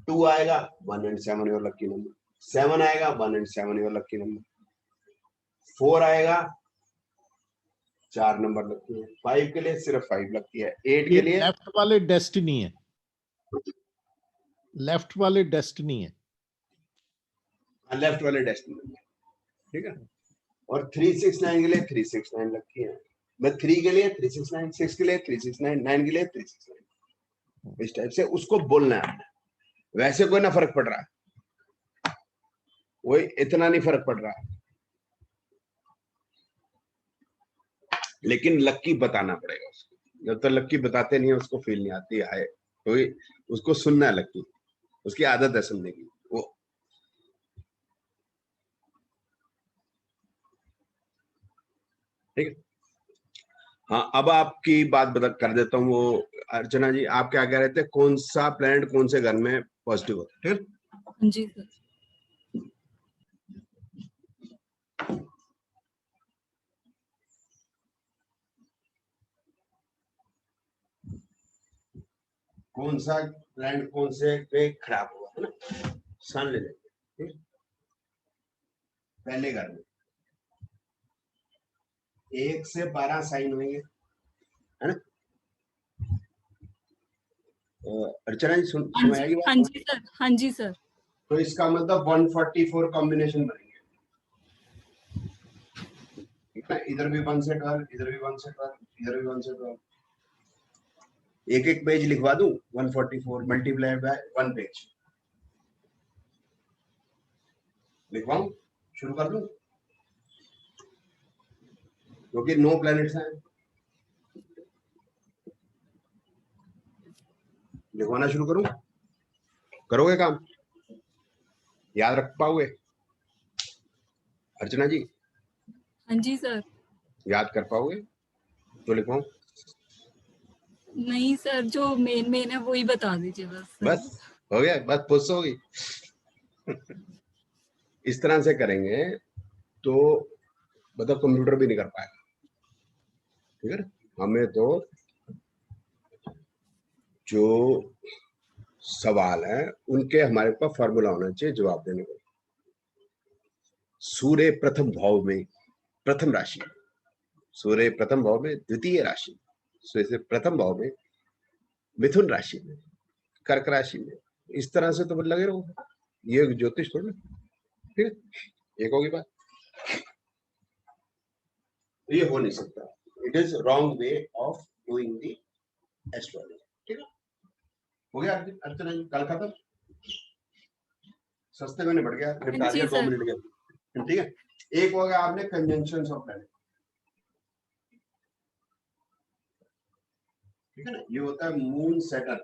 [SPEAKER 1] 2 आएगा 1 और 7 योर लकी नंबर। 7 आएगा 1 और 7 योर लकी नंबर। 4 आएगा 4 नंबर लकी है। 5 के लिए सिर्फ 5 लकी है। 8 के लिए
[SPEAKER 11] लेफ्ट वाले डेस्टिनी है, लेफ्ट वाले डेस्टिनी है,
[SPEAKER 1] लेफ्ट वाले डेस्टिनी, ठीक है। और 3 6 9 के लिए 3 6 9 लकी है। मैं 3 के लिए 3 6 9, 6 के लिए 3 6 9, 9 के लिए 3 6 9, इस टाइप से उसको बोलना है। वैसे कोई ना फर्क पड़ रहा है, वही इतना नहीं फर्क पड़ रहा है, लेकिन लक्की बताना पड़ेगा उसको। जब तक लक्की बताते नहीं है उसको फील नहीं आती है, तो उसको सुनना है लक्की, उसकी आदत है सुनने की वो। ठीक है, हाँ। अब आपकी बात बता कर देता हूँ। वो अर्चना जी, आप क्या कह रहे थे, कौन सा प्लैनेट कौन से घर में पॉजिटिव होता है? ठीक है
[SPEAKER 3] जी सर।
[SPEAKER 1] कौन सा प्लैनेट कौन से पे खराब हुआ है ना, सन ले लेते हैं। पहले घर में 1 से 12 साइन होंगे, है ना। अर्चना जी समझ आएगी बात?
[SPEAKER 3] हाँ जी सर, हाँ जी सर।
[SPEAKER 1] तो इसका मतलब 144 कॉम्बिनेशन बनेंगे, ठीक है। इधर भी 1 से 12, इधर भी 1 से 12, इधर भी 1 से 12। एक एक पेज लिखवा दूं, 144 मल्टीप्लाई बाय 1 पेज लिखवाऊं, शुरू कर दूं, क्योंकि 9 प्लैनेट्स हैं। लिखवाना शुरू करूं? करोगे काम? याद रख पाओगे? अर्चना जी
[SPEAKER 3] हाँ जी सर।
[SPEAKER 1] याद कर पाओगे तो लिखवाऊं?
[SPEAKER 3] नहीं सर, जो मेन है वही बता दीजिए बस सर।
[SPEAKER 1] बस हो गया, बस पुश होगी। इस तरह से करेंगे तो मतलब कंप्यूटर भी नहीं कर पाएगा, ठीक है। हमें तो जो सवाल है उनके हमारे पास फॉर्मूला होना चाहिए जवाब देने को। सूर्य प्रथम भाव में प्रथम राशि, सूर्य प्रथम भाव में द्वितीय राशि, सूर्य प्रथम भाव में मिथुन राशि में, कर्क राशि में, इस तरह से तो लगे रहो। ये ज्योतिष थोड़ी, ठीक है। एक होगी बात, ये हो नहीं सकता। It is wrong way of doing the astrology, ठीक है। हो गया अर्चना जी, कल खत्म। सस्ते में निपट गया, निपटा दिया 2 मिनट के, ठीक है। एक हो गया आपने कंजंक्शंस ऑफ प्लैनेट, ठीक है ना। ये होता है मून सैटर्न,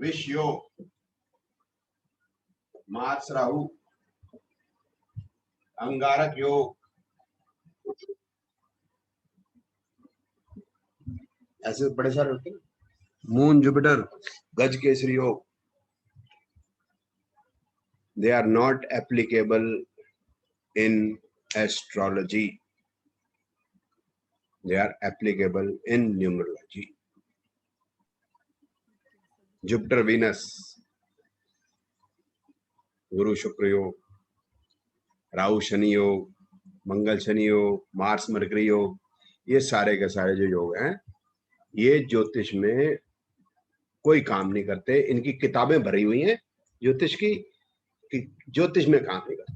[SPEAKER 1] विष योग, मार्स राहु, अंगारक योग, ऐसे बड़े सारे होते हैं। मून जुपिटर, गज केसरी योग, they are not applicable in astrology, they are applicable in numerology. Jupiter Venus, गुरु शुक्र योग, राहु शनि योग, मंगल शनि योग, मार्स मरकरी योग, ये सारे के सारे जो योग हैं ये ज्योतिष में कोई काम नहीं करते। इनकी किताबें भरी हुई हैं ज्योतिष की, कि ज्योतिष में काम नहीं करता।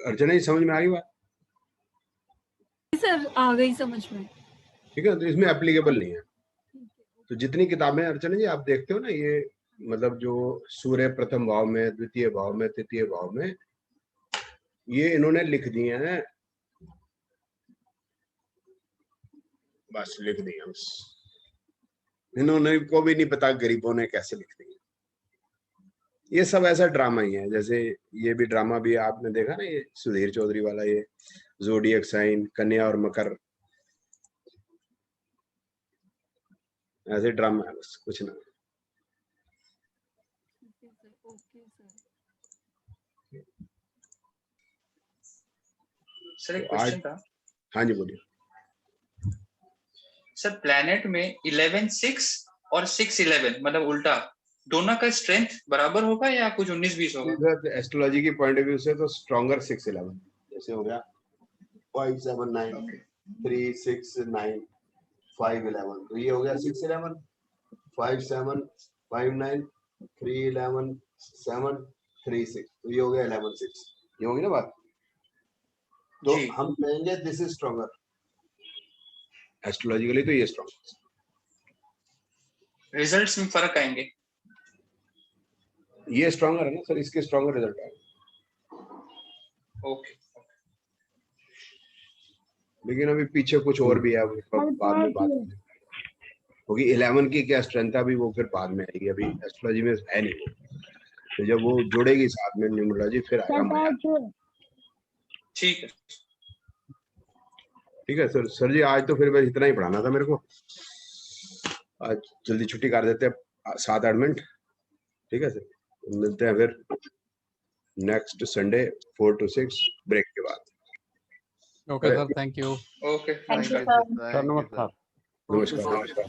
[SPEAKER 1] अर्चना जी समझ में आ गई बात?
[SPEAKER 3] सर आ गई समझ में,
[SPEAKER 1] ठीक है। तो इसमें एप्लीकेबल नहीं है। तो जितनी किताबें अर्चना जी आप देखते हो ना, ये मतलब जो सूर्य प्रथम भाव में, द्वितीय भाव में, तृतीय भाव में, ये इन्होंने लिख दिए हैं, बस लिख दिए बस। इन्होंने को भी नहीं पता गरीबों ने कैसे लिख दिए। ये सब ऐसा ड्रामा ही है। जैसे ये भी ड्रामा भी आपने देखा ना, ये सुधीर चौधरी वाला, ये ज़ोडिएक साइन, कन्या और मकर, ऐसे ड्रामा है बस, कुछ ना।
[SPEAKER 6] सर एक क्वेश्चन था।
[SPEAKER 1] हाँ जी बोलिए।
[SPEAKER 6] सर प्लैनेट में 11-6 और 6-11 मतलब उल्टा, दोनों का स्ट्रेंथ बराबर होगा या कुछ 19-20 होगा?
[SPEAKER 1] एस्ट्रोलॉजी की पॉइंट ऑफ व्यू से तो स्ट्रॉन्गर 6-11, जैसे हो गया 5-7-9, 3-6-9, 5-11, तो ये हो गया 6-11, 5-7-5-9, 3-11-7-3-6, तो ये हो गया 11-6। ये होगी ना बात? तो हम कहेंगे दिस इज स्ट्रॉन्गर एस्ट्रोलॉजिकली, तो ये स्ट्रॉन्ग।
[SPEAKER 6] रिजल्ट्स में फर्क आएंगे?
[SPEAKER 1] ये स्ट्रॉन्गर है ना सर, इसके स्ट्रॉन्गर रिजल्ट आएंगे।
[SPEAKER 6] ओके।
[SPEAKER 1] लेकिन अभी पीछे कुछ और भी है, बाद में बात होगी। 11 की क्या स्ट्रेंथ है अभी, वो फिर बाद में आएगी, अभी एस्ट्रोलॉजी में है नहीं। तो जब वो जुड़ेगी साथ में न्यूमरोलॉजी, फिर आएगा मजा।
[SPEAKER 6] ठीक है,
[SPEAKER 1] ठीक है सर। सर जी आज तो फिर बस इतना ही पढ़ाना था मेरे को। आज जल्दी छुट्टी कर देते हैं 7-8 मिनट, ठीक है सर। मिलते हैं फिर नेक्स्ट संडे 4 to 6 ब्रेक के बाद।
[SPEAKER 4] Okay sir, thank you.
[SPEAKER 6] Okay,
[SPEAKER 12] thank you sir.
[SPEAKER 7] नमस्कार।
[SPEAKER 1] नमस्कार।